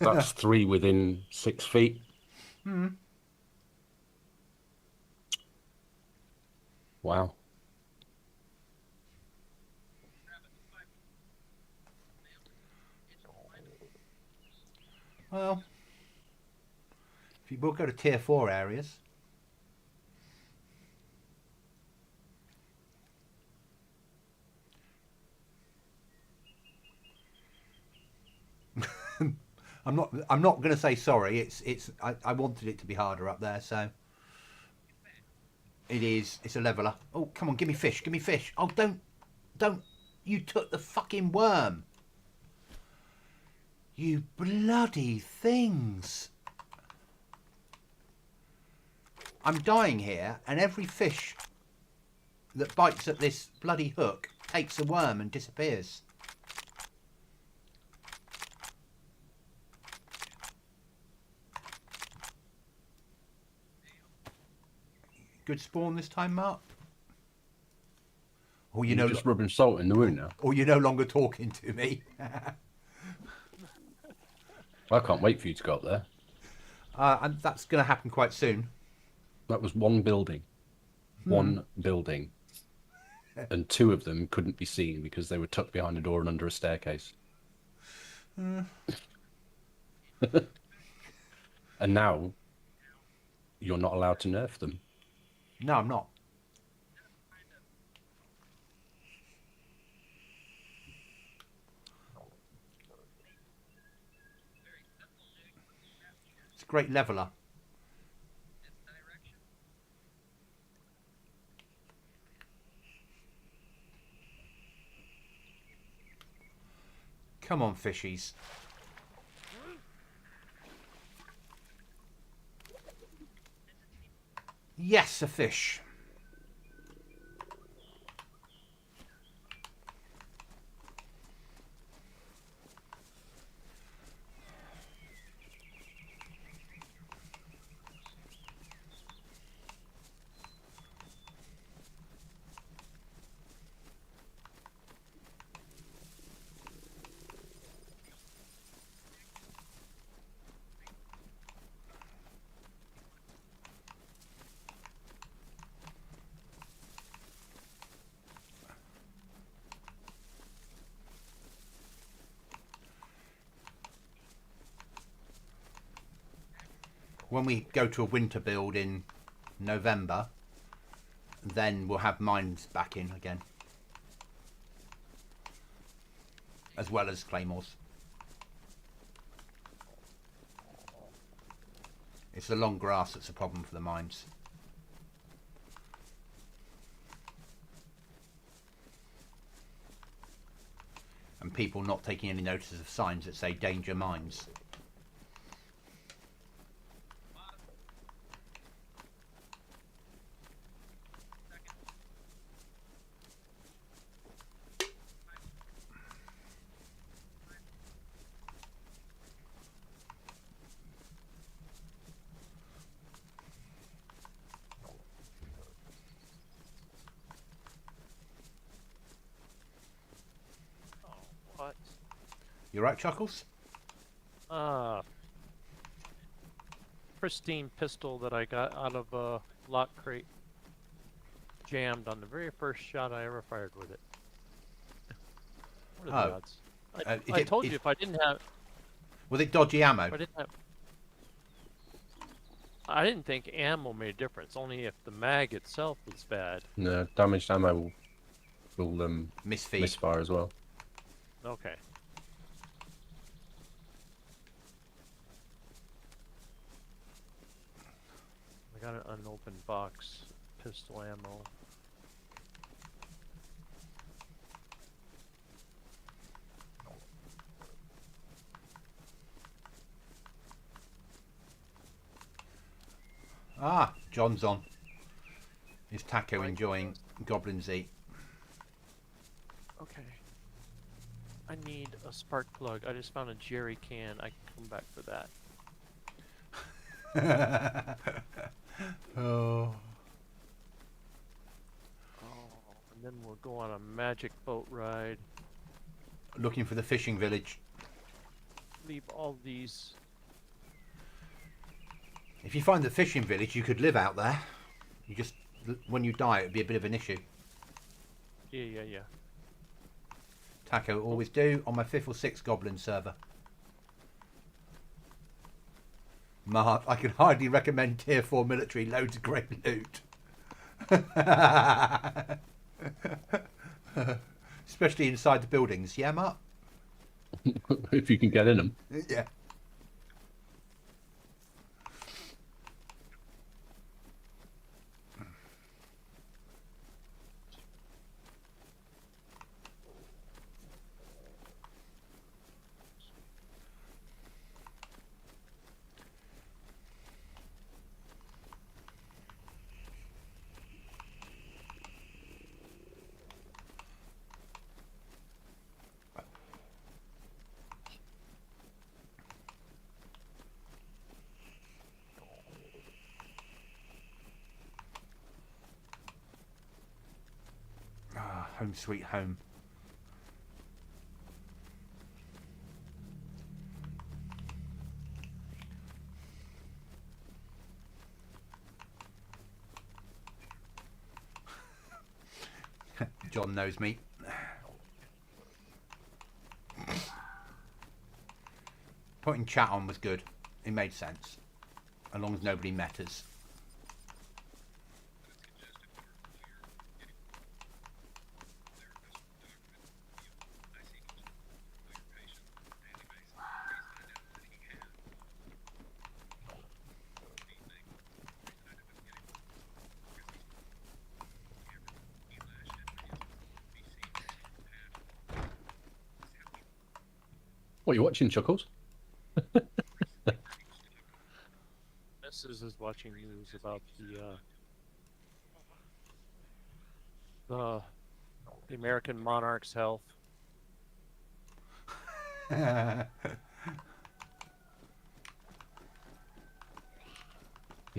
That's 3 within 6 feet. Hmm. Wow. Well, if you will go to tier 4 areas. I'm not going to say sorry. I wanted it to be harder up there, so it is. It's a leveler. Oh, come on, give me fish. Give me fish. Oh, don't. You took the fucking worm. You bloody things. I'm dying here, and every fish that bites at this bloody hook takes a worm and disappears. Good spawn this time, Mark? Or You're just rubbing salt in the wound now. Or you're no longer talking to me. I can't wait for you to go up there. And that's going to happen quite soon. That was one building. One building. And 2 of them couldn't be seen because they were tucked behind a door and under a staircase. And now you're not allowed to nerf them. No, I'm not. It's a great leveler. Come on, fishies. Yes, a fish. When we go to a winter build in November, then we'll have mines back in again, as well as claymores. It's the long grass that's a problem for the mines. And people not taking any notice of signs that say danger mines. What? You right, Chuckles? Pristine pistol that I got out of a lock crate. Jammed on the very first shot I ever fired with it. What are the odds? I told you if I didn't have... Was it dodgy ammo? If I didn't have... I didn't think ammo made a difference, only if the mag itself was bad. No, damaged ammo will misfire as well. Okay. I got an unopened box, pistol ammo. Ah, John's on. Is Thankyou enjoying Goblin DayZ? Okay. I need a spark plug. I just found a jerry can. I can come back for that. Oh. And then we'll go on a magic boat ride. Looking for the fishing village. Leave all these. If you find the fishing village, you could live out there. You just, when you die, it'd be a bit of an issue. Yeah. Thankyou always do on my 5th or 6th Goblin server. Mark, I can hardly recommend tier 4 military. Loads of great loot. Especially inside the buildings. Yeah, Mark? If you can get in them. Yeah. Home sweet home. John knows me. Putting chat on was good. It made sense. As long as nobody met us. What are you watching, Chuckles? Mrs. is watching news about the American monarch's health. The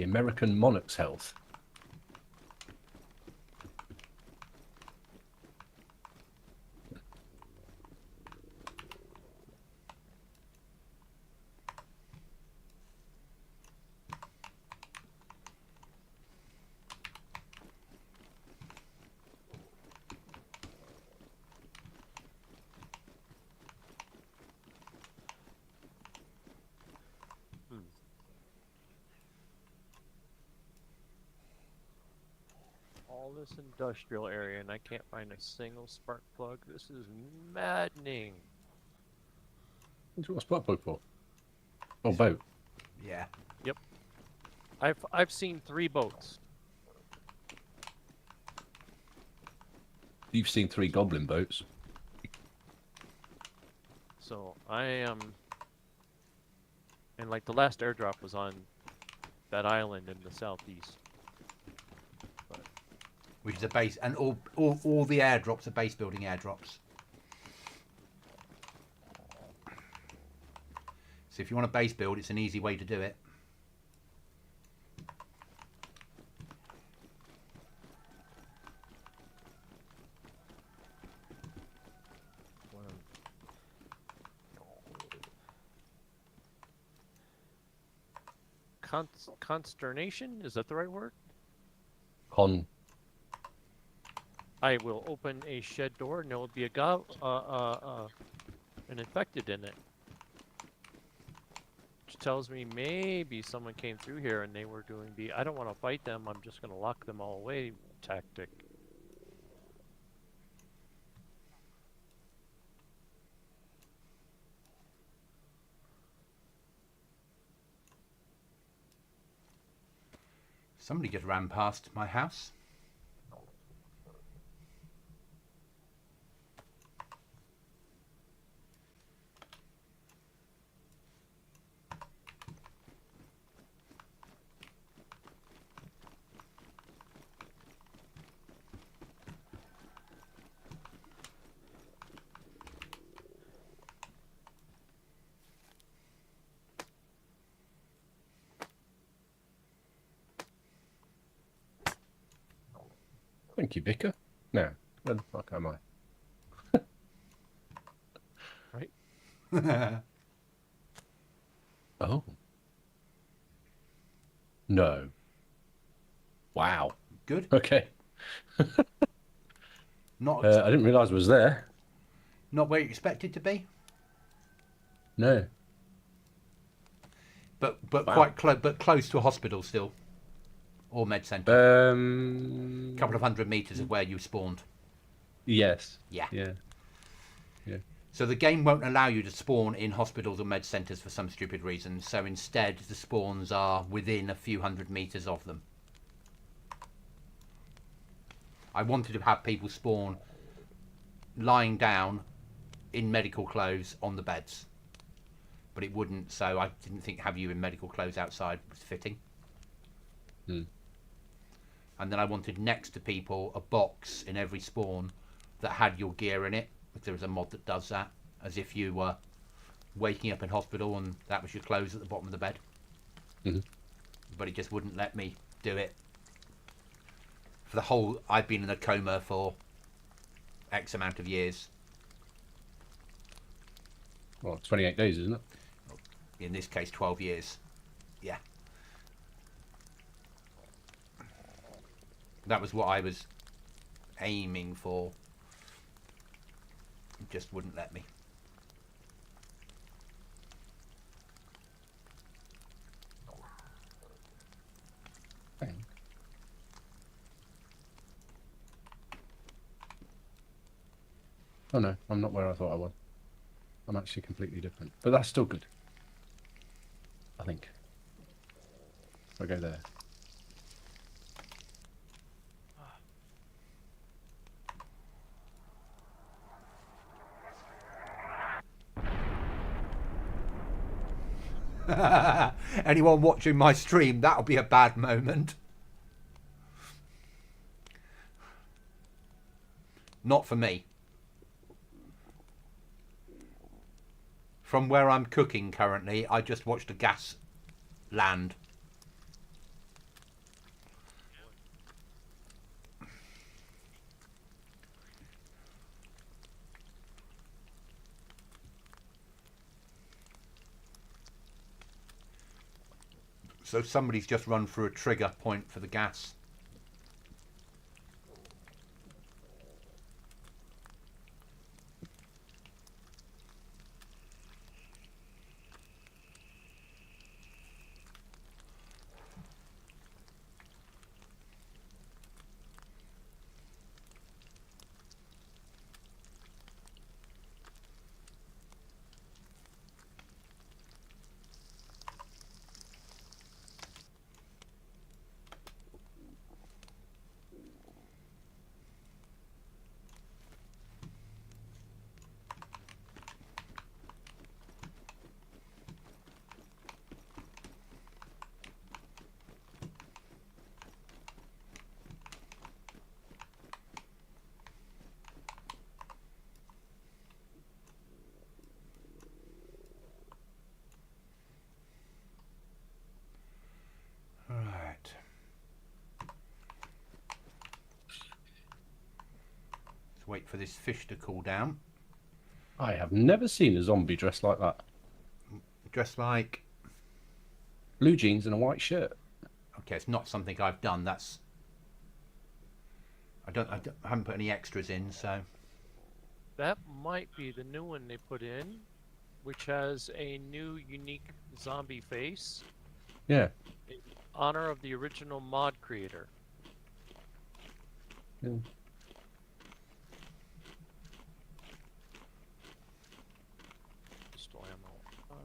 American monarch's health. All this industrial area, and I can't find a single spark plug. This is maddening. What do you want a spark plug for? Oh, boat. Yeah. Yep. I've seen 3 boats. You've seen 3 goblin boats. So I am, and like the last airdrop was on that island in the southeast. Which is a base, and all the airdrops are base building airdrops. So if you want a base build, it's an easy way to do it. Consternation? Is that the right word? I will open a shed door and there will be an infected in it. Which tells me maybe someone came through here and they were doing the I don't want to fight them, I'm just going to lock them all away tactic. Somebody just ran past my house. Thank you, Vicar. Now, where the fuck am I? Right? Oh. No. Wow. Good. Okay. Not I didn't realise it was there. not where you expected to be, No. but Wow. quite close to a hospital still, or med centre. Um. A couple of 100 meters of where you spawned. Yes. Yeah. Yeah. So the game won't allow you to spawn in hospitals or med centres for some stupid reason. So instead, the spawns are within a few 100 meters of them. I wanted to have people spawn lying down in medical clothes on the beds, but it wouldn't. So I didn't think have you in medical clothes outside was fitting. Hmm. And then I wanted next to people a box in every spawn that had your gear in it. If there was a mod that does that, as if you were waking up in hospital and that was your clothes at the bottom of the bed. Mm-hmm. But it just wouldn't let me do it. For the whole, I've been in a coma for X amount of years. Well, 28 days, isn't it? In this case, 12 years. Yeah. That was what I was aiming for. It just wouldn't let me. Bang. Oh no, I'm not where I thought I was. I'm actually completely different. But that's still good. I think. I'll go there. Anyone watching my stream, that'll be a bad moment. Not for me. From where I'm cooking currently, I just watched a gas land. So somebody's just run through a trigger point for the gas. Right. Let's wait for this fish to cool down. I have never seen a zombie dressed like that. Dressed like... Blue jeans and a white shirt. Okay, it's not something I've done. That's... I haven't put any extras in, so... That might be the new one they put in, which has a new unique zombie face. Yeah. In honor of the original mod creator. Yeah. Pistol ammo.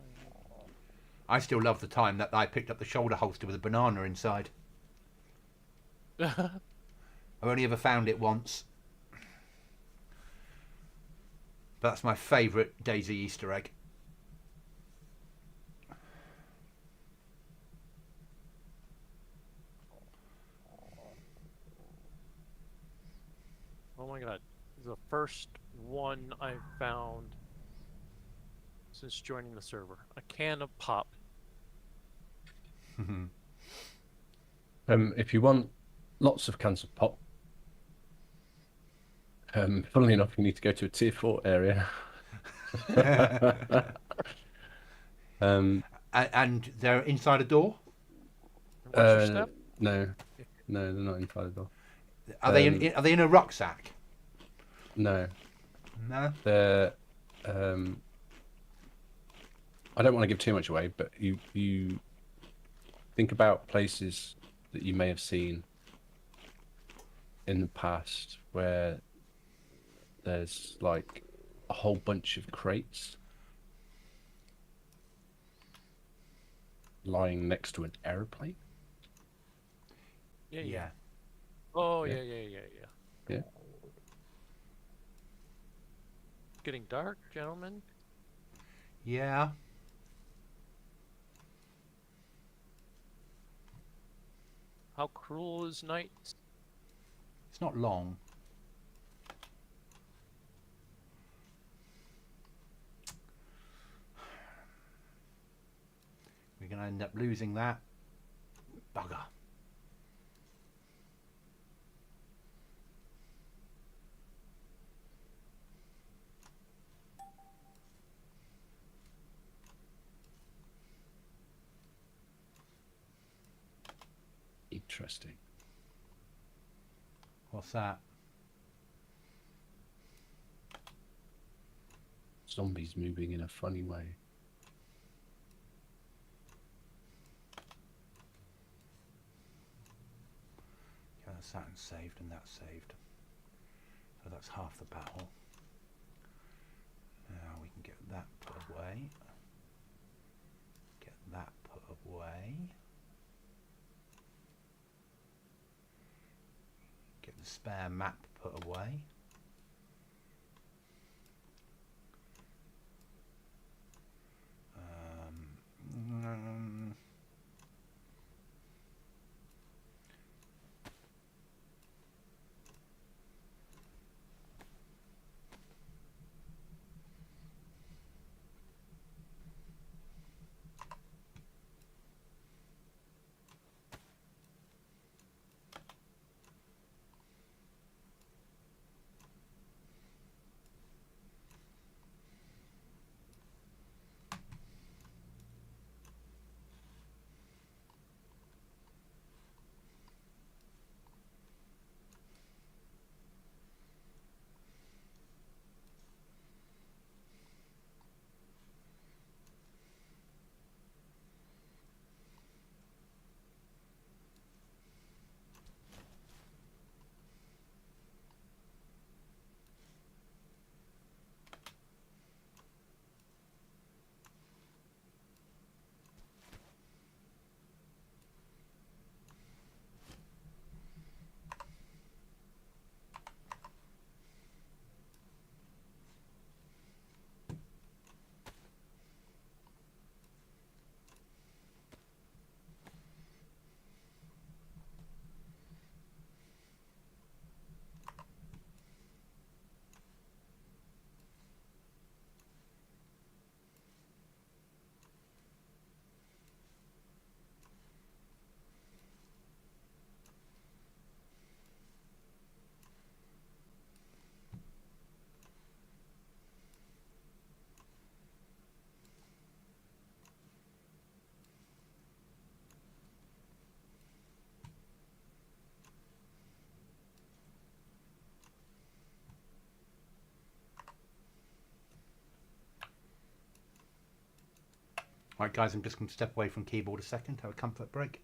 I still love the time that I picked up the shoulder holster with a banana inside. I've only ever found it once. But that's my favourite DayZ Easter egg. Oh my god. This is the first one I've found since joining the server. A can of pop. If you want lots of cans of pop, funnily enough, you need to go to a tier 4 area. And they're inside a door? What's your step? No, they're not inside the door. Are they in a rucksack? No, No. they're. I don't want to give too much away, but you think about places that you may have seen in the past where there's like a whole bunch of crates lying next to an aeroplane. Yeah. Oh, Yeah. yeah. Yeah. Getting dark, gentlemen. Yeah. How cruel is night? It's not long. We're going to end up losing that. Bugger. Interesting. What's that? Zombies moving in a funny way. Yeah, that's that and saved and that's saved. So that's half the battle. Now we can get that put away. Get that put away. Get the spare map put away. Right, guys, I'm just going to step away from keyboard a second, have a comfort break.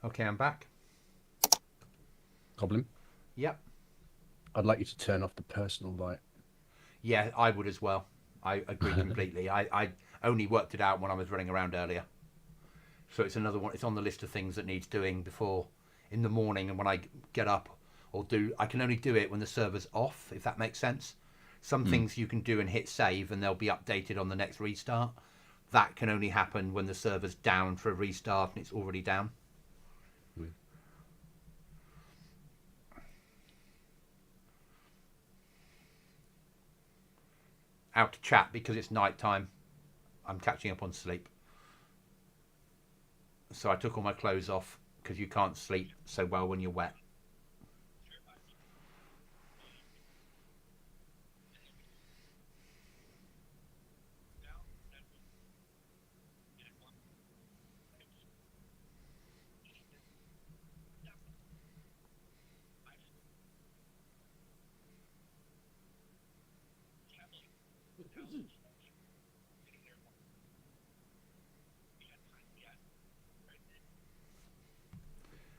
Okay, I'm back. Goblin, Yep. I'd like you to turn off the personal light. Yeah, I would as well. I agree completely. I only worked it out when I was running around earlier. So it's another one. It's on the list of things that needs doing before in the morning, and when I get up or do, I can only do it when the server's off, if that makes sense. Some things you can do and hit save and they'll be updated on the next restart. That can only happen when the server's down for a restart and it's already down. Out to chat because it's night time. I'm catching up on sleep. So I took all my clothes off because you can't sleep so well when you're wet.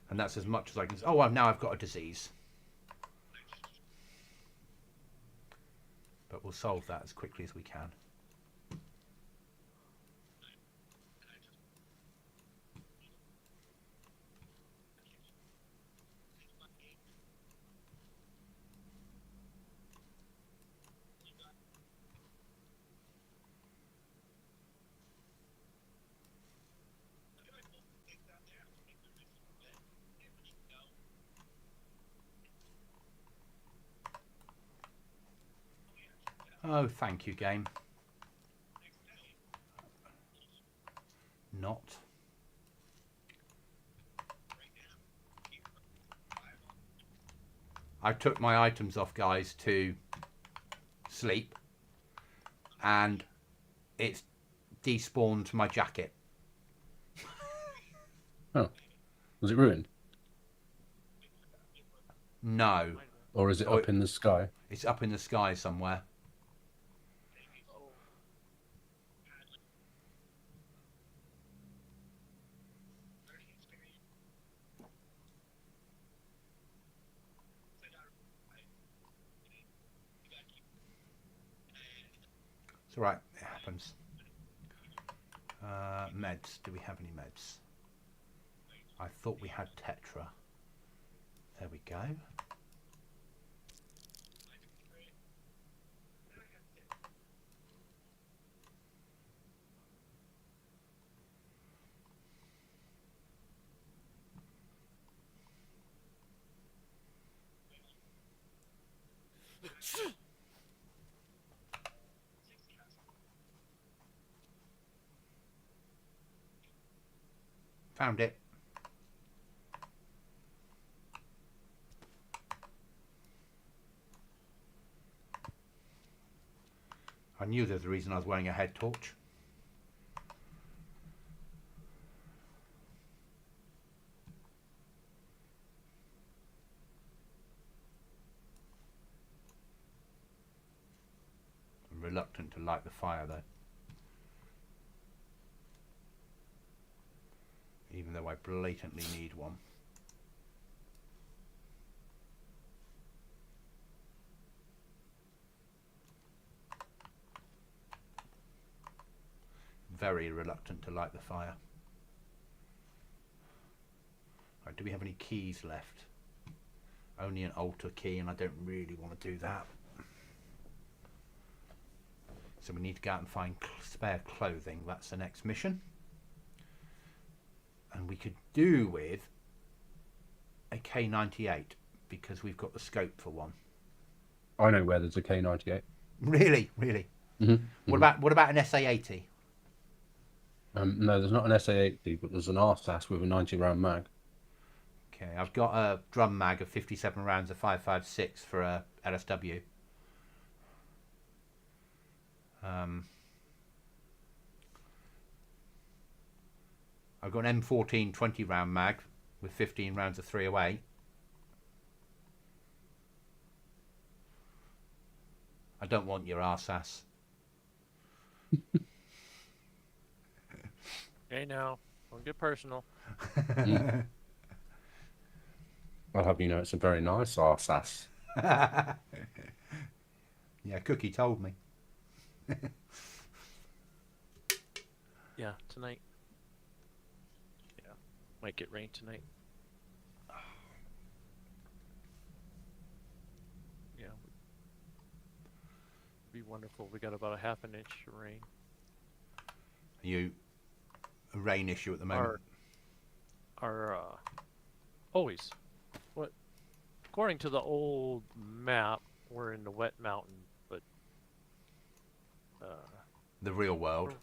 And that's as much as I can. Oh, well, now I've got a disease. But we'll solve that as quickly as we can. Oh, thank you, game. Not. I took my items off, guys, to sleep. And it's despawned my jacket. Oh. Was it ruined? No. Or is it up in the sky? It's up in the sky somewhere. It's alright, it happens. Meds. Do we have any meds? I thought we had Tetra. There we go. Found it. I knew there's a reason I was wearing a head torch. reluctant to light the fire though. Even though I blatantly need one. Very reluctant to light the fire. Right, do we have any keys left? Only an altar key, and I don't really want to do that. So we need to go out and find spare clothing. That's the next mission. And we could do with a K98 because we've got the scope for one. I know where there's a K98. Really? Really? Mm-hmm. What about an SA80? No, there's not an SA80, but there's an RSAS with a 90 round mag. Okay, I've got a drum mag of 57 rounds of 5.56 for a LSW. I've got an M14 20 round mag with 15 rounds of 308. I don't want your RSAS. Hey now, don't get personal. I'll have you know it's a very nice RSAS. Yeah, Cookie told me. Yeah, tonight. Yeah, might get rain tonight. Yeah, be wonderful. We got about a half an inch of rain. You a rain issue at the moment? Our always. What? According to the old map, we're in the wet mountain, but The real world.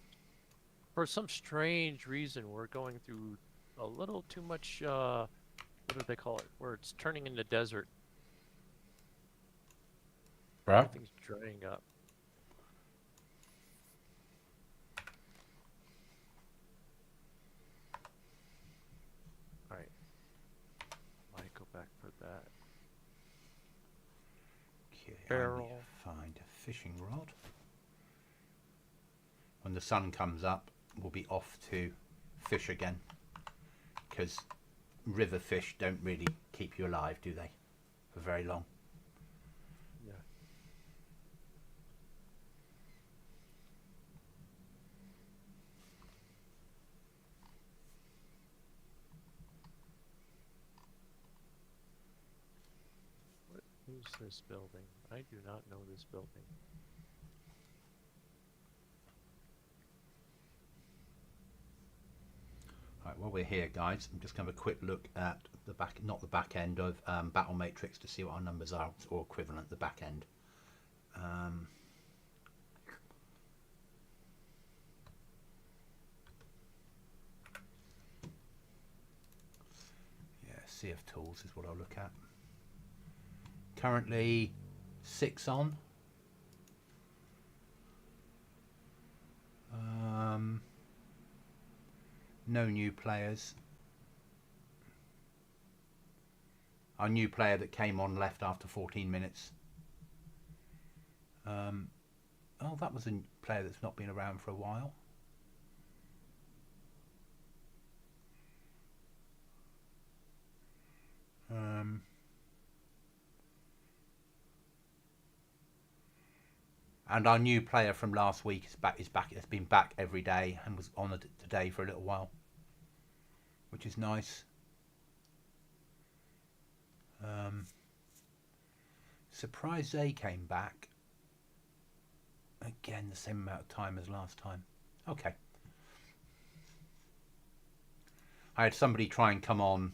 For some strange reason, we're going through a little too much. What do they call it? Where it's turning into desert. Right? Everything's drying up. Alright. Might go back for that. Okay, I Barrel. need to find a fishing rod. When the sun comes up, we'll be off to fish again. Because river fish don't really keep you alive, do they? For very long. Yeah. What is this building? I do not know this building. Right, while we're here, guys, I'm just going to have a quick look at the back, not the back end of Battle Matrix to see what our numbers are, or equivalent, the back end. Yeah, Sea of Tools is what I'll look at. Currently 6 on. No new players. Our new player that came on left after 14 minutes. Oh, that was a player that's not been around for a while. And our new player from last week is back. Has been back every day and was on today for a little while, which is nice. Surprised they came back. Again, the same amount of time as last time. Okay. I had somebody try and come on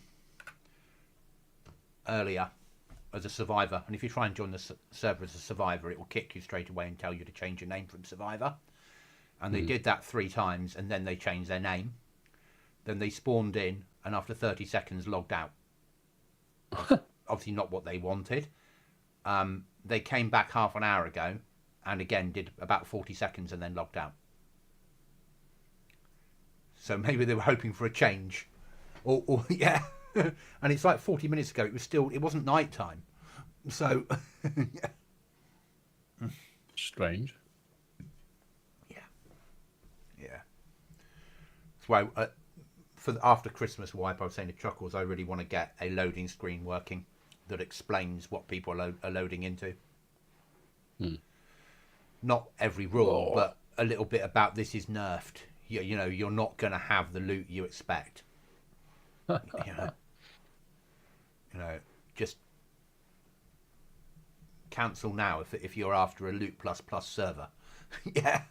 earlier as a survivor, and if you try and join the server as a survivor, it will kick you straight away and tell you to change your name from survivor. And they did that 3 times, and then they changed their name. Then they spawned in, and after 30 seconds logged out. Obviously not what they wanted. They came back half an hour ago, and again did about 40 seconds and then logged out. So maybe they were hoping for a change, or yeah. And it's like 40 minutes ago. It wasn't night time, so yeah. Strange. Well, after Christmas wipe, I was saying to Chuckles, I really want to get a loading screen working that explains what people are loading into. Not every rule, but a little bit about this is nerfed. You know, you're not going to have the loot you expect. You know, just cancel now if you're after a loot plus server. Yeah.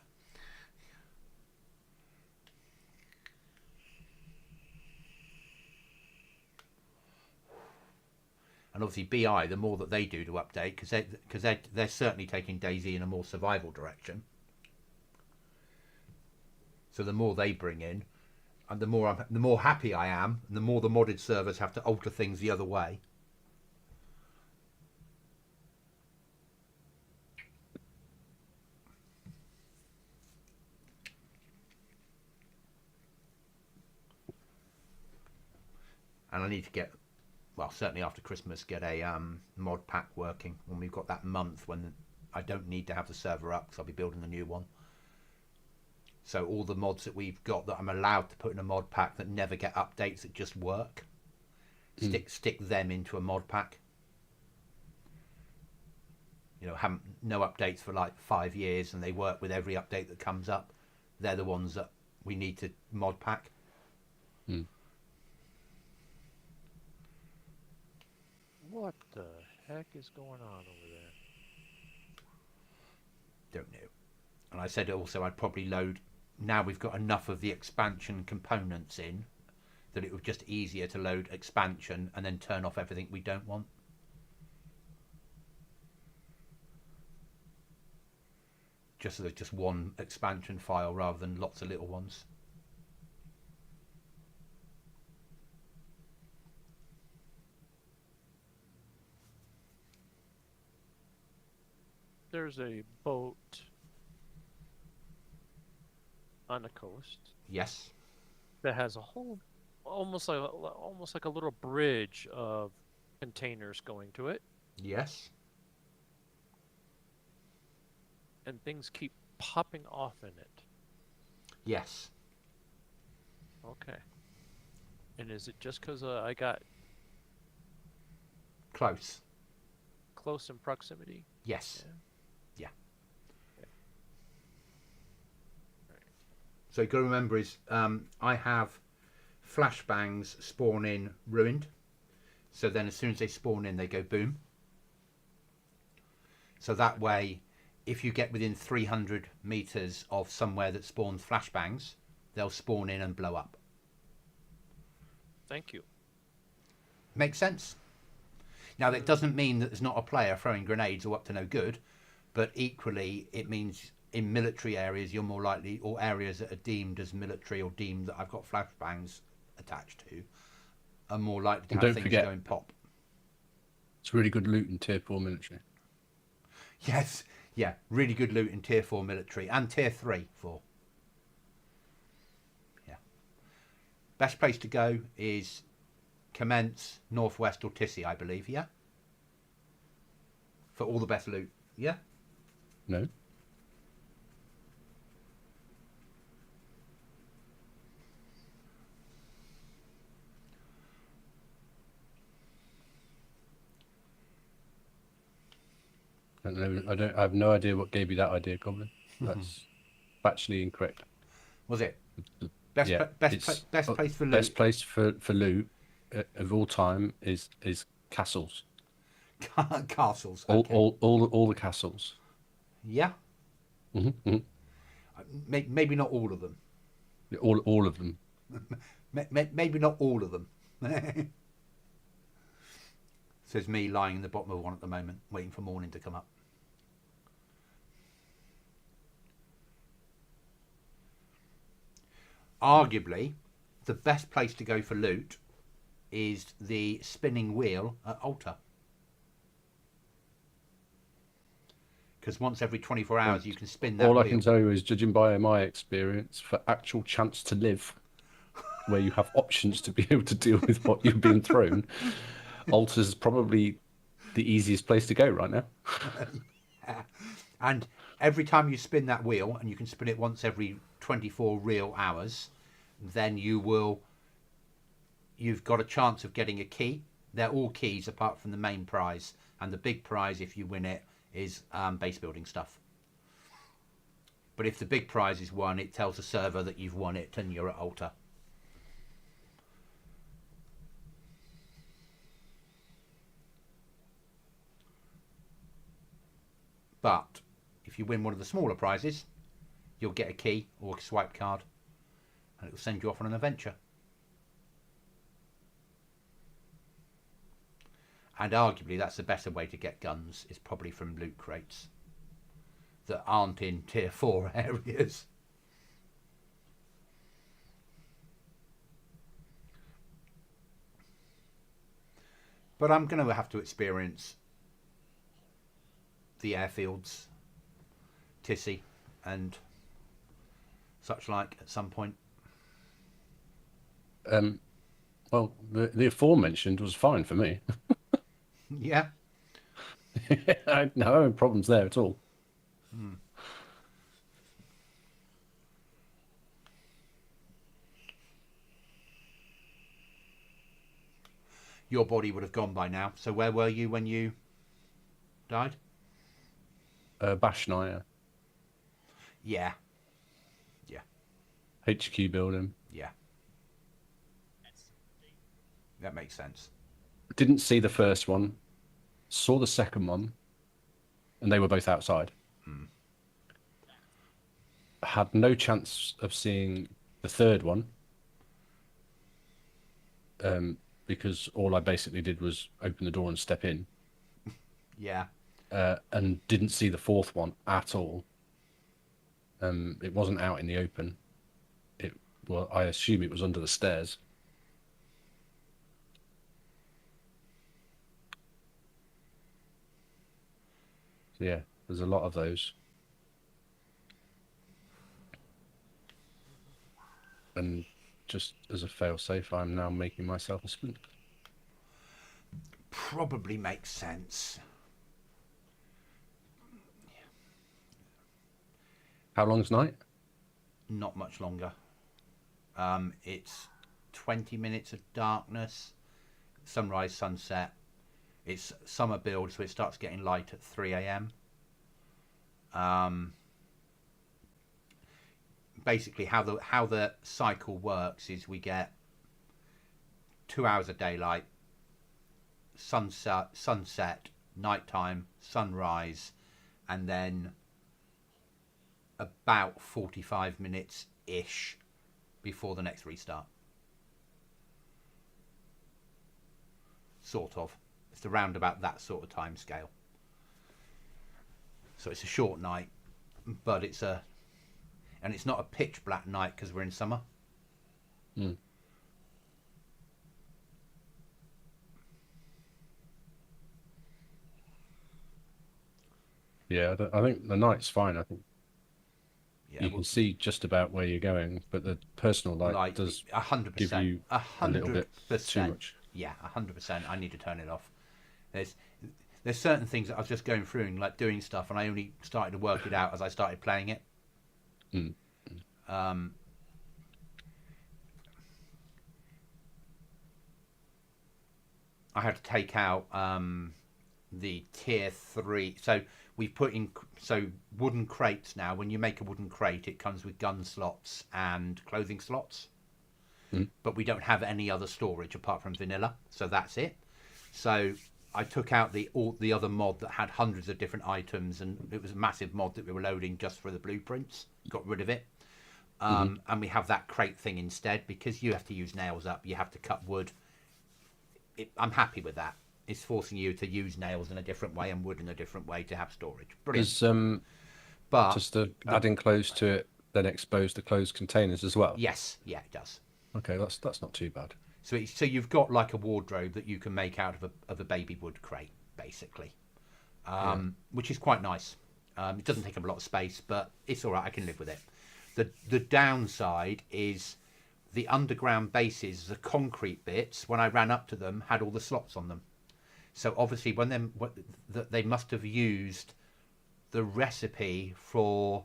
And obviously BI, the more that they do to update, because they're certainly taking DayZ in a more survival direction. So the more they bring in, and the more happy I am, and the more the modded servers have to alter things the other way. And I need to get, well, certainly after Christmas, get a mod pack working when we've got that month when I don't need to have the server up because I'll be building a new one. So all the mods that we've got that I'm allowed to put in a mod pack that never get updates that just work, stick them into a mod pack. You know, no updates for like 5 years and they work with every update that comes up. They're the ones that we need to mod pack. What the heck is going on over there? Don't know. And I said also I'd probably load, now we've got enough of the expansion components in, that it was just easier to load expansion and then turn off everything we don't want. Just so there's just one expansion file rather than lots of little ones. There's a boat on the coast. Yes. That has a whole, almost like a little bridge of containers going to it, Yes. and things keep popping off in it. Yes. Okay. And is it just because I got Close. close in proximity? Yes. Yeah. Yeah. Okay. Right. So you've got to remember is I have flashbangs spawn in ruined. So then as soon as they spawn in, they go boom. So that way, if you get within 300 meters of somewhere that spawns flashbangs, they'll spawn in and blow up. Thank you. Makes sense. Now, that doesn't mean that there's not a player throwing grenades or up to no good, but equally it means in military areas you're more likely, or areas that are deemed as military or deemed that I've got flashbangs attached to, are more likely to have things go and pop. It's really good loot in tier 4 military. Yes, yeah, really good loot in tier 4 military and tier 3 for. Yeah. Best place to go is Commence, Northwest or Tissy, I believe, yeah? For all the best loot, yeah? No. I have no idea what gave you that idea, Goblin. That's factually incorrect. Was it? Best place for loot. Best place for loot of all time is castles. Castles. Okay. All the castles. Yeah. Mm-hmm. Maybe not all of them. All of them. Maybe not all of them. Says me lying in the bottom of one at the moment, waiting for morning to come up. Arguably, the best place to go for loot is the spinning wheel at Altar. Because once every 24 hours you can spin that wheel. All I can tell you is, judging by my experience, for actual chance to live, where you have options to be able to deal with what you've been thrown, Altar's probably the easiest place to go right now. Yeah. And every time you spin that wheel, and you can spin it once every 24 real hours, then you've got a chance of getting a key. They're all keys apart from the main prize, and the big prize, if you win it, is base building stuff. But if the big prize is won, it tells the server that you've won it and you're at altar. But if you win one of the smaller prizes, you'll get a key or a swipe card, and it will send you off on an adventure. And arguably that's the better way to get guns, is probably from loot crates that aren't in tier 4 areas. But I'm going to have to experience the airfields, Tissy, and such like at some point. Well, the aforementioned was fine for me. Yeah. I had no problems there at all. Your body would have gone by now. So where were you when you died? Bashnaya. Yeah. Yeah. HQ building. Yeah. That makes sense. Didn't see the first one. Saw the second one. And they were both outside. Had no chance of seeing the third one. Because all I basically did was open the door and step in. Yeah. And didn't see the fourth one at all. It wasn't out in the open. Well, I assume it was under the stairs. So yeah, there's a lot of those. And just as a fail-safe, I'm now making myself a splint. Probably makes sense. How long's night? Not much longer. It's 20 minutes of darkness, sunrise, sunset. It's summer build, so it starts getting light at 3 a.m. Basically, how the cycle works is we get 2 hours of daylight, sunset, nighttime, sunrise, and then about 45 minutes ish before the next restart. Sort of. It's around about that sort of time scale. So it's a short night, but it's not a pitch black night because we're in summer. Yeah, I think the night's fine. I think Yeah, you can see just about where you're going, but the personal light does 100%, give you a little bit too much. Yeah, 100%. I need to turn it off. There's certain things that I was just going through and like doing stuff, and I only started to work it out as I started playing it. I had to take out the tier 3. So we've put in wooden crates now. When you make a wooden crate, it comes with gun slots and clothing slots. But we don't have any other storage apart from vanilla, so that's it. So I took out the other mod that had hundreds of different items, and it was a massive mod that we were loading just for the blueprints. Got rid of it. And we have that crate thing instead, because you have to use nails up, you have to cut wood. I'm happy with that. It's forcing you to use nails in a different way and wood in a different way to have storage. Brilliant. But just adding clothes to it, then expose the closed containers as well. Yes, yeah, it does. Okay, that's not too bad. So you've got like a wardrobe that you can make out of a baby wood crate, basically, which is quite nice. It doesn't take up a lot of space, but it's all right. I can live with it. The downside is the underground bases, the concrete bits. When I ran up to them, had all the slots on them. So obviously, they must have used the recipe for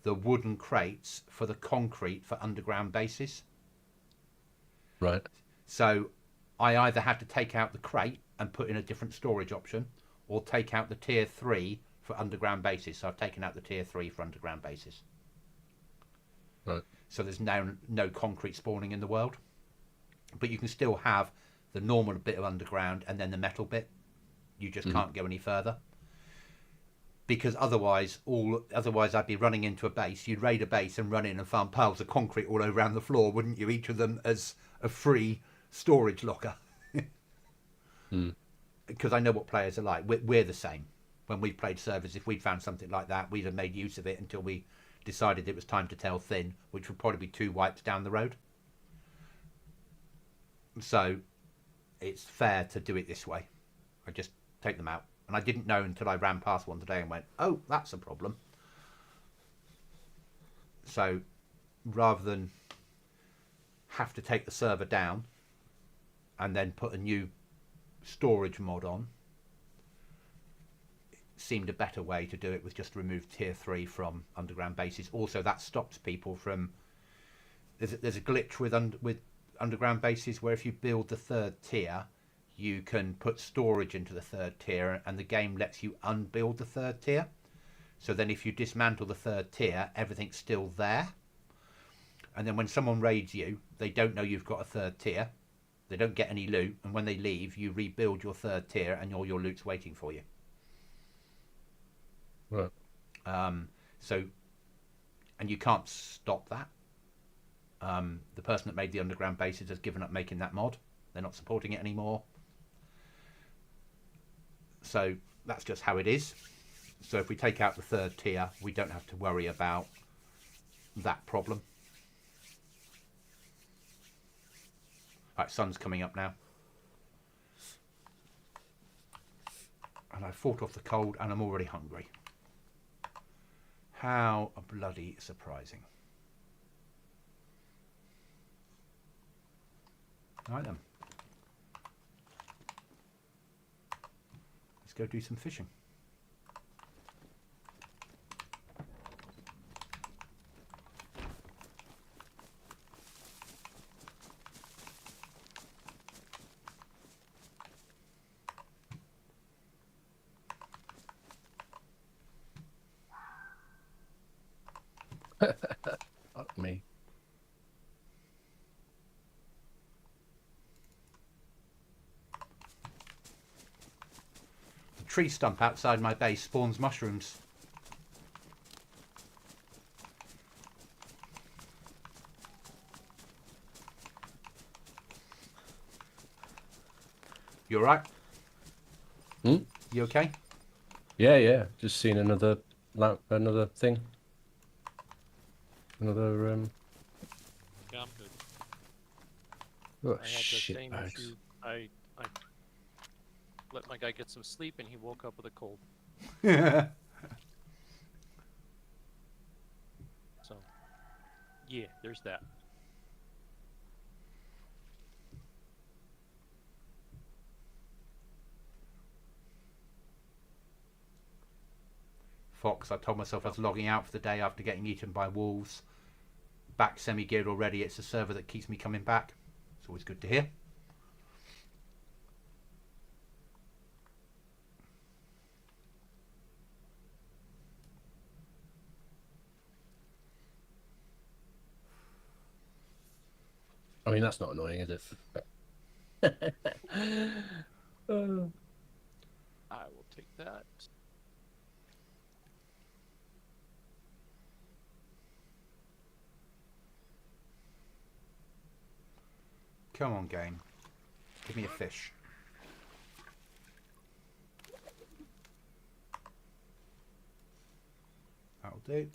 the wooden crates for the concrete for underground bases. Right. So I either had to take out the crate and put in a different storage option, or take out the tier 3 for underground bases. So I've taken out the tier 3 for underground bases. Right. So there's now no concrete spawning in the world, but you can still have the normal bit of underground and then the metal bit. You just can't go any further, because otherwise I'd be running into a base. You'd raid a base and run in and farm piles of concrete all over around the floor, wouldn't you? Each of them as a free storage locker. Because I know what players are like. We're the same. When we played servers, if we'd found something like that, we'd have made use of it until we decided it was time to tell thin, which would probably be 2 wipes down the road. So it's fair to do it this way. I just take them out. And I didn't know until I ran past one today and went, oh, that's a problem. So rather than have to take the server down and then put a new storage mod on, it seemed a better way to do it was just remove tier 3 from underground bases. Also, that stops people from... There's a glitch with underground bases where if you build the 3rd tier, you can put storage into the 3rd tier, and the game lets you unbuild the 3rd tier. So then if you dismantle the 3rd tier, everything's still there. And then when someone raids you, they don't know you've got a 3rd tier. They don't get any loot, and when they leave, you rebuild your 3rd tier, and all your loot's waiting for you. Right. So, and you can't stop that. The person that made the underground bases has given up making that mod. They're not supporting it anymore. So that's just how it is. So if we take out the 3rd tier, we don't have to worry about that problem. Right, sun's coming up now. And I fought off the cold and I'm already hungry. How bloody surprising. Right then. Let's go do some fishing. Fuck me. The tree stump outside my base spawns mushrooms. You alright? Hmm? You okay? Yeah, yeah. Just seen another thing. Another Yeah, I'm good. Oh, I had the shit same bags. issue. I let my guy get some sleep and he woke up with a cold. So, yeah, there's that. Fox, I told myself I was logging out for the day after getting eaten by wolves. Back semi-geared already. It's a server that keeps me coming back. It's always good to hear. I mean, that's not annoying, is it? I will take that. Come on, game. Give me a fish. That'll do.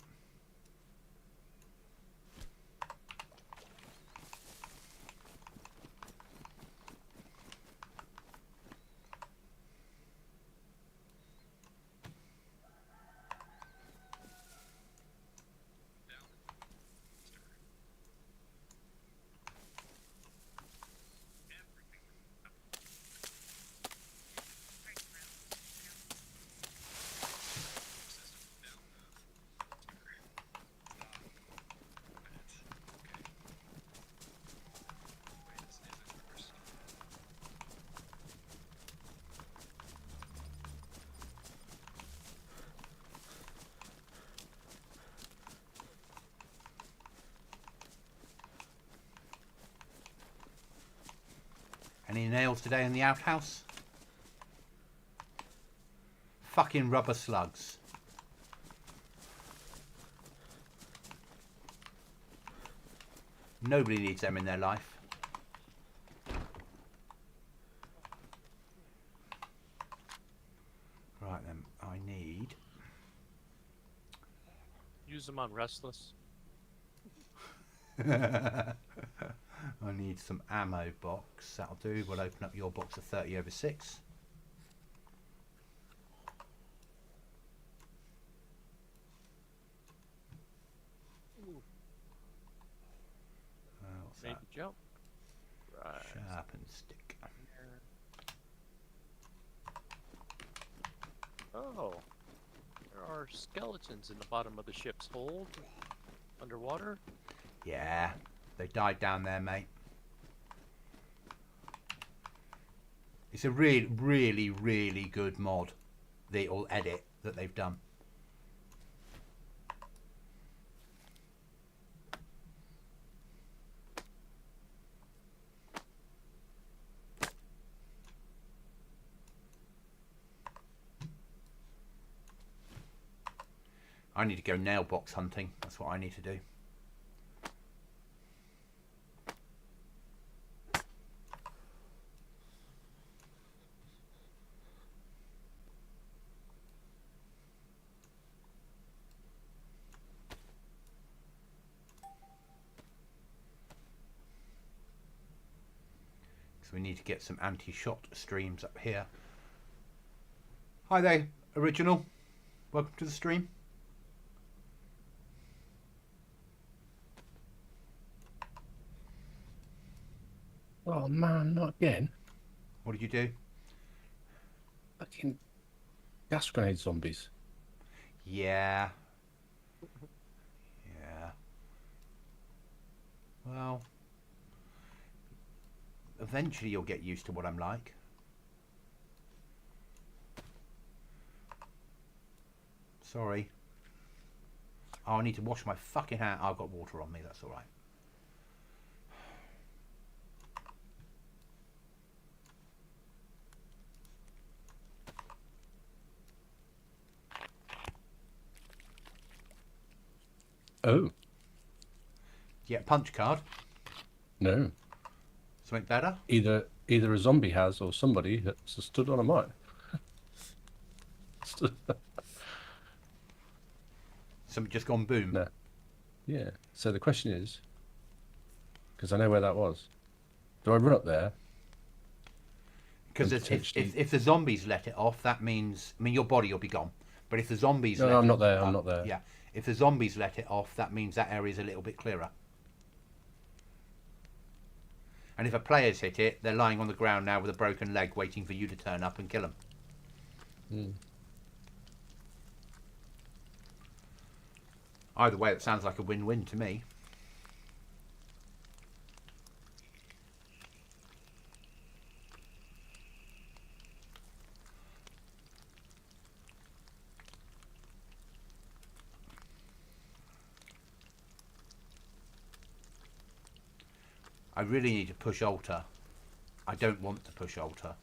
Any nails today in the outhouse? Fucking rubber slugs. Nobody needs them in their life. Right then, I need... Use them on Restless. I need some ammo box. That'll do. We'll open up your box of 30/6. What's Made that? the jump. Right. Sharpen stick. Oh. There are skeletons in the bottom of the ship's hold. Underwater. Yeah, they died down there, mate. It's a really, really good mod, or edit that they've done. I need to go nail box hunting. That's what I need to do. So we need to get some anti-shot streams up here. Hi there, Original. Welcome to the stream. Oh man, not again. What did you do? Fucking gas grenade zombies. Yeah. Yeah. Well, eventually you'll get used to what I'm like. Sorry. Oh, I need to wash my fucking hand. I've got water on me, that's alright. Oh. Yeah, punch card. No. Something better? Either a zombie has or somebody has stood on a mine. Something just gone boom. No. Yeah. So the question is, because I know where that was, do I run up there? Because if the zombies let it off, that means... I mean, your body will be gone. But if the zombies... No, I'm not there. I'm not there. Yeah. If the zombies let it off, that means that area's a little bit clearer. And if a player's hit it, they're lying on the ground now with a broken leg waiting for you to turn up and kill them. Mm. Either way, it sounds like a win-win to me. I really need to push altar. I don't want to push altar.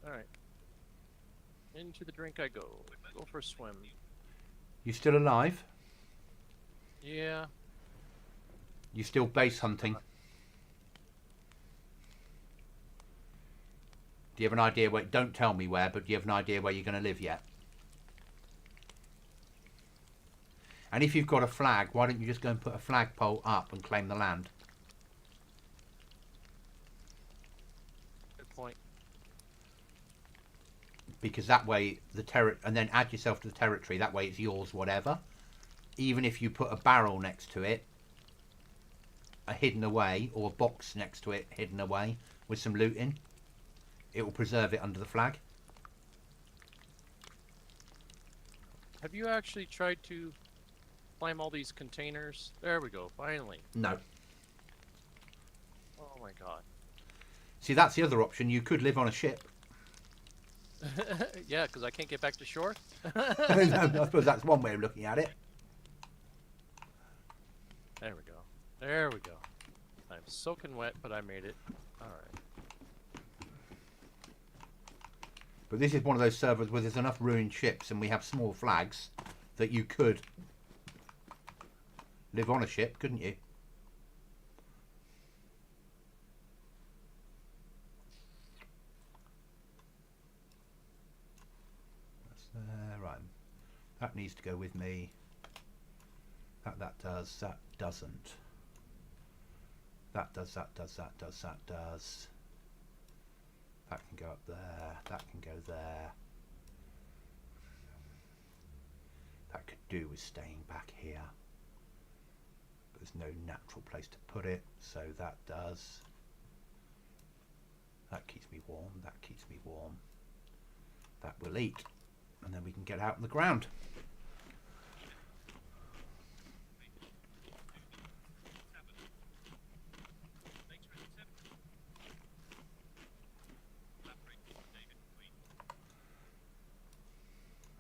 Alright. Into the drink I go. Go for a swim. You still alive? Yeah. You still base hunting? Do you have an idea where... Don't tell me where, but do you have an idea where you're going to live yet? And if you've got a flag, why don't you just go and put a flagpole up and claim the land? Good point. Because that way the and then add yourself to the territory. That way it's yours, whatever. Even if you put a barrel next to it, a hidden away, or a box next to it, hidden away with some loot in, it will preserve it under the flag. have you actually tried to climb all these containers? There we go, finally. No. Oh my god. See, that's the other option. You could live on a ship. Yeah, because I can't get back to shore. I suppose that's one way of looking at it. There we go. There we go. I'm soaking wet, but I made it. Alright. But this is one of those servers where there's enough ruined ships and we have small flags that you could live on a ship, couldn't you? Right. That needs to go with me. That does. That doesn't. That does. That does. That does. That does. That can go up there. That can go there. That could do with staying back here. But there's no natural place to put it, so that does. That keeps me warm. That keeps me warm. That will eat. And then we can get out on the ground.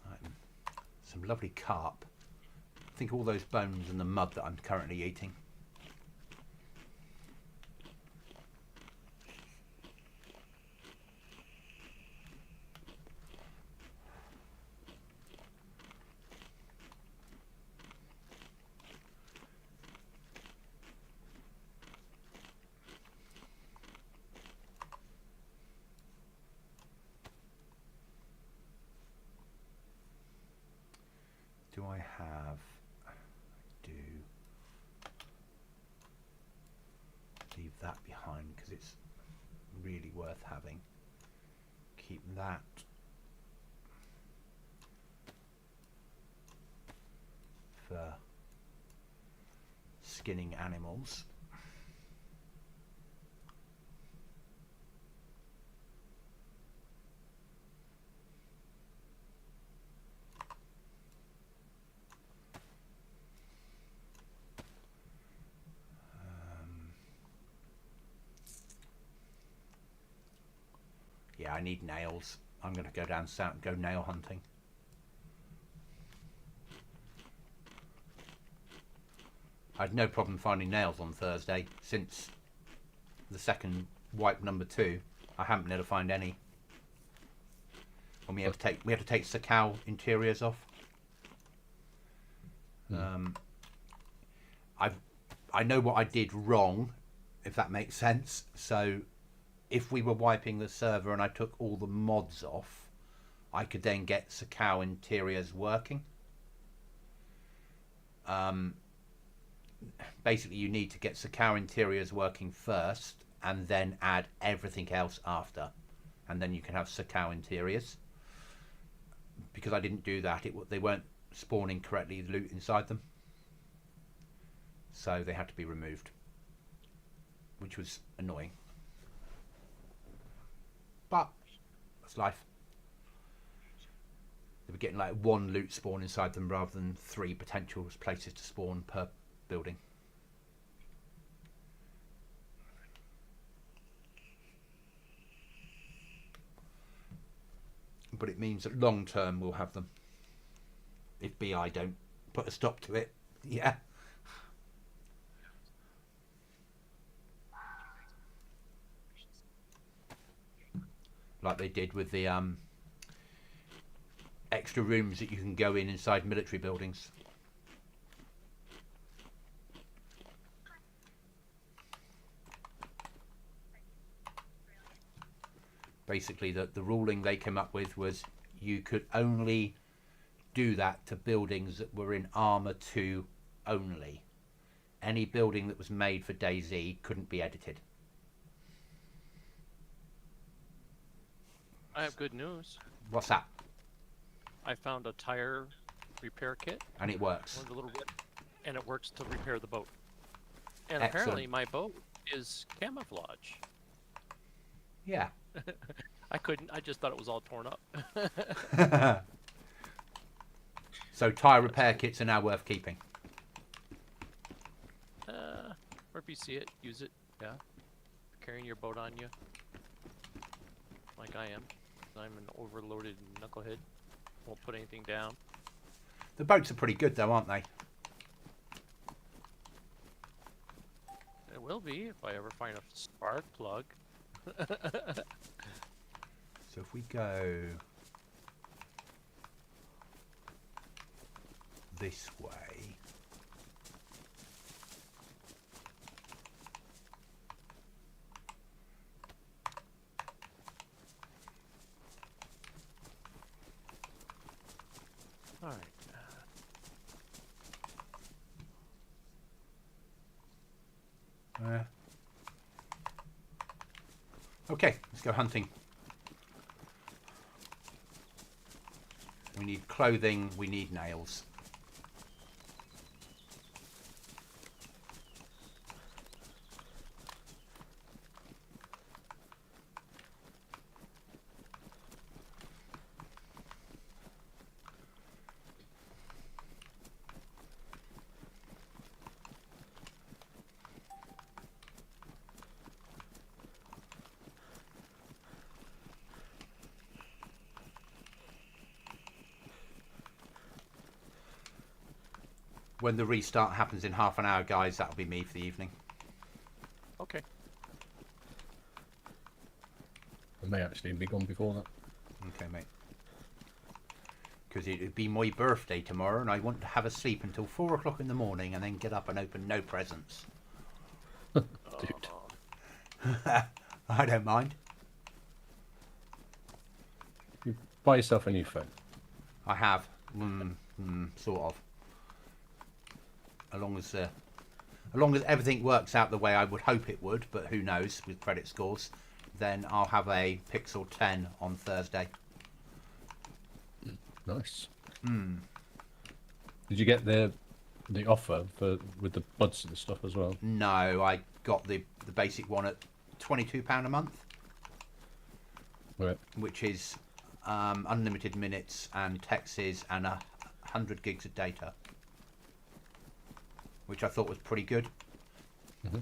Right. Some lovely carp. Think of all those bones and the mud that I'm currently eating. Do I have? I do. Leave that behind because it's really worth having. Keep that. For skinning animals. Yeah, I need nails. I'm going to go down south and go nail hunting. I had no problem finding nails on Thursday. Since the second wipe number 2, I haven't been able to find any. And we had to take Sakau interiors off. I know what I did wrong, if that makes sense. So if we were wiping the server and I took all the mods off, I could then get Sakau interiors working. Basically, you need to get Sakau interiors working first and then add everything else after. And then you can have Sakau interiors. Because I didn't do that, they weren't spawning correctly, the loot inside them. So they had to be removed, which was annoying. But that's life. They were getting like 1 loot spawn inside them rather than 3 potential places to spawn per building. But it means that long term we'll have them. If BI don't put a stop to it. Yeah. Like they did with the extra rooms that you can go inside military buildings. Basically, the ruling they came up with was you could only do that to buildings that were in Armour 2 only. Any building that was made for DayZ couldn't be edited. I have good news. What's that? I found a tire repair kit. And it works. One of the little and it works to repair the boat. And Excellent. apparently my boat is camouflage. Yeah. I just thought it was all torn up. So tyre repair kits are now worth keeping. Or if you see it, use it. Yeah. Carrying your boat on you, like I am. I'm an overloaded knucklehead. Won't put anything down. The boats are pretty good though, aren't they? It will be if I ever find a spark plug. So if we go this way. All right. Okay, let's go hunting. We need clothing, we need nails. When the restart happens in half an hour, guys, that'll be me for the evening. Okay. I may actually be gone before that. Okay, mate. Because it'd be my birthday tomorrow, and I want to have a sleep until 4 o'clock in the morning, and then get up and open no presents. Dude. I don't mind. You buy yourself a new phone. I have, sort of. As long as everything works out the way I would hope it would, but who knows with credit scores, then I'll have a Pixel 10 on Thursday. Nice. Did you get the offer with the buds and stuff as well? No, I got the basic one at £22 a month, Right. which is unlimited minutes and texts and 100 gigs of data, which I thought was pretty good. Mm-hmm.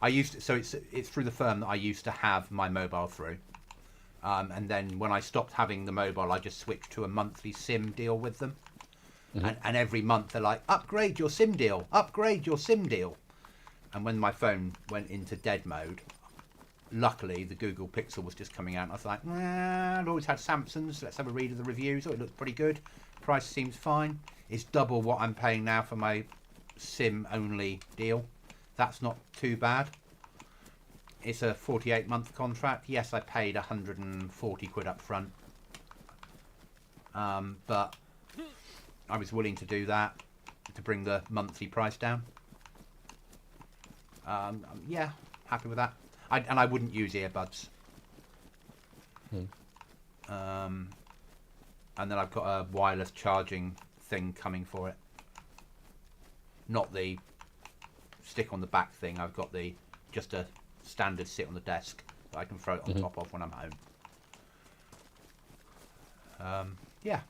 I used to, so it's through the firm that I used to have my mobile through, and then when I stopped having the mobile, I just switched to a monthly SIM deal with them. Mm-hmm. And every month they're like, upgrade your SIM deal, upgrade your SIM deal. And when my phone went into dead mode, luckily the Google Pixel was just coming out, and I was like, I've always had Samsungs, let's have a read of the reviews. Oh, it looked pretty good, price seems fine. It's double what I'm paying now for my SIM only deal. That's not too bad. It's a 48-month contract. Yes, I paid 140 quid up front, but I was willing to do that to bring the monthly price down. Yeah, happy with that. And I wouldn't use earbuds. And then I've got a wireless charging thing coming for it. Not the stick on the back thing. I've got just a standard sit on the desk that I can throw it on top of when I'm home. Yeah.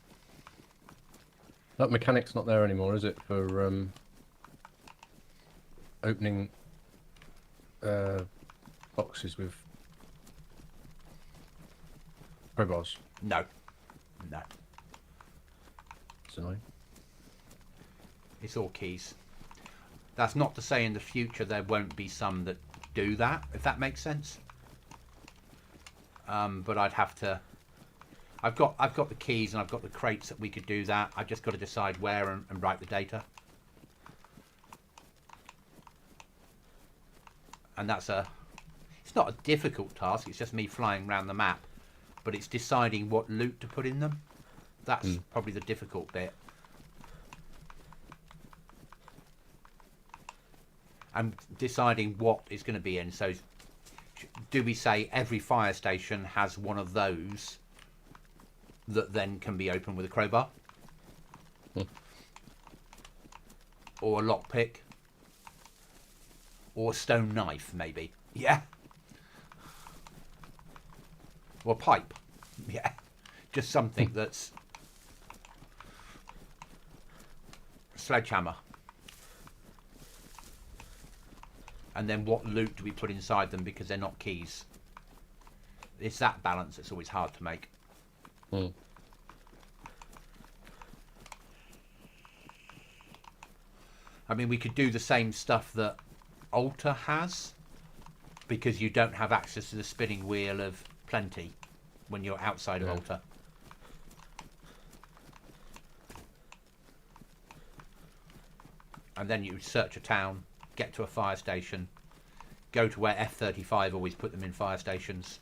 That mechanic's not there anymore, is it? For opening boxes with crowbars. No. It's annoying. It's all keys. That's not to say in the future there won't be some that do that, if that makes sense. But I'd have to. I've got the keys and I've got the crates that we could do that. I've just got to decide where and write the data. And it's not a difficult task. It's just me flying around the map, but it's deciding what loot to put in them. That's probably the difficult bit. And deciding what is going to be in. So, do we say every fire station has one of those that then can be opened with a crowbar? Or a lockpick? Or a stone knife, maybe? Yeah. Or a pipe? Yeah. Just something that's sledgehammer. And then what loot do we put inside them because they're not keys? It's that balance that's always hard to make. I mean, we could do the same stuff that Altar has, because you don't have access to the spinning wheel of plenty when you're outside of Altar. And then you search a town, get to a fire station, go to where F-35 always put them in fire stations.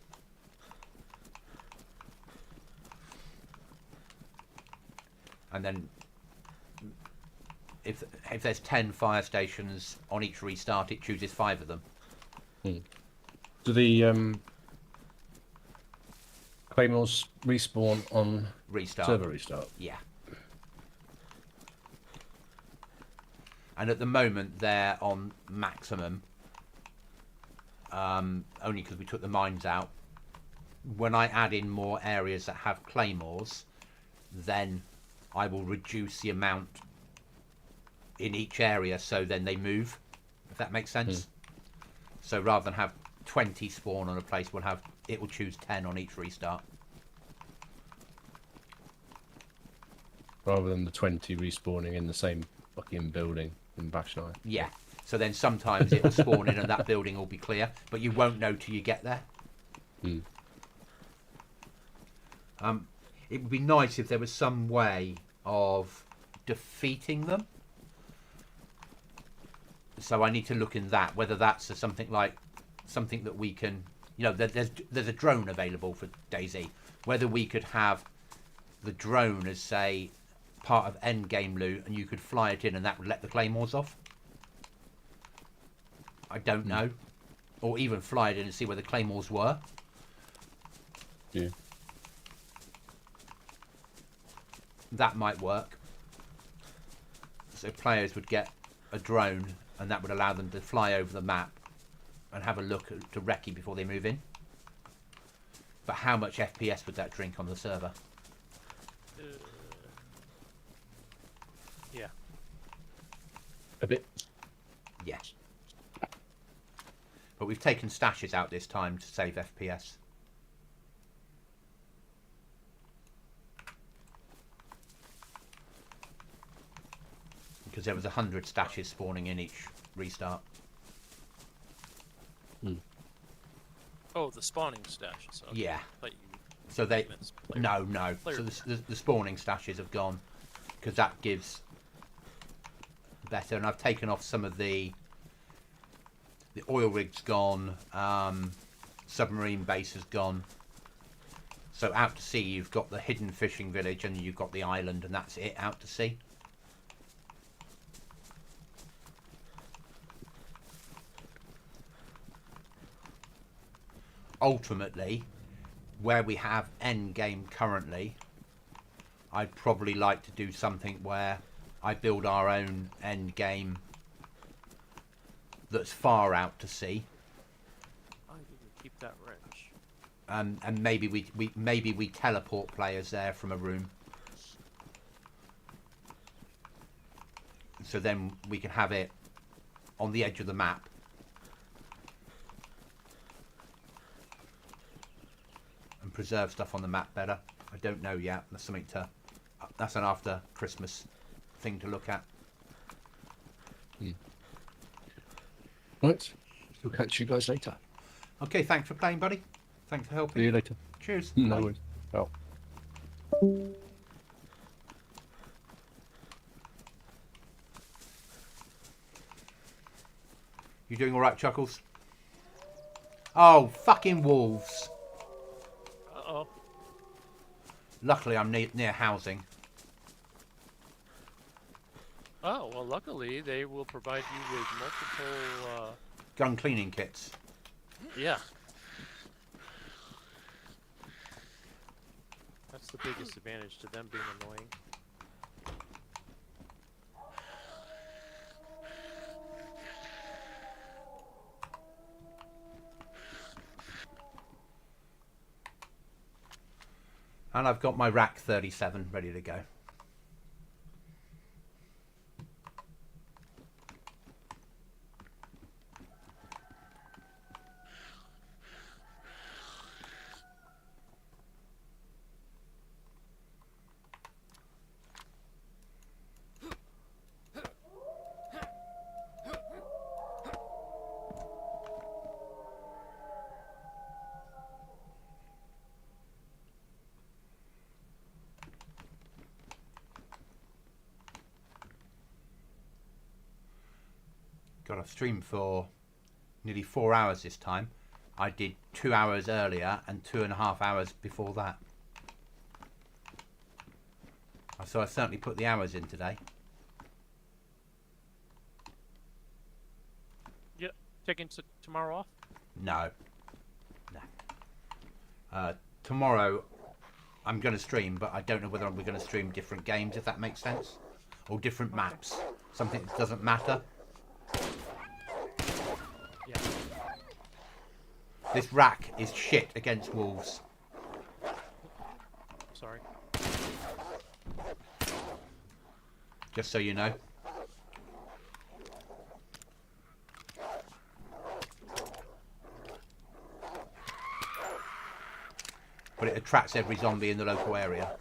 And then if there's 10 fire stations on each restart, it chooses 5 of them. Do the claymores respawn on server restart? Yeah. And at the moment they're on maximum, only because we took the mines out. When I add in more areas that have claymores, then I will reduce the amount in each area, so then they move, if that makes sense. So rather than have 20 spawn on a place, it will choose 10 on each restart. Rather than the 20 respawning in the same fucking building in Bashai. Yeah. So then sometimes it will spawn in and that building will be clear, but you won't know till you get there. It would be nice if there was some way of defeating them. So I need to look in that, whether that's something that we can, there's a drone available for DayZ. Whether we could have the drone as, say, part of end game loot, and you could fly it in, and that would let the claymores off. I don't know, or even fly it in and see where the claymores were. Yeah. That might work. So players would get a drone, and that would allow them to fly over the map and have a look to recce before they move in. But how much FPS would that drink on the server? Yeah. A bit. Yes. But we've taken stashes out this time to save FPS. Because there was 100 stashes spawning in each restart. Oh, the spawning stashes. Okay. Yeah. But you So they... player. No. Player. So the spawning stashes have gone. Because that gives better. And I've taken off some of the oil rig's gone. Submarine base has gone. So out to sea you've got the hidden fishing village and you've got the island, and that's it out to sea. Ultimately, where we have end game currently, I'd probably like to do something where I build our own end game that's far out to sea. I didn't keep that wrench. And maybe we teleport players there from a room. So then we can have it on the edge of the map. And preserve stuff on the map better. I don't know yet. That's something that's an after Christmas thing to look at. Right. We'll catch you guys later. Okay, thanks for playing, buddy. Thanks for helping. See you later. Cheers. No Bye. worries. Oh. You doing all right, Chuckles? Oh, fucking wolves. Uh-oh. Luckily, I'm near housing. Oh, well, luckily, they will provide you with multiple, Gun cleaning kits. yeah. That's the biggest advantage to them being annoying. And I've got my rack 37 ready to go. God, I've streamed for nearly 4 hours this time. I did 2 hours earlier and 2.5 hours before that. So I certainly put the hours in today. Yep. Taking tomorrow off? No. Tomorrow I'm going to stream, but I don't know whether we're going to stream different games, if that makes sense. Or different maps. Something that doesn't matter. Yeah. This rack is shit against wolves. Sorry. Just so you know. But it attracts every zombie in the local area.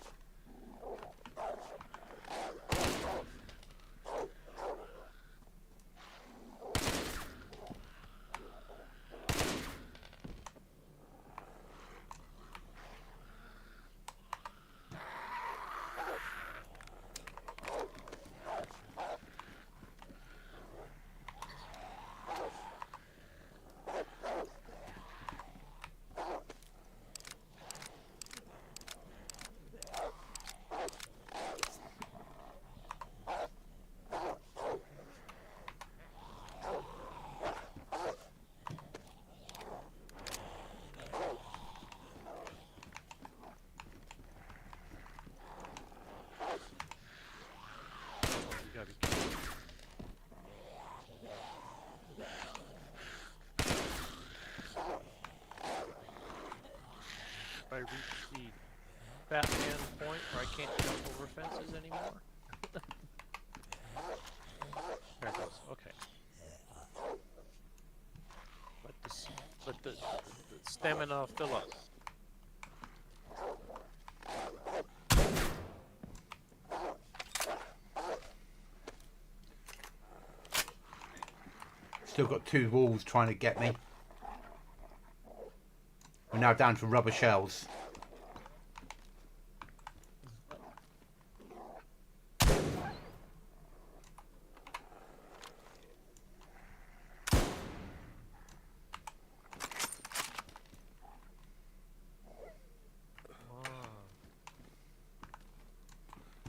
You gotta be kidding. If I reach the Batman point where I can't jump over fences anymore. There it goes. Okay. Let the stamina fill up. Still got 2 wolves trying to get me. We're now down to rubber shells.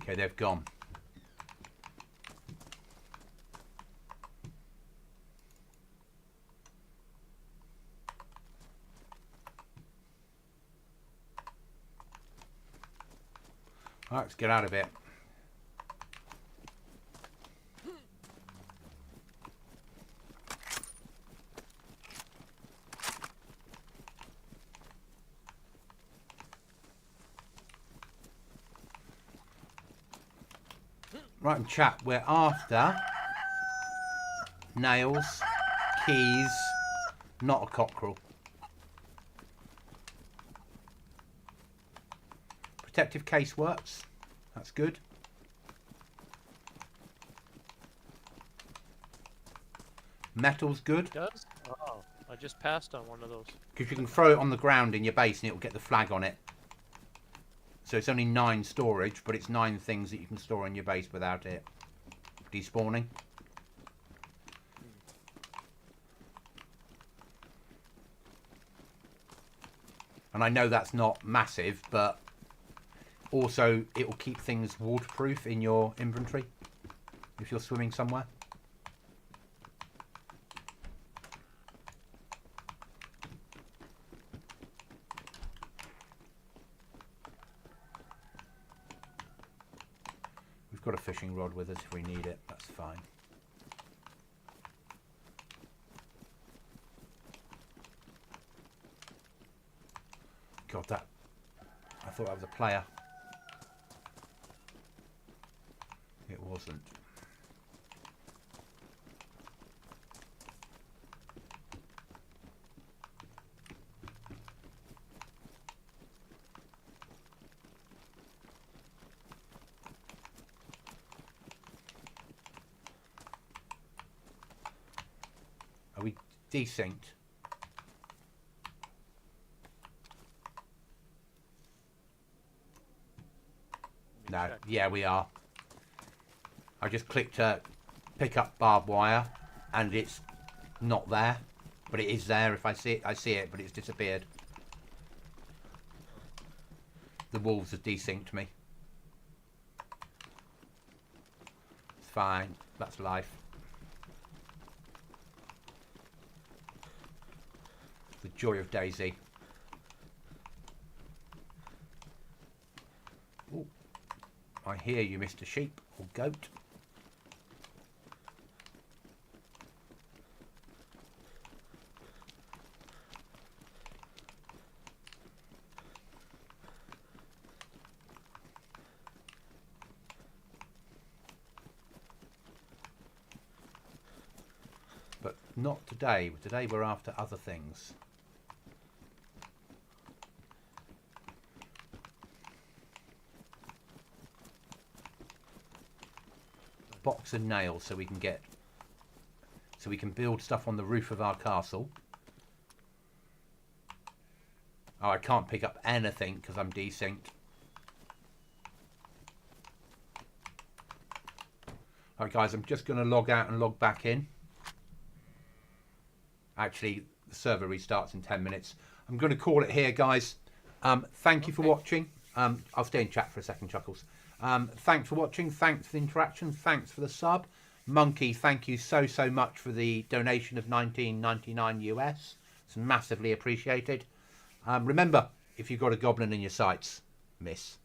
Okay, they've gone. Right, let's get out of it. Right, in chat, we're after nails, keys, not a cockerel. Protective case works. That's good. Metal's good. It does? Oh, I just passed on one of those. Because you can throw it on the ground in your base and it will get the flag on it. So it's only 9 storage, but it's 9 things that you can store in your base without it despawning. And I know that's not massive, but also it will keep things waterproof in your inventory if you're swimming somewhere. We've got a fishing rod with us if we need it, that's fine. God, that thought that was a player. It wasn't. Are we desynced? No, check. yeah, we are. I just clicked pick up barbed wire, and it's not there, but it is there. If I see it, I see it, but it's disappeared. The wolves have desynced me. It's fine. That's life. The joy of DayZ. Ooh. I hear you, Mr. Sheep or Goat. But not today. Today we're after other things. Box of nails so we can build stuff on the roof of our castle. Oh, I can't pick up anything because I'm desynced. Alright guys, I'm just going to log out and log back in. Actually, the server restarts in 10 minutes. I'm going to call it here, guys. Thank you for watching. I'll stay in chat for a second, Chuckles. Thanks for watching. Thanks for the interaction. Thanks for the sub. Monkey, thank you so much for the donation of $19.99 US. It's massively appreciated. Remember, if you've got a goblin in your sights, miss.